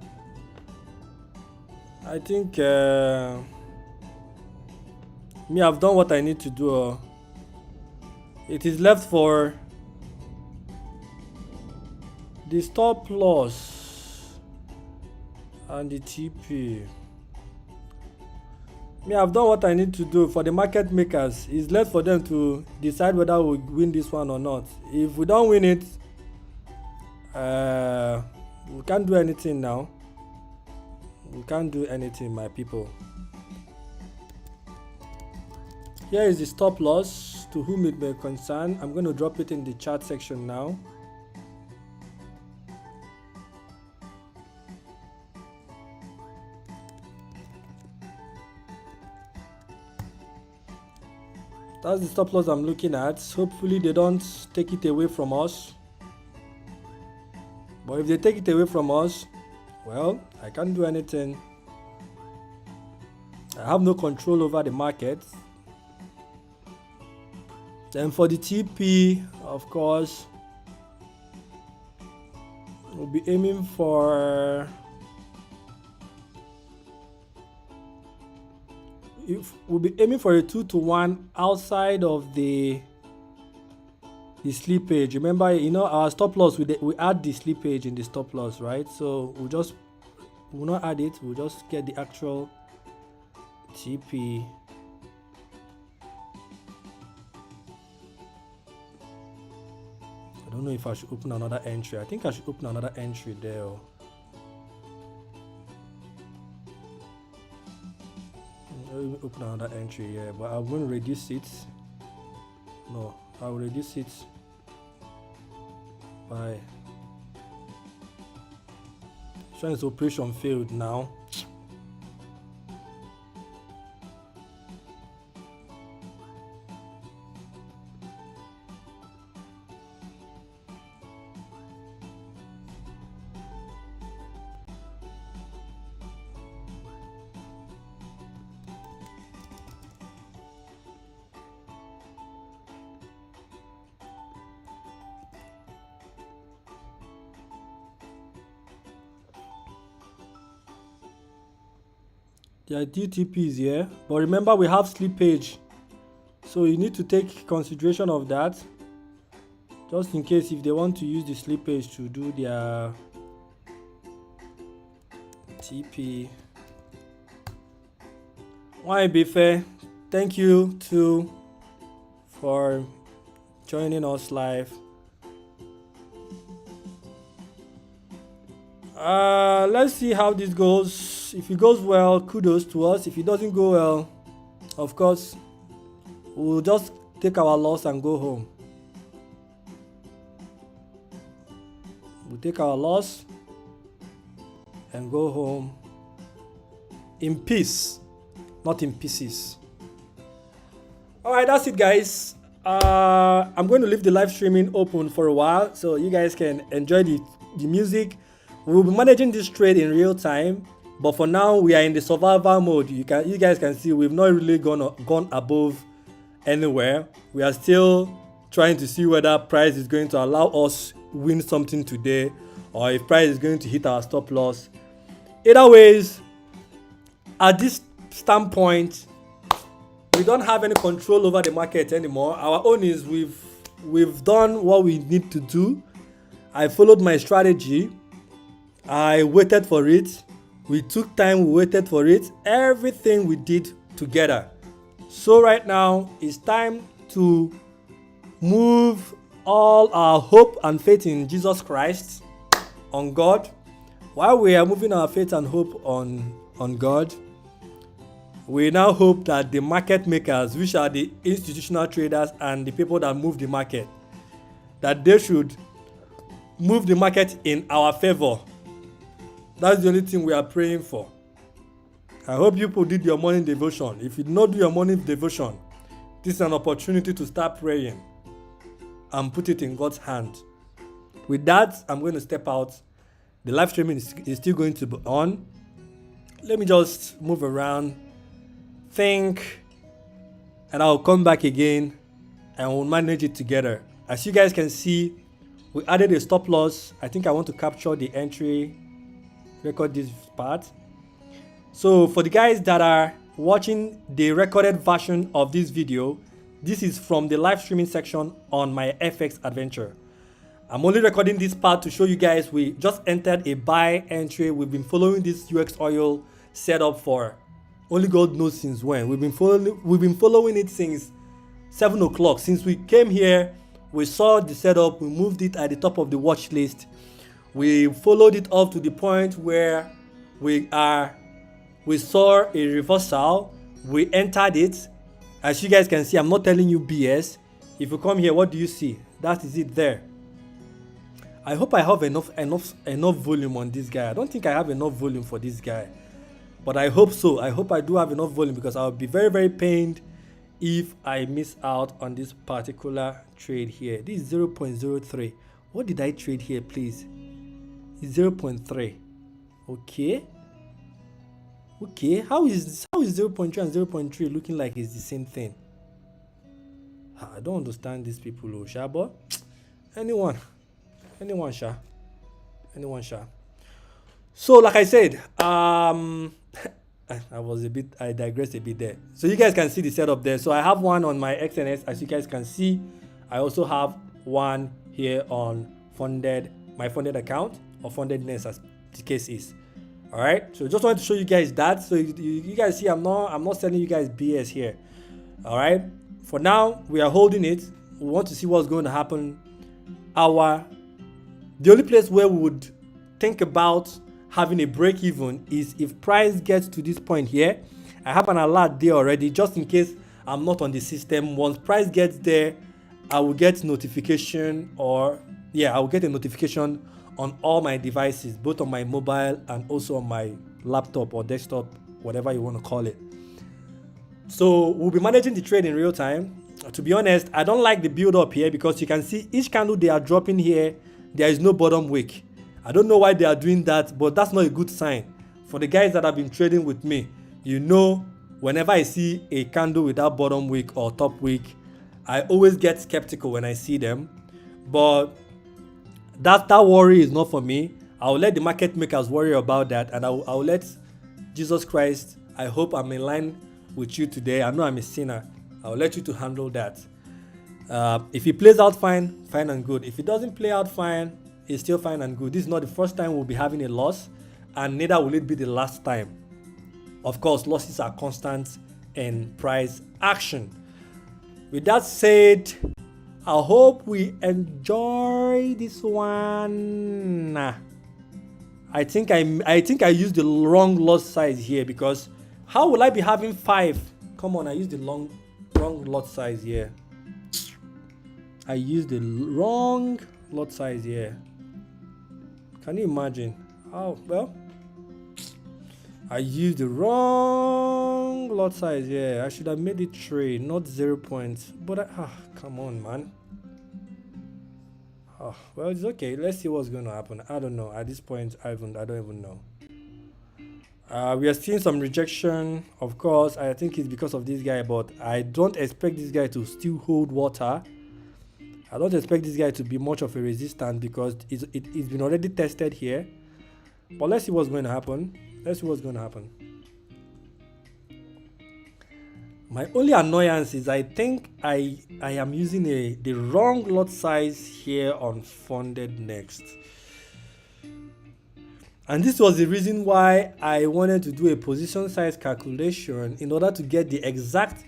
I've done what I need to do. It is left for the stop loss and the TP. Me, I've done what I need to do. For the market makers, it's left for them to decide whether we win this one or not. If we don't win it, we can't do anything now. We can't do anything, my people. Here is the stop loss to whom it may concern. I'm going to drop it in the chat section now. That's the stop loss I'm looking at. Hopefully they don't take it away from us. But if they take it away from us, well, I can't do anything. I have no control over the market. Then for the TP, of course, we'll be aiming for, we'll be aiming for a 2-to-1 outside of the slippage. Remember, you know, our stop loss, we add the slippage in the stop loss, right? So we'll not add it, we'll just get the actual TP. I don't know if I should open another entry. I think I should open another entry there. Open another entry here, but I'm going to reduce it. No, I'll reduce it by insurance operation failed now. There are DTPs here, but remember we have slippage, so you need to take consideration of that, just in case if they want to use the slippage to do their TP. Why be fair? Thank you too for joining us live. Let's see how this goes. If it goes well, kudos to us. If it doesn't go well, of course, we'll just take our loss and go home. We'll take our loss and go home in peace, not in pieces. All right, that's it, guys. I'm going to leave the live streaming open for a while so you guys can enjoy the music. We'll be managing this trade in real time, but for now we are in the survival mode. You guys can see we've not really gone above anywhere. We are still trying to see whether price is going to allow us win something today, or if price is going to hit our stop loss. Either ways, at this standpoint, we don't have any control over the market anymore. Our own is we've done what we need to do. I followed my strategy. I waited for it. We took time, we waited for it. Everything we did together. So right now, it's time to move all our hope and faith in Jesus Christ, on God. While we are moving our faith and hope on God, we now hope that the market makers, which are the institutional traders and the people that move the market, that they should move the market in our favor. That's the only thing we are praying for. I hope you people did your morning devotion. If you did not do your morning devotion, this is an opportunity to start praying and put it in God's hand. With that, I'm going to step out. The live streaming is still going to be on. Let me just move around, think, and I'll come back again and we'll manage it together. As you guys can see, We added a stop loss. I think I want to capture the entry, record this part. So for the guys that are watching the recorded version of this video, this is from the live streaming section on my FX adventure. I'm only recording this part to show you guys we just entered a buy entry. We've been following this UX oil setup for only God knows since when. We've been following it since 7 o'clock. Since we came here, we saw the setup, we moved it at the top of the watch list. We followed it up to the point where we saw a reversal. We entered it. As you guys can see, I'm not telling you BS. If you come here, what do you see? That is it there. I hope I have enough volume on this guy. I don't think I have enough volume for this guy, but I hope so. I hope I do have enough volume, because I'll be very, very pained if I miss out on this particular trade here. This is 0.03. What did I trade here, please? It's 0.3. Okay. How is 0.3 and 0.3 looking like it's the same thing? I don't understand these people, Sha, but anyone Sha. So like I said, I digressed a bit there. So you guys can see the setup there. So I have one on my XNS, as you guys can see. I also have one here on my funded account, or fundedness as the case is. All right, so just wanted to show you guys that, so you guys see I'm not telling you guys BS here. All right, for now we are holding it. We want to see what's going to happen. The only place where we would think about having a break even is if price gets to this point here. I have an alert there already, just in case I'm not on the system. Once price gets there, I will get notification, I will get a notification on all my devices, both on my mobile and also on my laptop or desktop, whatever you want to call it. So we'll be managing the trade in real time. To be honest, I don't like the build up here, because you can see each candle they are dropping here, there is no bottom wick. I don't know why they are doing that, but that's not a good sign. For the guys that have been trading with me, you know, whenever I see a candle without bottom wick or top wick, I always get skeptical when I see them. But that worry is not for me. I'll let the market makers worry about that, and I'll let Jesus Christ, I hope I'm in line with you today. I know I'm a sinner. I'll let you to handle that. If it plays out fine and good. If it doesn't play out fine, it's still fine and good. This is not the first time we'll be having a loss, and neither will it be the last time. Of course, losses are constant in price action. With that said, I hope we enjoy this one. I think I used the wrong lot size here, because how will I be having 5? Come on, I used the wrong lot size here. I used the wrong lot size here. Can you imagine? Oh, well, I used the wrong lot size here. I should have made it 3, not 0 points. But come on, man. Well, it's okay. Let's see what's going to happen. I don't know. At this point, I don't even know. We are seeing some rejection. Of course, I think it's because of this guy, but I don't expect this guy to still hold water. I don't expect this guy to be much of a resistance, because it's been already tested here. But let's see what's going to happen. My only annoyance is I think I am using the wrong lot size here on funded next. And this was the reason why I wanted to do a position size calculation in order to get the exact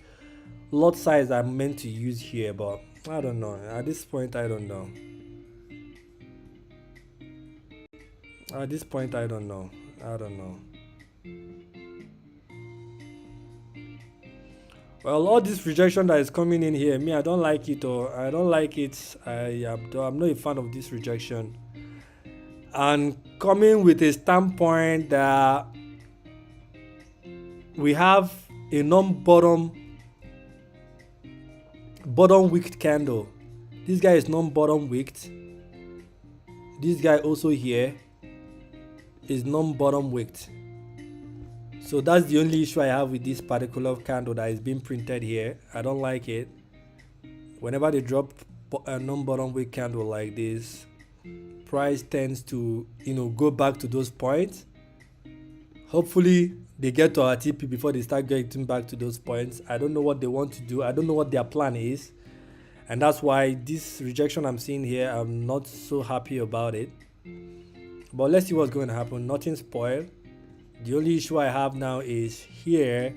lot size I'm meant to use here. But I don't know. At this point, I don't know. Well, all this rejection that is coming in here, me, I don't like it, or I don't like it. I'm not a fan of this rejection. And coming with a standpoint that we have a non-bottom wicked candle. This guy is non-bottom wicked. This guy also here is non-bottom wicked. So that's the only issue I have with this particular candle that is being printed here. I don't like it. Whenever they drop a non-bottom wick candle like this, price tends to go back to those points. Hopefully they get to our TP before they start getting back to those points. I don't know what they want to do. I don't know what their plan is, and that's why this rejection I'm seeing here, I'm not so happy about it. But let's see what's going to happen. Nothing spoiled. The only issue I have now is here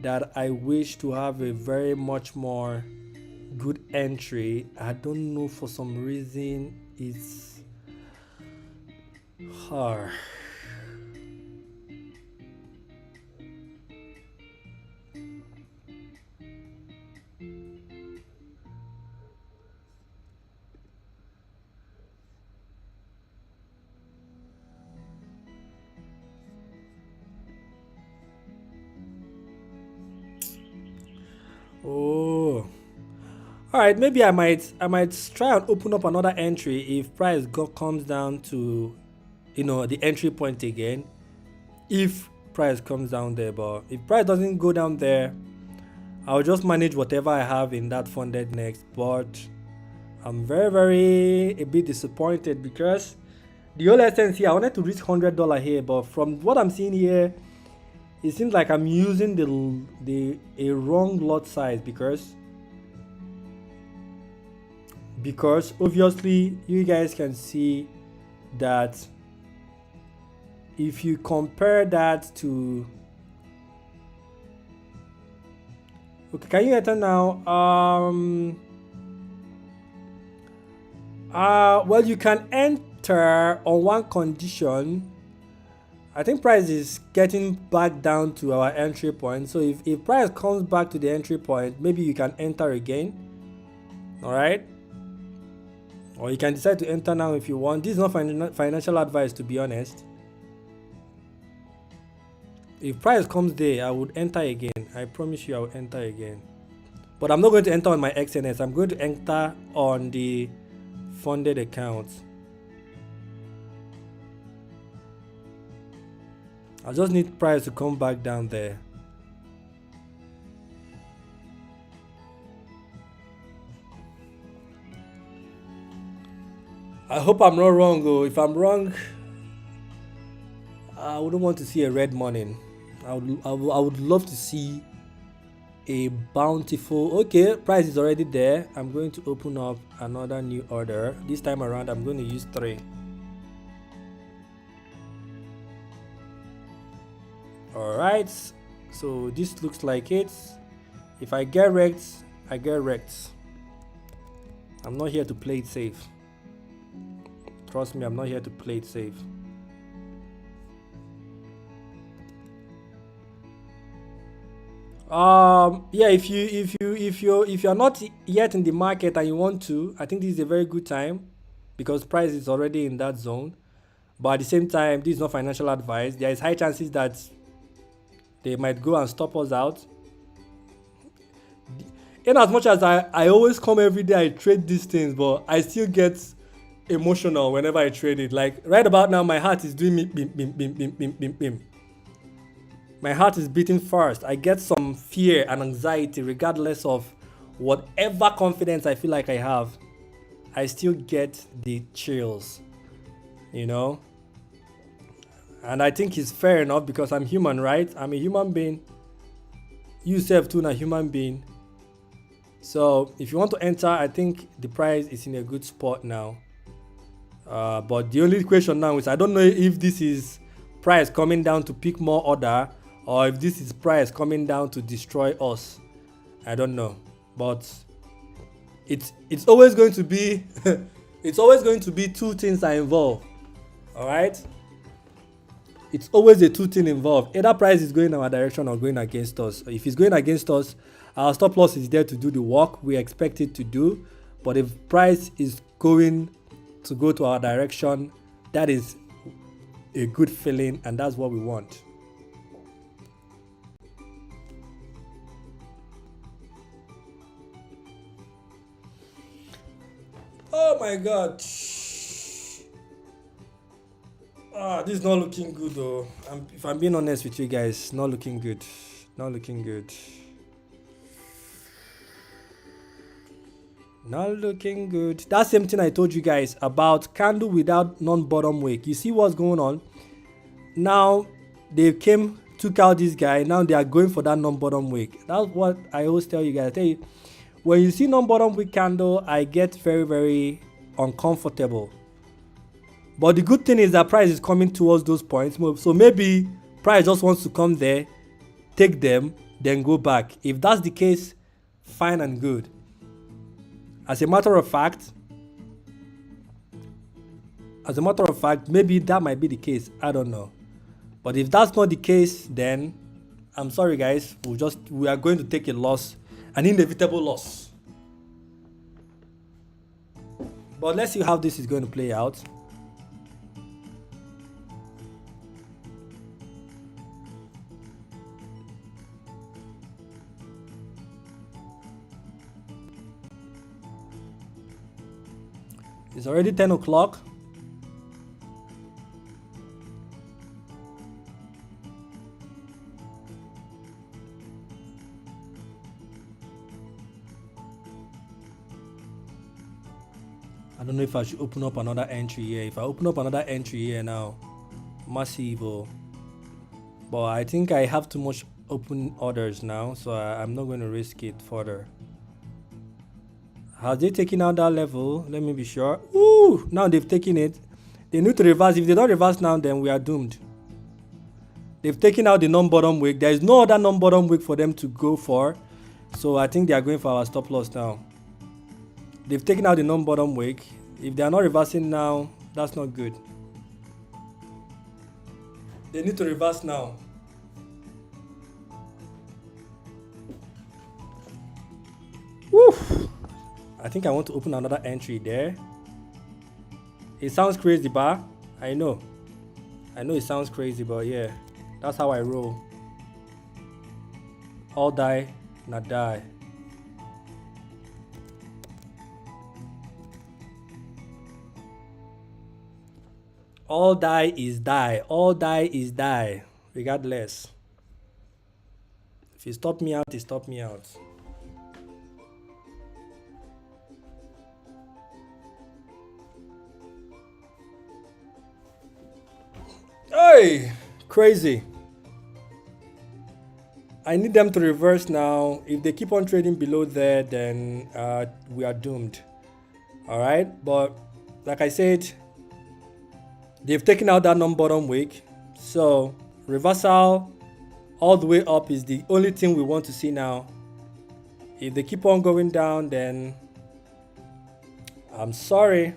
that I wish to have a very much more good entry. I don't know, for some reason it's hard. Oh, all right. Maybe I might try and open up another entry if price comes down to the entry point again. If price comes down there, but if price doesn't go down there, I'll just manage whatever I have in that funded next. But I'm very a bit disappointed because the whole essence here, I wanted to reach $100 here, but from what I'm seeing here, it seems like I'm using a wrong lot size because obviously you guys can see that if you compare that to, okay, can you enter now? Well, you can enter on one condition. I think price is getting back down to our entry point. So if price comes back to the entry point, maybe you can enter again. All right. Or you can decide to enter now if you want. This is not financial advice, to be honest. If price comes there, I would enter again. I promise you I will enter again. But I'm not going to enter on my XNS. I'm going to enter on the funded accounts. I just need price to come back down there. I hope I'm not wrong though. If I'm wrong, I wouldn't want to see a red morning. I would love to see a bountiful. Okay, price is already there. I'm going to open up another new order. This time around, I'm going to use 3. Alright, so this looks like it. If I get wrecked, I get wrecked. I'm not here to play it safe. Trust me, I'm not here to play it safe. Yeah, if you're not yet in the market and you want to, I think this is a very good time because price is already in that zone. But at the same time, this is not financial advice. There is high chances that they might go and stop us out. In as much as I always come every day, I trade these things, but I still get emotional whenever I trade it. Like right about now, my heart is doing bim. My heart is beating fast. I get some fear and anxiety regardless of whatever confidence I feel like I have. I still get the chills, And I think it's fair enough because I'm human, right? I'm a human being. You yourself too, a human being. So if you want to enter, I think the price is in a good spot now. But the only question now is I don't know if this is price coming down to pick more order or if this is price coming down to destroy us. I don't know. But it's always going to be it's always going to be two things are involved. All right? It's always a two thing involved. Either price is going in our direction or going against us. If it's going against us, our stop loss is there to do the work we expect it to do. But if price is going to go to our direction, that is a good feeling and that's what we want. Oh my God. This is not looking good though. If I'm being honest with you guys, not looking good. Not looking good. That same thing I told you guys about candle without non-bottom wick. You see what's going on? Now they took out this guy. Now they are going for that non-bottom wick. That's what I always tell you guys. I tell you, when you see non-bottom wick candle, I get very, very uncomfortable. But the good thing is that price is coming towards those points. So maybe price just wants to come there, take them, then go back. If that's the case, fine and good. As a matter of fact, maybe that might be the case. I don't know. But if that's not the case, then I'm sorry guys. We are going to take a loss, an inevitable loss. But let's see how this is going to play out. It's already 10 o'clock. I don't know if I should open up another entry here. If I open up another entry here now, massive. But I think I have too much open orders now, so I'm not going to risk it further. Have they taken out that level? Let me be sure. Ooh, now they've taken it. They need to reverse. If they don't reverse now, then we are doomed. They've taken out the non-bottom wick. There is no other non-bottom wick for them to go for. So I think they are going for our stop loss now. They've taken out the non-bottom wick. If they are not reversing now, that's not good. They need to reverse now. Woo! I think I want to open another entry there. It sounds crazy, but I know it sounds crazy, but yeah, that's how I roll. All die, not die. All die is die. All die is die. Regardless. If you stop me out, you stop me out. Hey, crazy. I need them to reverse now. If they keep on trading below there, then we are doomed. All right, but like I said, they've taken out that non-bottom wick, so reversal all the way up is the only thing we want to see now. If they keep on going down, then I'm sorry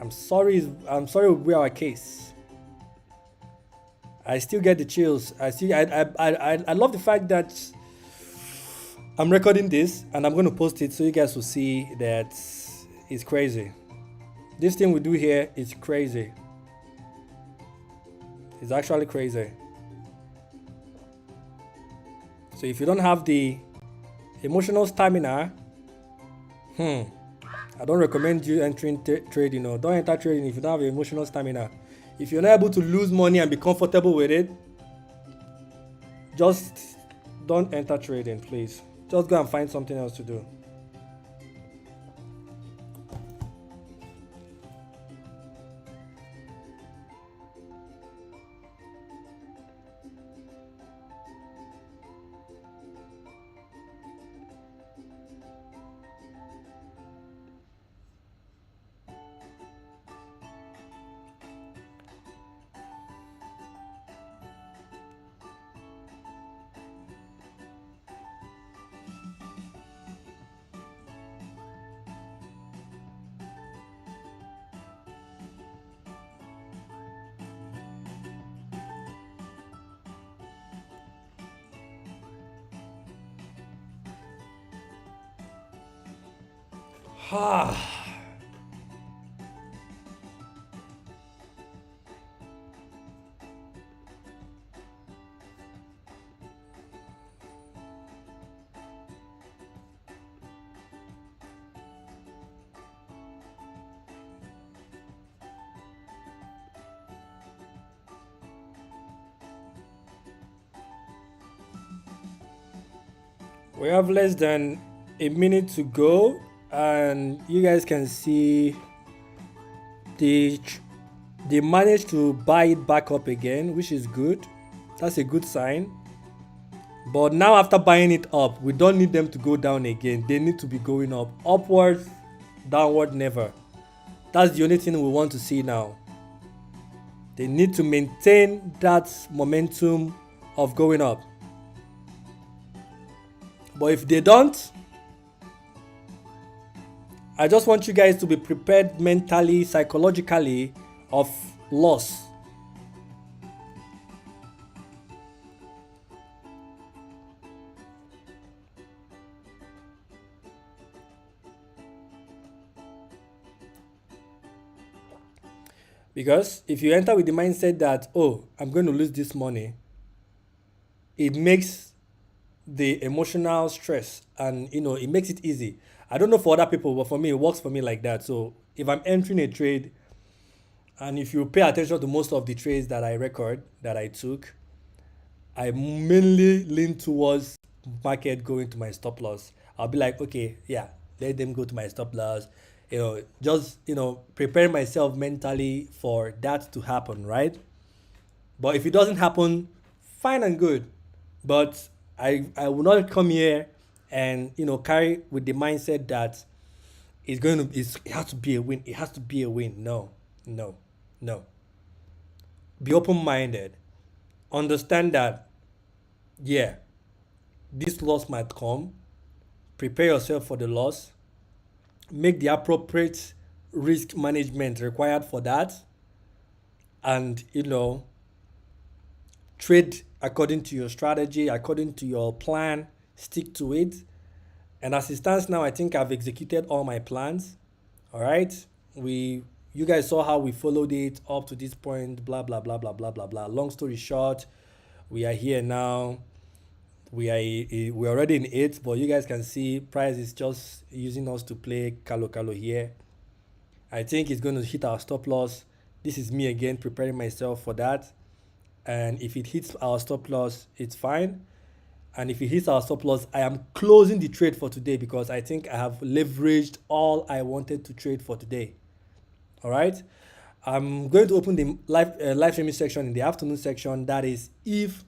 will be our case. I still get the chills. I love the fact that I'm recording this and I'm going to post it so you guys will see that it's crazy. This thing we do here is crazy. It's actually crazy. So if you don't have the emotional stamina, I don't recommend you entering trading. Or don't enter trading if you don't have emotional stamina. If you're not able to lose money and be comfortable with it, just don't enter trading, please. Just go and find something else to do. We have less than a minute to go. and you guys can see they they managed to buy it back up again, which is good. That's a good sign. But now after buying it up, we don't need them to go down again. They need to be going up. Upward, downward, never. That's the only thing we want to see now. They need to maintain that momentum of going up. But if they don't, I just want you guys to be prepared mentally, psychologically of loss. Because if you enter with the mindset that, oh, I'm going to lose this money, it makes the emotional stress, and it makes it easy. I don't know for other people, but for me, it works for me like that. So if I'm entering a trade, and if you pay attention to most of the trades that I record, that I took, I mainly lean towards market going to my stop loss. I'll be like, okay, yeah, let them go to my stop loss. Just prepare myself mentally for that to happen, right? But if it doesn't happen, fine and good. But I will not come here and carry with the mindset that it has to be a win. It has to be a win. No, no, no. Be open minded. Understand that, yeah, this loss might come. Prepare yourself for the loss. Make the appropriate risk management required for that. And trade according to your strategy, according to your plan, stick to it. And as it stands now, I think I've executed all my plans. All right. You guys saw how we followed it up to this point, blah blah blah blah blah blah blah. Long story short, we are here now. We're already in it, but you guys can see price is just using us to play Kalo here. I think it's going to hit our stop loss. This is me again preparing myself for that. And if it hits our stop loss, it's fine. And if it hits our stop loss, I am closing the trade for today because I think I have leveraged all I wanted to trade for today. All right. I'm going to open the live streaming section in the afternoon section. That is if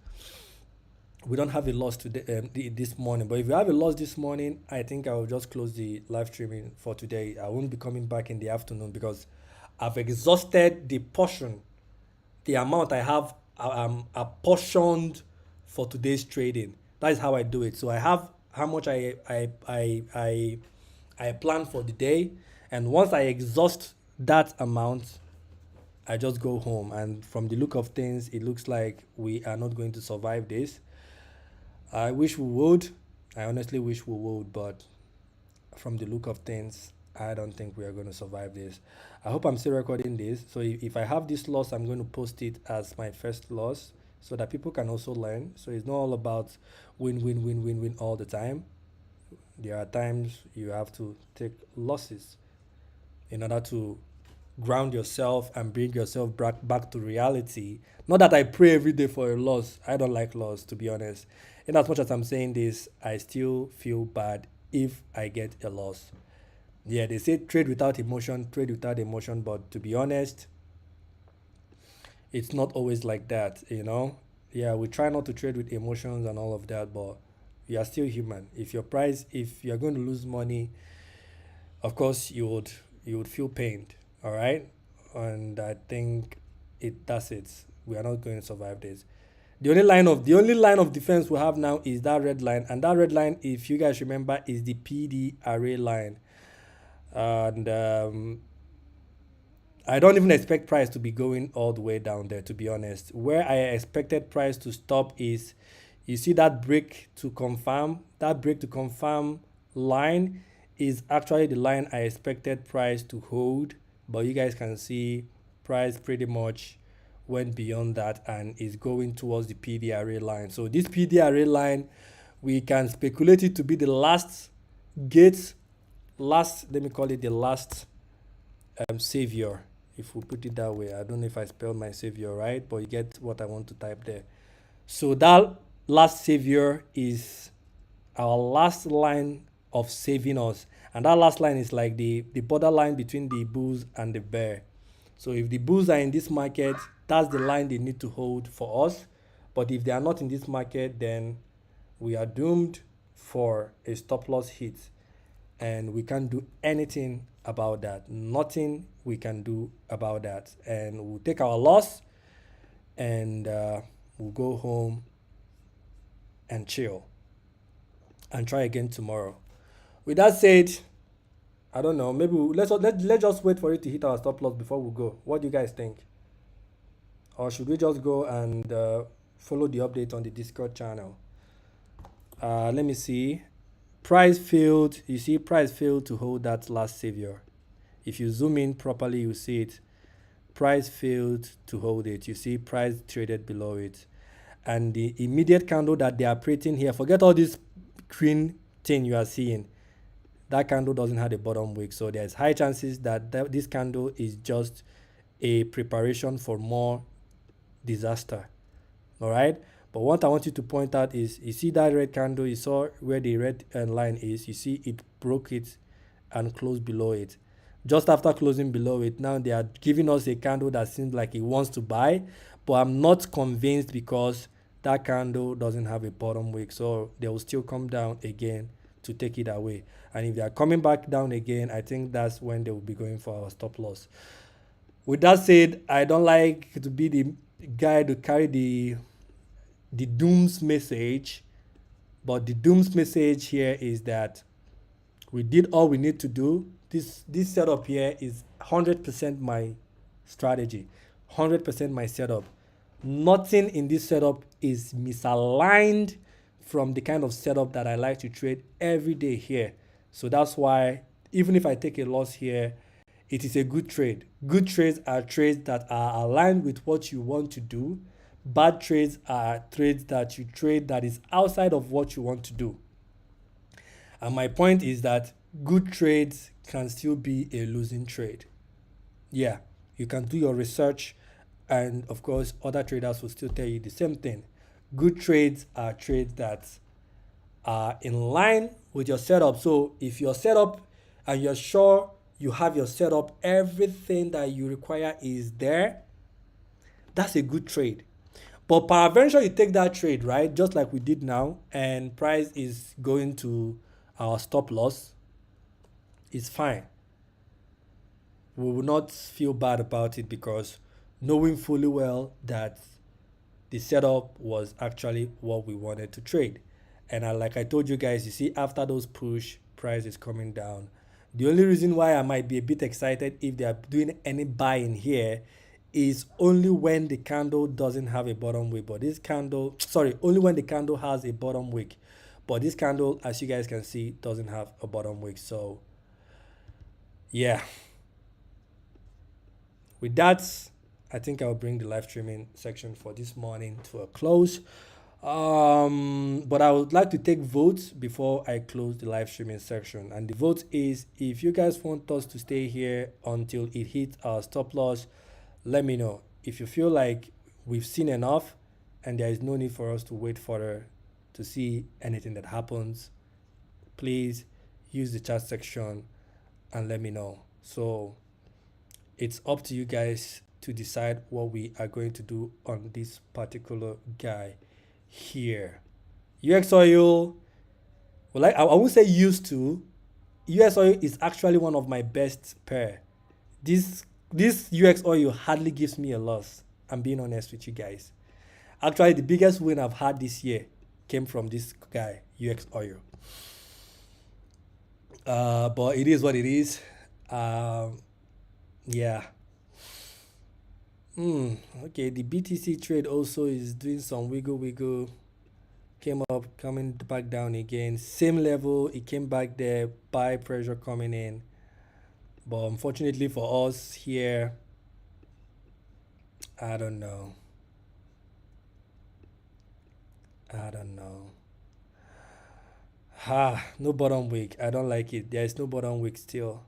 we don't have a loss today this morning. But if we have a loss this morning, I think I will just close the live streaming for today. I won't be coming back in the afternoon because I've exhausted the amount I have apportioned for today's trading. That is how I do it. So I have how much I plan for the day, and once I exhaust that amount, I just go home. And from the look of things, it looks like we are not going to survive this. I wish we would. I honestly wish we would, but from the look of things, I don't think we are going to survive this. I hope I'm still recording this. So if I have this loss, I'm going to post it as my first loss so that people can also learn. So it's not all about win all the time. There are times you have to take losses in order to ground yourself and bring yourself back to reality. Not that I pray every day for a loss. I don't like loss, to be honest. And as much as I'm saying this, I still feel bad if I get a loss. Yeah, they say trade without emotion, but to be honest, it's not always like that. Yeah, we try not to trade with emotions and all of that, but you are still human. If you're going to lose money, of course you would feel pained. All right. And I think that's it. We are not going to survive this. The only line of defense we have now is that red line, and that red line, if you guys remember, is the PD array line. And I don't even expect price to be going all the way down there, to be honest. Where I expected price to stop is, you see that break to confirm. That break to confirm line is actually the line I expected price to hold, but you guys can see price pretty much went beyond that and is going towards the PD array line. So this PD array line, we can speculate it to be the last gate, let me call it the last savior, if we put it that way. I don't know if I spelled my savior right, but you get what I want to type there. So that last savior is our last line of saving us. And that last line is like the borderline between the bulls and the bear. So if the bulls are in this market, that's the line they need to hold for us. But if they are not in this market, then we are doomed for a stop loss hit. And we can't do anything about that. Nothing we can do about that. And we'll take our loss and we'll go home and chill and try again tomorrow. With that said, I don't know. Maybe let's just wait for it to hit our stop loss before we go. What do you guys think? Or should we just go and follow the update on the Discord channel? Let me see. Price failed. You see, price failed to hold that last savior. If you zoom in properly, you see it. Price failed to hold it. You see, price traded below it. And the immediate candle that they are creating here, forget all this green thing you are seeing. That candle doesn't have a bottom wick. So there's high chances that this candle is just a preparation for more disaster. All right. But what I want you to point out is, you see that red candle, you saw where the red line is, you see it broke it and closed below it. Just after closing below it, now they are giving us a candle that seems like it wants to buy, but I'm not convinced because that candle doesn't have a bottom wick. So they will still come down again to take it away. And if they are coming back down again, I think that's when they will be going for our stop loss. With that said, I don't like to be the guy to carry the dooms message, but the dooms message here is that we did all we need to do. This setup here is 100% my strategy, 100% my setup. Nothing in this setup is misaligned from the kind of setup that I like to trade every day here. So that's why even if I take a loss here, it is a good trade. Good trades are trades that are aligned with what you want to do. Bad trades are trades that you trade that is outside of what you want to do. And my point is that good trades can still be a losing trade. Yeah, you can do your research, and of course, other traders will still tell you the same thing. Good trades are trades that are in line with your setup. So if your setup and you're sure you have your setup, everything that you require is there, that's a good trade. But peradventure, you take that trade, right, just like we did now, and price is going to our stop loss, it's fine. We will not feel bad about it because knowing fully well that the setup was actually what we wanted to trade. And like I told you guys, you see, after those push, price is coming down. The only reason why I might be a bit excited if they are doing any buying here is only when the candle doesn't have a bottom wick. But this candle, only when the candle has a bottom wick. But this candle, as you guys can see, doesn't have a bottom wick. So yeah, with that, I think I'll bring the live streaming section for this morning to a close. But I would like to take votes before I close the live streaming section. And the vote is, if you guys want us to stay here until it hits our stop loss, let me know. If you feel like we've seen enough and there is no need for us to wait further to see anything that happens, please use the chat section and let me know. So it's up to you guys to decide what we are going to do on this particular guy here. US oil, well, I won't say used to. US oil is actually one of my best pair. This US oil hardly gives me a loss. I'm being honest with you guys. Actually, the biggest win I've had this year came from this guy, US oil. But it is what it is. Yeah. Okay, the BTC trade also is doing some wiggle. Came up, coming back down again. Same level, it came back there, buy pressure coming in. But unfortunately for us here, I don't know. No bottom wick. I don't like it. There is no bottom wick still.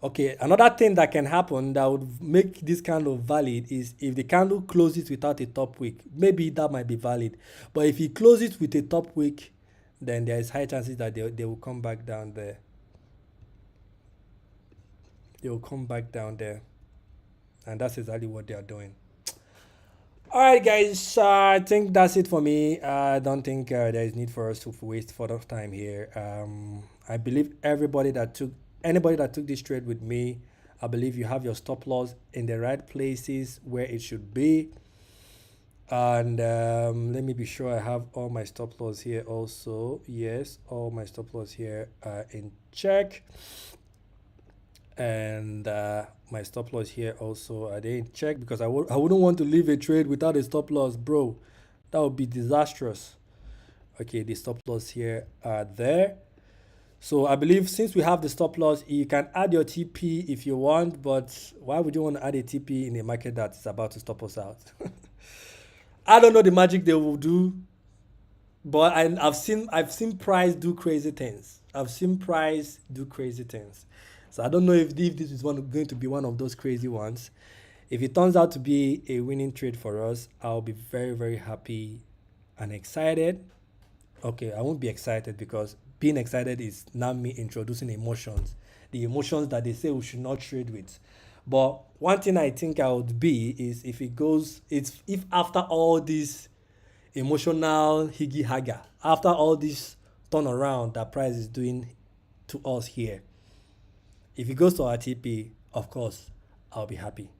Okay, another thing that can happen that would make this candle valid is if the candle closes without a top wick. Maybe that might be valid. But if it closes with a top wick, then there is high chances that they will come back down there. they'll come back down there, and that's exactly what they are doing. All right, guys. I think that's it for me. I don't think there is need for us to waste further time here. I believe anybody that took this trade with me, I believe you have your stop loss in the right places where it should be. And let me be sure I have all my stop loss here also. Yes, all my stop loss here are in check. And my stop loss here also are they in check, because I wouldn't want to leave a trade without a stop loss, bro. That would be disastrous. Okay, the stop loss here are there. So I believe since we have the stop loss, you can add your TP if you want, but why would you want to add a TP in a market that is about to stop us out? I don't know the magic they will do, but I've seen price do crazy things. I've seen price do crazy things. So I don't know if this is going to be one of those crazy ones. If it turns out to be a winning trade for us, I'll be very, very happy and excited. Okay, I won't be excited because being excited is now me introducing emotions. The emotions that they say we should not trade with. But one thing I think I would be is if after all this emotional higgy haga, after all this turnaround that price is doing to us here, if it goes to our TP, of course, I'll be happy.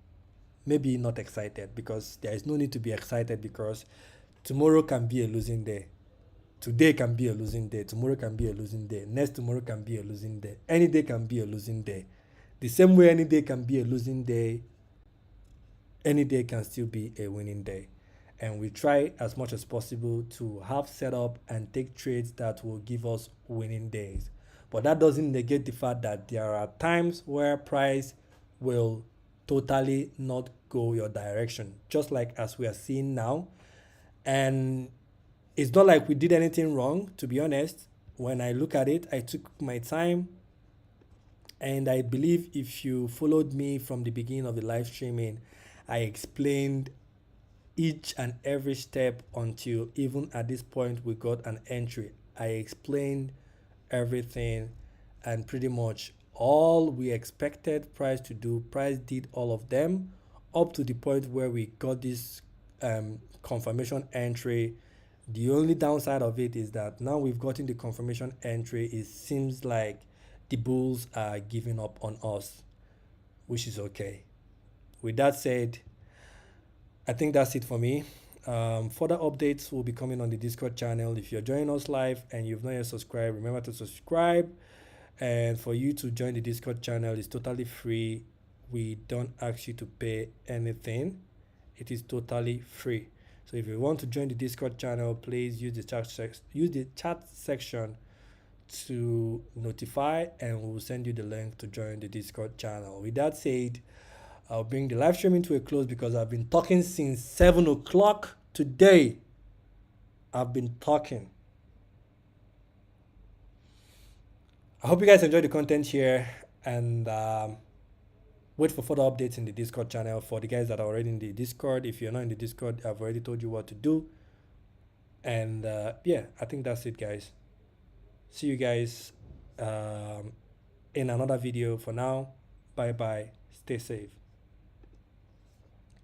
Maybe not excited, because there is no need to be excited, because tomorrow can be a losing day. Today can be a losing day. Tomorrow can be a losing day. Next tomorrow can be a losing day. Any day can be a losing day. The same way any day can be a losing day, any day can still be a winning day. And we try as much as possible to have set up and take trades that will give us winning days. But that doesn't negate the fact that there are times where price will totally not go your direction, just like as we are seeing now. And it's not like we did anything wrong, to be honest. When I look at it, I took my time. And I believe if you followed me from the beginning of the live streaming, I explained each and every step until even at this point we got an entry. I explained everything, and pretty much all we expected price to do, price did all of them, up to the point where we got this confirmation entry. The only downside of it is that now we've gotten the confirmation entry, it seems like the bulls are giving up on us, which is okay. With that said, I think that's it for me. Further updates will be coming on the Discord channel. If you're joining us live and you've not yet subscribed, remember to subscribe. And for you to join the Discord channel, it's totally free. We don't ask you to pay anything. It is totally free. So if you want to join the Discord channel, please use the chat section to notify, and we'll send you the link to join the Discord channel. With that said, I'll bring the live streaming to a close because I've been talking since 7 o'clock today. I've been talking. I hope you guys enjoyed the content here, and wait for further updates in the Discord channel. For the guys that are already in the Discord, if you're not in the Discord, I've already told you what to do. And yeah, I think that's it, guys. See you guys in another video. For now, bye bye, stay safe.